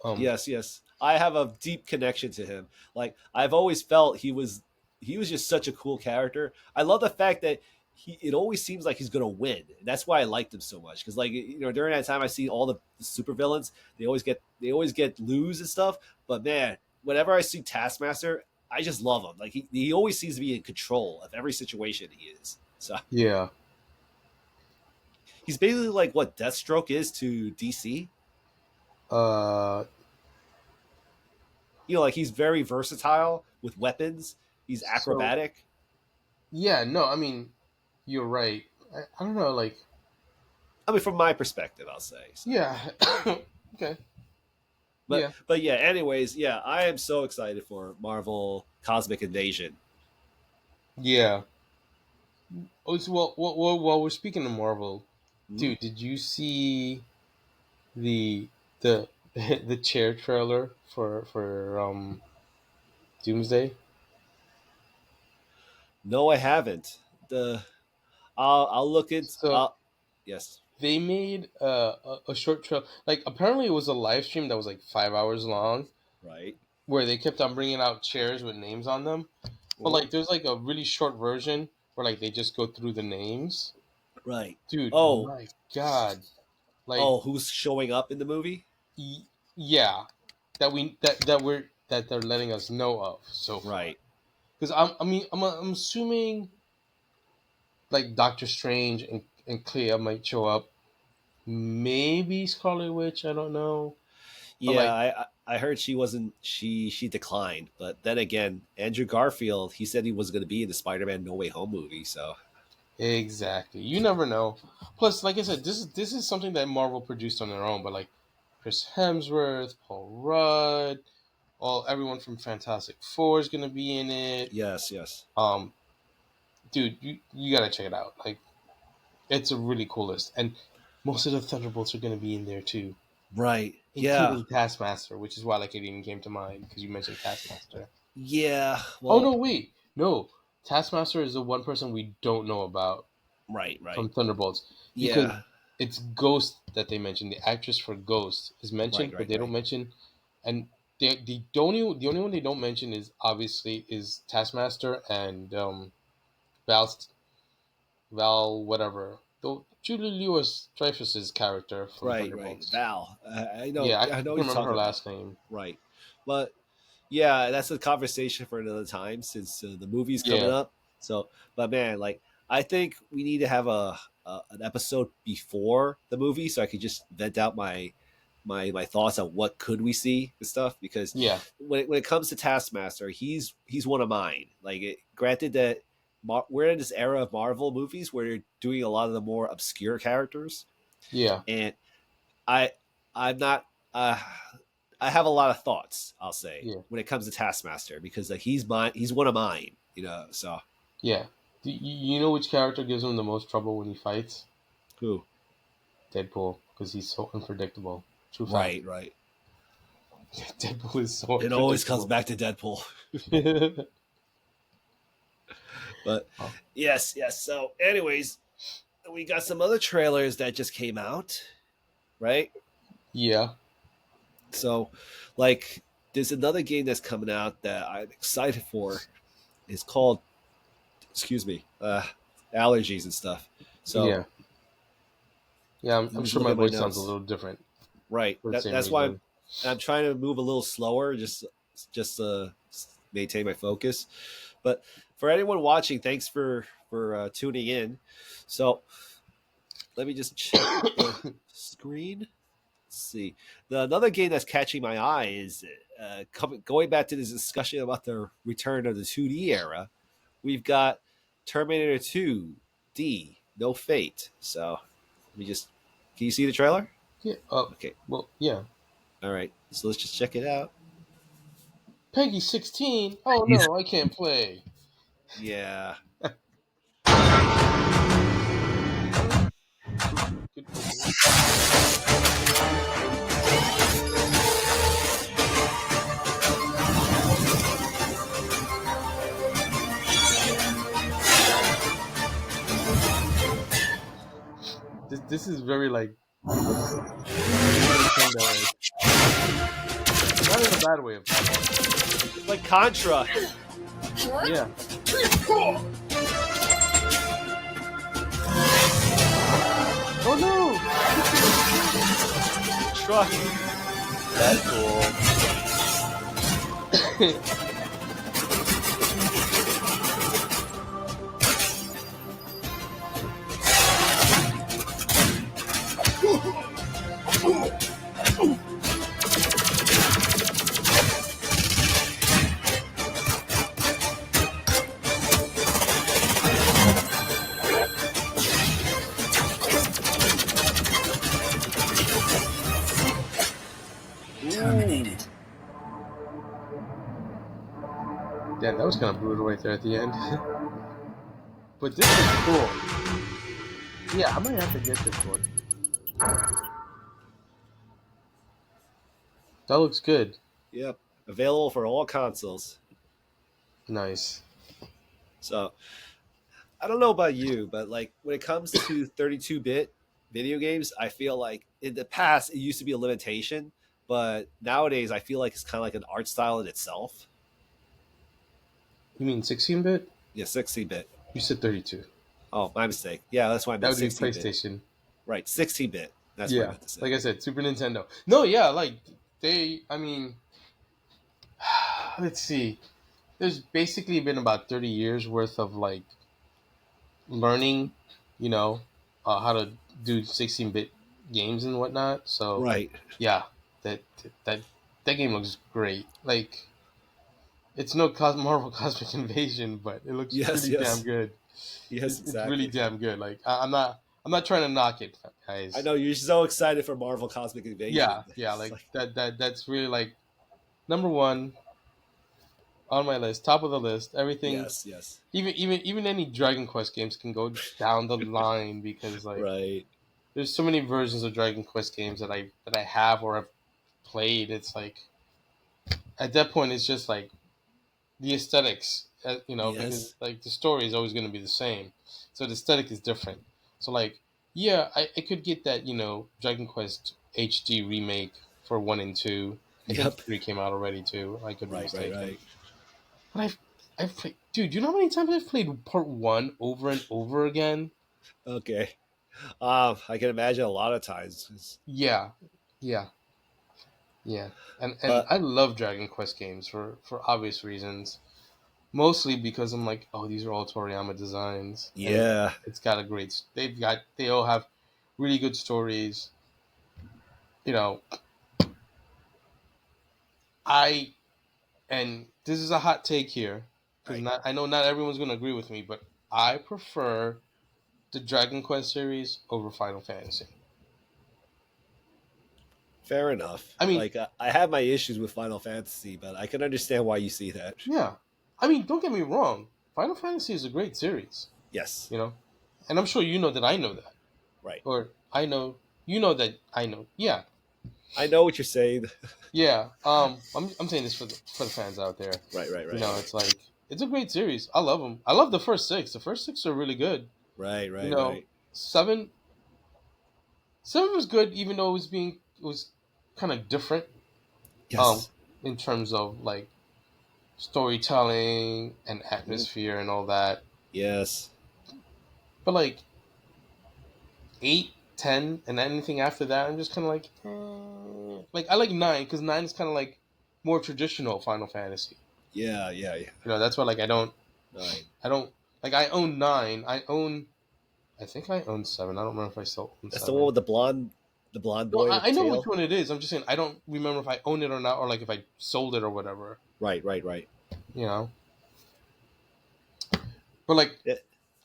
Um, yes. I have a deep connection to him. Like I've always felt he was just such a cool character. I love the fact that it always seems like he's gonna win. That's why I liked him so much. Because like during that time I see all the super villains, they always get lose and stuff. But man, whenever I see Taskmaster, I just love him. Like he always seems to be in control of every situation he is. So yeah. he's basically like what Deathstroke is to DC. Uh, Like he's very versatile with weapons. He's so acrobatic. yeah. No, I mean, you're right. I don't know. Like, I mean, from my perspective, I'll say so. yeah. Okay. But Yeah. but yeah. Anyways, yeah, I am so excited for Marvel Cosmic Invasion. Yeah. Oh, so, while we're speaking of Marvel, Hmm? dude, did you see the the the chair trailer for Doomsday? No, I haven't. I'll look into. So Yes, they made a short trail. Like apparently it was a live stream that was like 5 hours long, right. where they kept on bringing out chairs with names on them. But Oh, like there's like a really short version where like they just go through the names. right. Dude, Oh, my god. Like oh, who's showing up in the movie? yeah, that they're letting us know of so far. Right. Because I'm assuming like Doctor Strange and Clea might show up. Maybe Scarlet Witch. I don't know. But Yeah, like I heard she wasn't she declined, but then again, Andrew Garfield he said he was going to be in the Spider-Man No Way Home movie, so exactly, you never know. Plus, like I said, this is something that Marvel produced on their own. But like Chris Hemsworth, Paul Rudd, everyone from Fantastic Four is gonna be in it. yes. Um, dude, you gotta check it out. Like it's a really cool list, and most of the Thunderbolts are gonna be in there too, Right. Yeah. including Taskmaster, which is why like it even came to mind because you mentioned Taskmaster. Yeah. Oh Well, no, wait, no, Taskmaster is the one person we don't know about right. from Thunderbolts because Yeah. it's Ghost that they mentioned. The actress for Ghost is mentioned, but they don't Right. mention, and the only one they don't mention is obviously is Taskmaster and Val Val whatever. Though Julie Lewis Dreyfus's character from Right. Thunderbolts. Val. I know. Yeah, I I know can't what you're remember her talking about. last name. Right. But yeah, that's a conversation for another time since the movie's coming Yeah, up. So, but man, like I think we need to have an episode before the movie so I could just vent out my thoughts on what could we see and stuff because yeah, when it comes to Taskmaster, he's one of mine. Like, granted that we're in this era of Marvel movies where they're doing a lot of the more obscure characters, yeah, and I I'm not. I have a lot of thoughts. I'll say yeah, when it comes to Taskmaster because like he's mine. He's one of mine. So yeah. You know which character gives him the most trouble when he fights? who? Deadpool, because he's so unpredictable. True fact. Right. Deadpool is so It always comes unpredictable. back to Deadpool. But Oh, yes, yes. So, anyways, we got some other trailers that just came out, right? yeah, So, like, there's another game that's coming out that I'm excited for. It's called, excuse me, allergies and stuff. So, yeah, yeah. I'm let me sure look my at my voice sounds a notes. little different Right. for the same That's why reason. I'm trying to move a little slower, just maintain my focus. But for anyone watching, thanks for tuning in. So let me just check the screen. Let's see. Another game that's catching my eye is going back to this discussion about the return of the 2D era. We've got Terminator 2 D, No Fate. So let me just. Can you see the trailer? Yeah. Okay. Well, yeah. All right. So let's just check it out. Peggy 16. Oh no, I can't play. Yeah. All right. Good opening. This is very like Super Nintendo, not in a bad way, of course. It's like Contra. Yeah. Oh no. The truck. That's cool. Ooh. Damn, that was kind of brutal right there at the end. But this looks cool. Yeah, I might have to get this one. That looks good. Yep. Available for all consoles. Nice. So I don't know about you, but like when it comes to 32-bit video games, I feel like in the past it used to be a limitation, but nowadays I feel like it's kind of like an art style in itself. You mean 16-bit? Yeah, 16-bit. You said 32. Oh, my mistake. Yeah, that's why I That meant would be 16-bit. PlayStation. Right, 16-bit. That's what I Yeah. meant to say. Like I said, Super Nintendo. No, yeah, like I mean, let's see. There's basically been about 30 years worth of like learning, you know, how to do 16-bit games and whatnot. So, Right. yeah, that that that game looks great. Like it's no Marvel Cosmic Invasion, but it looks Yes, pretty damn yes. good. Yes, It's really exactly. damn good. Like I'm not trying to knock it, I guys. know you're so excited for Marvel Cosmic Invasion. Yeah, yeah, It's like like, that's really like number one on my list, top of the list. Everything, yes, yes. even any Dragon Quest games can go down the line because like Right. there's so many versions of Dragon Quest games that I have or have played. It's like at that point, it's just like the aesthetics, because Yes. like the story is always going to be the same, so the aesthetic is different. So like, yeah, I could get that Dragon Quest HD remake for 1 and 2. I think Yep. 3 came out already too. I could be Right, right, mistaken, right. but I've played, dude. You know how many times I've played part 1 over and over again? Okay. I can imagine a lot of times. Yeah, yeah, yeah. And But I love Dragon Quest games for obvious reasons. Mostly because I'm like, oh, these are all Toriyama designs, and yeah. it's got a great. They all have really good stories. You know, I and this is a hot take here because Right. not I know not everyone's going to agree with me, but I prefer the Dragon Quest series over Final Fantasy. Fair enough. I mean, Like I have my issues with Final Fantasy, but I can understand why you see that. yeah, I mean, don't get me wrong, Final Fantasy is a great series, Yes. you know, and I'm sure you know that I know that, Right. or I know you know that I know. Yeah, I know what you're saying. yeah. I'm saying this for the fans out there. Right, right, right, right. It's like. it's a great series. I love them. I love the first six. The first six are really good. Right, You right, know, right. seven seven was good, even though it was kind of different. Um, Yes. in terms of like storytelling and Mhm. atmosphere and all that. Yes. But like eight, 10, and anything after that, I'm just kind of like, like I like nine because nine is kind of like more traditional Final Fantasy. Yeah, yeah, yeah. That's why like Nine. I don't like I own nine. I think I own seven. I don't remember if I still own That's the one seven. with the blonde No, boy with the I know which tail. one it is. I'm just saying I don't remember if I own it or not, or like if I sold it or whatever. Right, right, right. You know, but like, Yeah.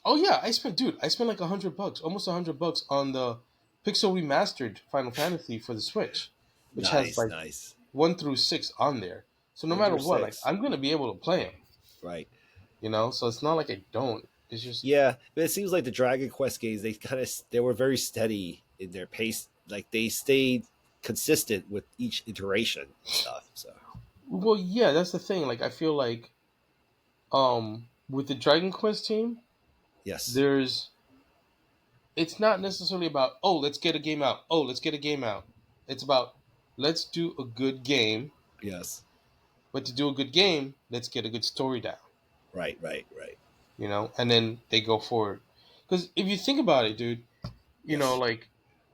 oh yeah, I spent like $100, almost $100 on the Pixel remastered Final Fantasy for the Switch, which has Nice, like nice. one through six on there. So no One matter through what, like six. I'm gonna be able to play them. Right. So it's not like I don't. It's just Yeah, but it seems like the Dragon Quest games they were very steady in their pace. Like they stayed consistent with each iteration and stuff. So well, yeah, that's the thing. Like I feel like with the Dragon Quest team, yes, there's it's not necessarily about oh let's get a game out, oh let's get a game out. It's about let's do a good game, yes, but to do a good game, let's get a good story down. right, right, right. And then they go forward. Because if you think about it, dude, Yes. like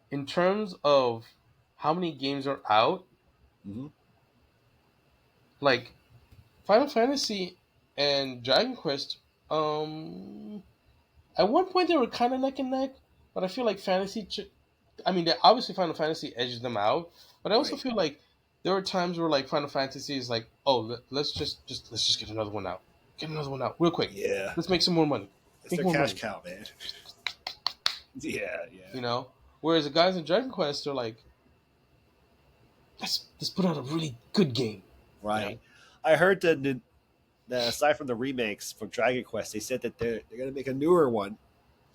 in terms of how many games are out, Hmm. like Final Fantasy and Dragon Quest, um, at one point they were kind of neck and neck, but I feel like I mean, obviously Final Fantasy edges them out, but I also Right. feel like there were times where like Final Fantasy is like, oh, let's just get another one out real quick. Yeah, Let's make some more money, it's make their more cash money. cow, man. Yeah, yeah. You know, whereas the guys in Dragon Quest are like, let's put out a really good game. You Right. know, I heard that aside from the remakes from Dragon Quest, they said that they're gonna make a newer one.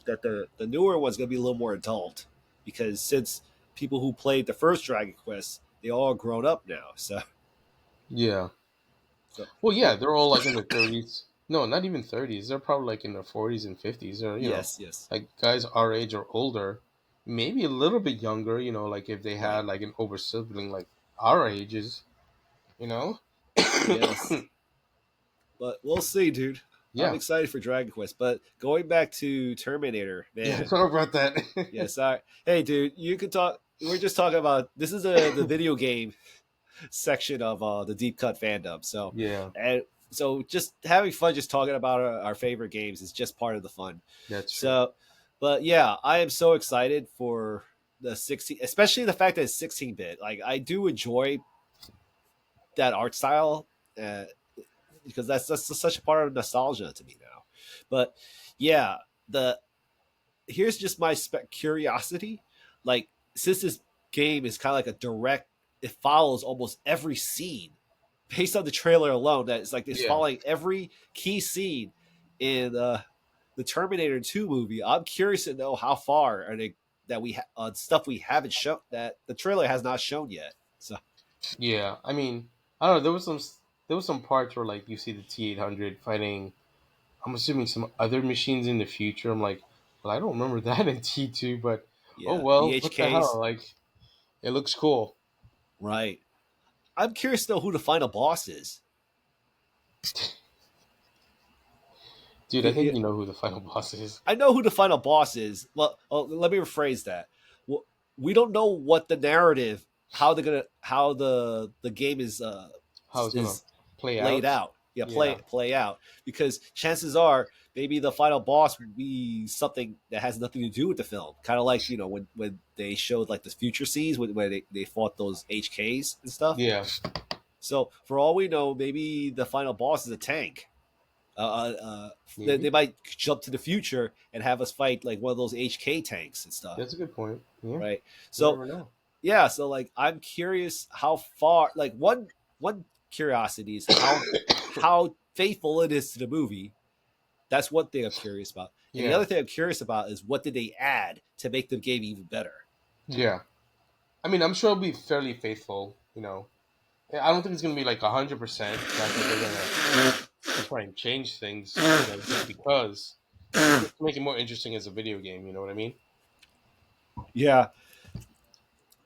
That the newer one's gonna be a little more adult because since people who played the first Dragon Quest, they all grown up now. yeah. So Well, yeah, well, they're all like in their 30s. No, not even 30s. They're probably like in their 40s and 50s, or yes, yes, like guys our age or older, maybe a little bit younger. Like if they right, had like an older sibling like our ages. You know. yes. But we'll see, dude. I'm Yeah. excited for Dragon Quest. But going back to Terminator, Yeah. man. Sorry about that. Yes, I. Hey, dude, you can talk. We're just talking about this is the video game section of the Deep Cut fandom. Yeah, So just having fun, just talking about our favorite games is just part of the fun. that's true. So, but yeah, I am so excited for the 16, especially the fact that it's 16-bit. Like I do enjoy that art style uh, because that's such a part of nostalgia to me now. But yeah, the here's just my curiosity. Like since this game is kind of like a direct, it follows almost every scene based on the trailer alone. That it's like it's Yeah. following every key scene in the Terminator 2 movie. I'm curious to know how far are they that we stuff we haven't shown that the trailer has not shown yet. So Yeah. I mean, I don't know. There was some parts where like you see the T-800 fighting. I'm assuming some other machines in the future. I'm like, well, I don't remember that in T2, but oh yeah, the well, what the hell? HKs, Like, it looks cool. right? I'm curious to know who the final boss is. Dude, I think Yeah, you know who the final boss is. I know who the final boss is. Well, let me rephrase that. Well, we don't know what the narrative, how the game How it's gonna is play laid out. out. Yeah, Yeah. play out because chances are maybe the final boss will be something that has nothing to do with the film. Kind of like when they showed like the future scenes when they fought those HKs and stuff. Yeah. So for all we know, maybe the final boss is a tank. They Maybe. might jump to the future and have us fight like one of those HK tanks and stuff, That's a good point. Yeah. right? You So never know. yeah, so like I'm curious how far. Like one curiosity is how faithful it is to the movie. That's one thing I'm curious about, and the Yeah. other thing I'm curious about is what did they add to make the game even better. Yeah. I mean, I'm sure it'll be fairly faithful. I don't think it's gonna be like 100%. Fact that they're gonna. to try and change things, just because, just to make it more interesting as a video game. You know what I mean? Yeah,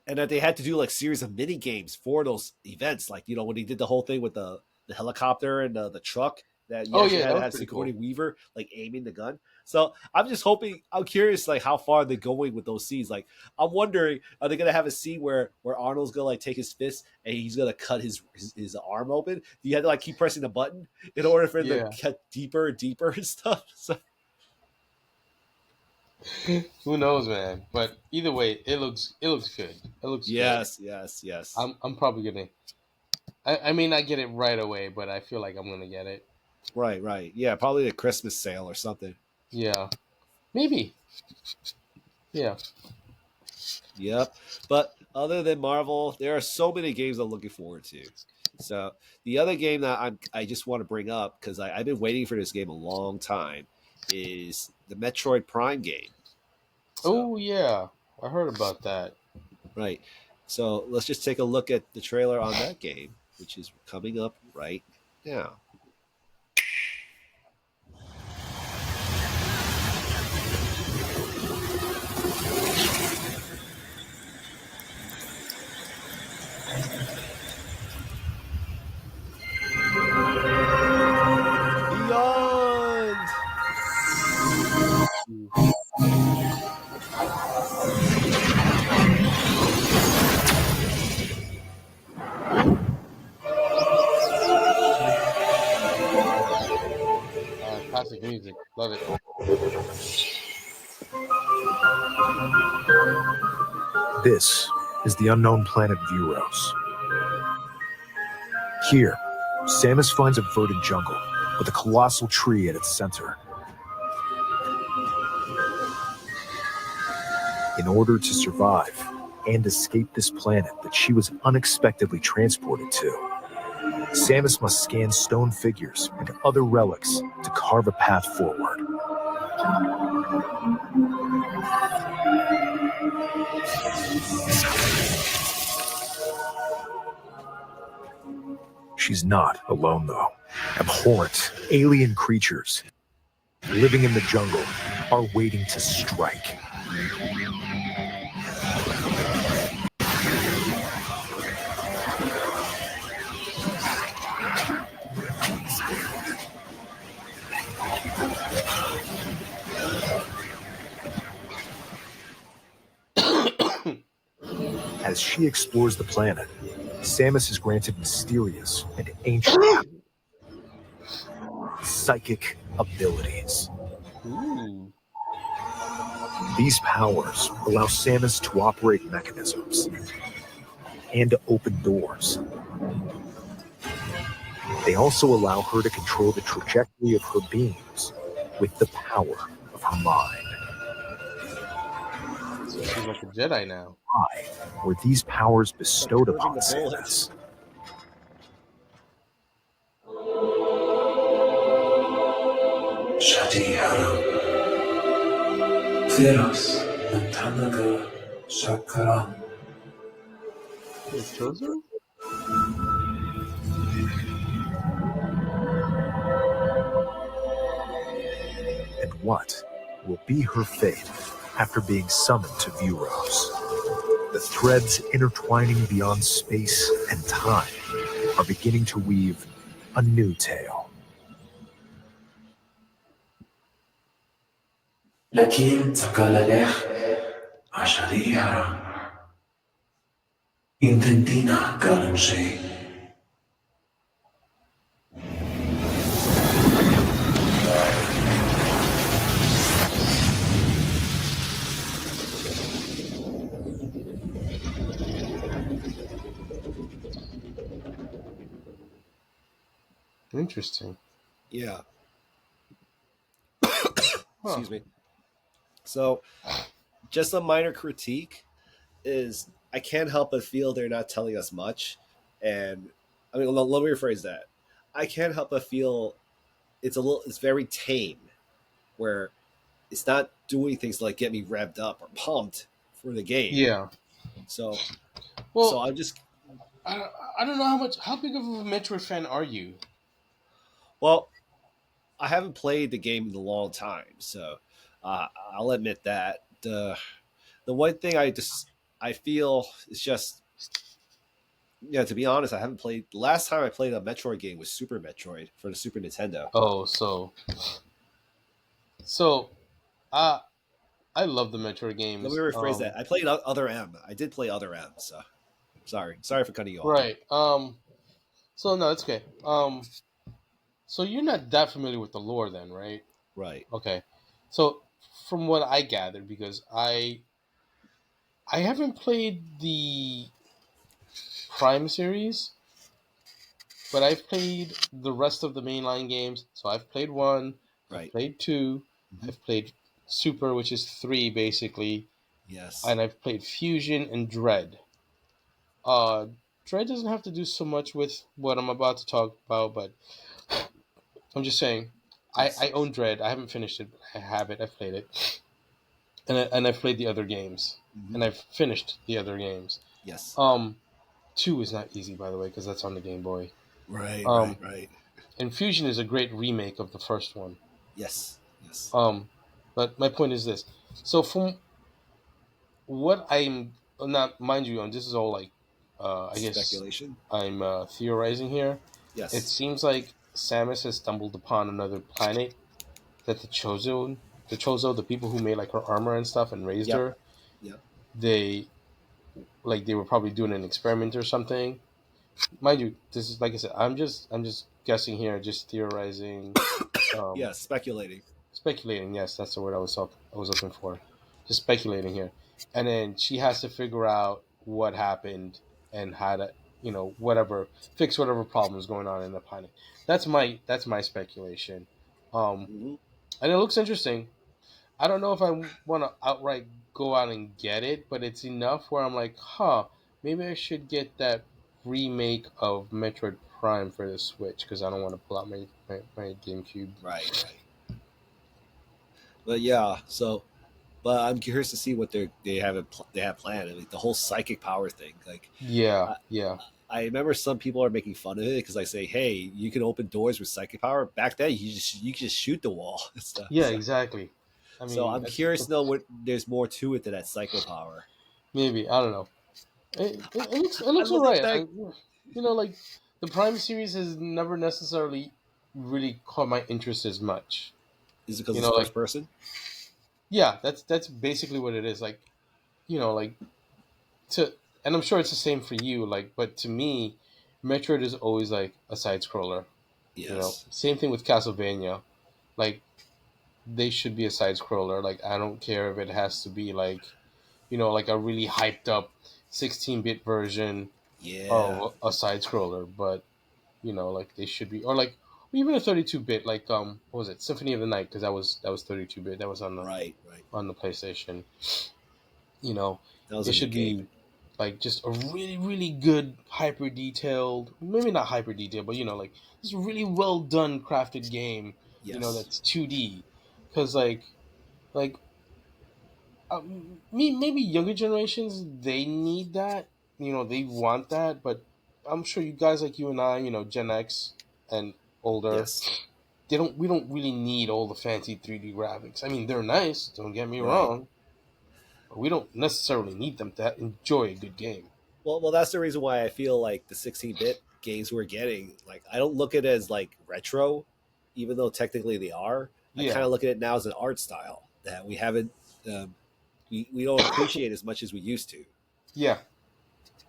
and that they had to do like series of mini games for those events. Like when he did the whole thing with the helicopter and the truck that you Oh actually yeah, had that to was have pretty Sigourney cool. Weaver like aiming the gun. So I'm just hoping. I'm curious like how far they're going with those scenes. Like I'm wondering, are they gonna have a scene where Arnold's gonna like take his fist and he's gonna cut his arm open? Do you have to like keep pressing the button in order for him to Yeah. cut deeper and deeper and stuff? So Who knows, man? But either way, it looks good. It looks good. yes, yes, yes. I'm probably gonna. I may not get it right away, but I feel like I'm gonna get it. Right, right. Yeah, probably a Christmas sale or something. Yeah, maybe. Yeah. Yep. But other than Marvel, there are so many games I'm looking forward to. So the other game that I just want to bring up because I've been waiting for this game a long time is the Metroid Prime game. So Oh yeah, I heard about that. right. So let's just take a look at the trailer on that game, which is coming up right now. Beyond. Hmm. Classic music, love it. This is the unknown planet Vuros. Here, Samus finds a verdant jungle with a colossal tree at its center. In order to survive and escape this planet that she was unexpectedly transported to, Samus must scan stone figures and other relics to carve a path forward. She's not alone, though. Abhorrent alien creatures living in the jungle are waiting to strike. As she explores the planet, Samus is granted mysterious and ancient psychic abilities. Ooh, These powers allow Samus to operate mechanisms and to open doors. They also allow her to control the trajectory of her beams with the power of her mind. so she's like a Jedi now. Why were these powers Like bestowed curving upon the bullets. Samus? شجيعا Zeros Natanaga Shakaran. She was chosen. And what will be her fate after being summoned to Vuros? The threads intertwining beyond space and time are beginning to weave a new tale. لكن تكالاليخ عشريها intentina karanjay. Interesting. Yeah. Huh. Excuse me. So just a minor critique is I can't help but feel they're not telling us much. And I mean, let me rephrase that. I can't help but feel it's very tame, where it's not doing things to, like get me revved up or pumped for the game. Yeah. So, so Well, I'm just I, I don't know how big of a Metroid fan are you? well. I haven't played the game in a long time, so I'll admit that the one thing I feel is just, yeah. To be honest, I haven't played. The last time I played a Metroid game was Super Metroid for the Super Nintendo. Oh, so uh, I love the Metroid Let me games. rephrase that. I played Other M. I did play Other M. So sorry for cutting you off. Right. So no, it's okay. So you're not that familiar with the lore, then, right? Right, Okay. So from what I gathered, because I haven't played the Prime series, but I've played the rest of the mainline games. So I've played one, I've right. played two, Hmm. I've played Super, which is three basically, Yes, and I've played Fusion and Dread. Uh, Dread doesn't have to do so much with what I'm about to talk about, but I'm just saying, I yes. own Dread. I haven't finished it, but I have it. I've played it, and I've played the other games, Hmm. and I've finished the other games. Yes. Um, Two is not easy, by the way, because that's on the Game Boy. Right, right, Um, right. and Fusion is a great remake of the first one. Yes, yes. Um, but my point is this: so from what I'm not, mind you, and this is all like, I guess Speculation. I'm theorizing here. It Yes. seems like Samus has stumbled upon another planet that the Chozo, the people who made like her armor and stuff and raised Yep. her, Yep. they they were probably doing an experiment or something. Mind you, this is like I said, I'm just guessing here, just theorizing, um, Yes. Speculating. speculating. Yes, that's the word I was looking for. Just speculating here, and then she has to figure out what happened and how to, whatever, fix whatever problems going on in the planet. That's my speculation. Um, Hmm. and it looks interesting. I don't know if I want to outright go out and get it, but it's enough where I'm like, maybe I should get that remake of Metroid Prime for the Switch because I don't want to pull out my GameCube. Right, right. But yeah, so but I'm curious to see what they have planned. Like the whole psychic power thing. Like Yeah, I, yeah, I remember some people are making fun of it because I say, hey, you can open doors with psychic power. Back then, you could just shoot the wall and stuff. yeah, exactly. I So mean, I'm curious to know what there's more to it than that psycho power. maybe I don't know. It I looks love the alright. fact Like the Prime series has never necessarily really caught my interest as much. is it because You it's know, first like person. yeah, that's basically what it is. Like like to, and I'm sure it's the same for you. Like, but to me, Metroid is always like a side scroller. Yes, Same thing with Castlevania. Like, they should be a side scroller. Like, I don't care if it has to be like, like a really hyped up 16-bit version yeah, of a side scroller. But like they should be, or like even a 32-bit. Like, what was it, Symphony of the Night? Because that was 32-bit. That was right, right. on the PlayStation. You know, That was it a good should game. be like just a really, really good, hyper detailed, maybe not hyper detailed, but like just a really well done, crafted game. Yes, That's 2D. Because like me, maybe younger generations they need that. They want that, but I'm sure you guys like you and I, Gen X and older, yes, we don't really need all the fancy 3D graphics. I mean, they're nice. Don't get me right. wrong, but we don't necessarily need them to enjoy a good game. Well, that's the reason why I feel like the 16-bit games we're getting, like I don't look at it as like retro, even though technically they are. I kind Yeah, of look at it now as an art style that we haven't, um, we don't appreciate as much as we used to. yeah,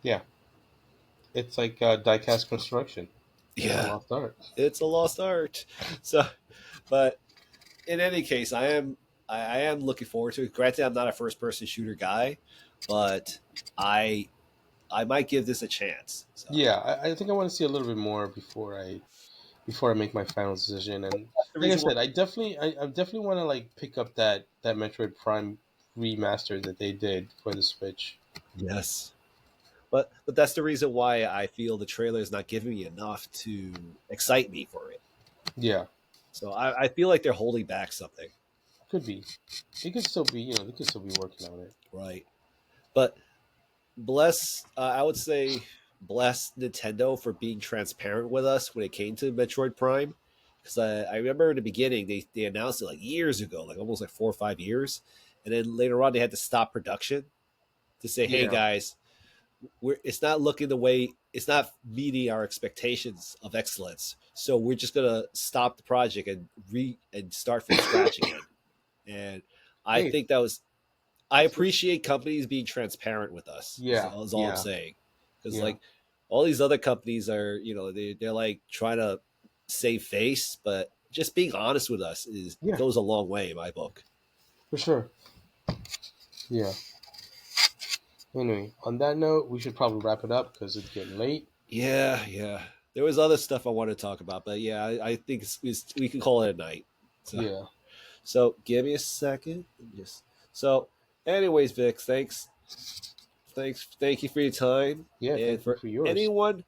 yeah. It's like diecast construction. It's a Yeah, lost art. it's a lost art. So, but in any case, I am looking forward to it. Granted, I'm not a first person shooter guy, but I I might give this a chance. So Yeah, I think I want to see a little bit more before I make my final decision. And that's the like I reason why. said, I definitely want to like pick up that Metroid Prime remaster that they did for the Switch. Yes, but that's the reason why I feel the trailer is not giving me enough to excite me for it. Yeah, So I feel like they're holding back something, could be. It could still be. They could still be working on it. right? But bless, I would say, bless Nintendo for being transparent with us when it came to Metroid Prime. because I remember in the beginning they announced it like years ago, like almost like 4 or 5 years, and then later on they had to stop production to say, "Hey Yeah. guys, it's not looking the way, it's not meeting our expectations of excellence, so we're just gonna stop the project and start from scratch again." And I Hey. think that was, I appreciate companies being transparent with us. Yeah. Is all I'm Yeah. saying, because Yeah. like all these other companies are, they're like trying to save face, but just being honest with us is Yeah. goes a long way in my book. For sure. Yeah. Anyway, on that note, we should probably wrap it up because it's getting late. Yeah, yeah. There was other stuff I wanted to talk about, but yeah, I think we can call it a night. So, Yeah. so give me a second. Just so, anyways, Vic, thank you for your time, Yeah. and Thank you for for yours. anyone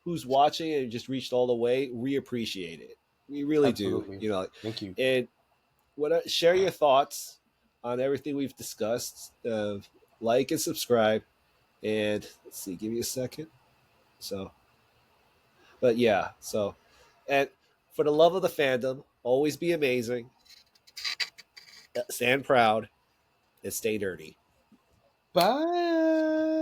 who's watching and just reached all the way, we appreciate it. We really do. Absolutely. You know, Thank you. and share your thoughts on everything we've discussed. Like and subscribe, and let's see. Give me a second. So, but yeah. So, and for the love of the fandom, always be amazing, stand proud, and stay dirty. Bye.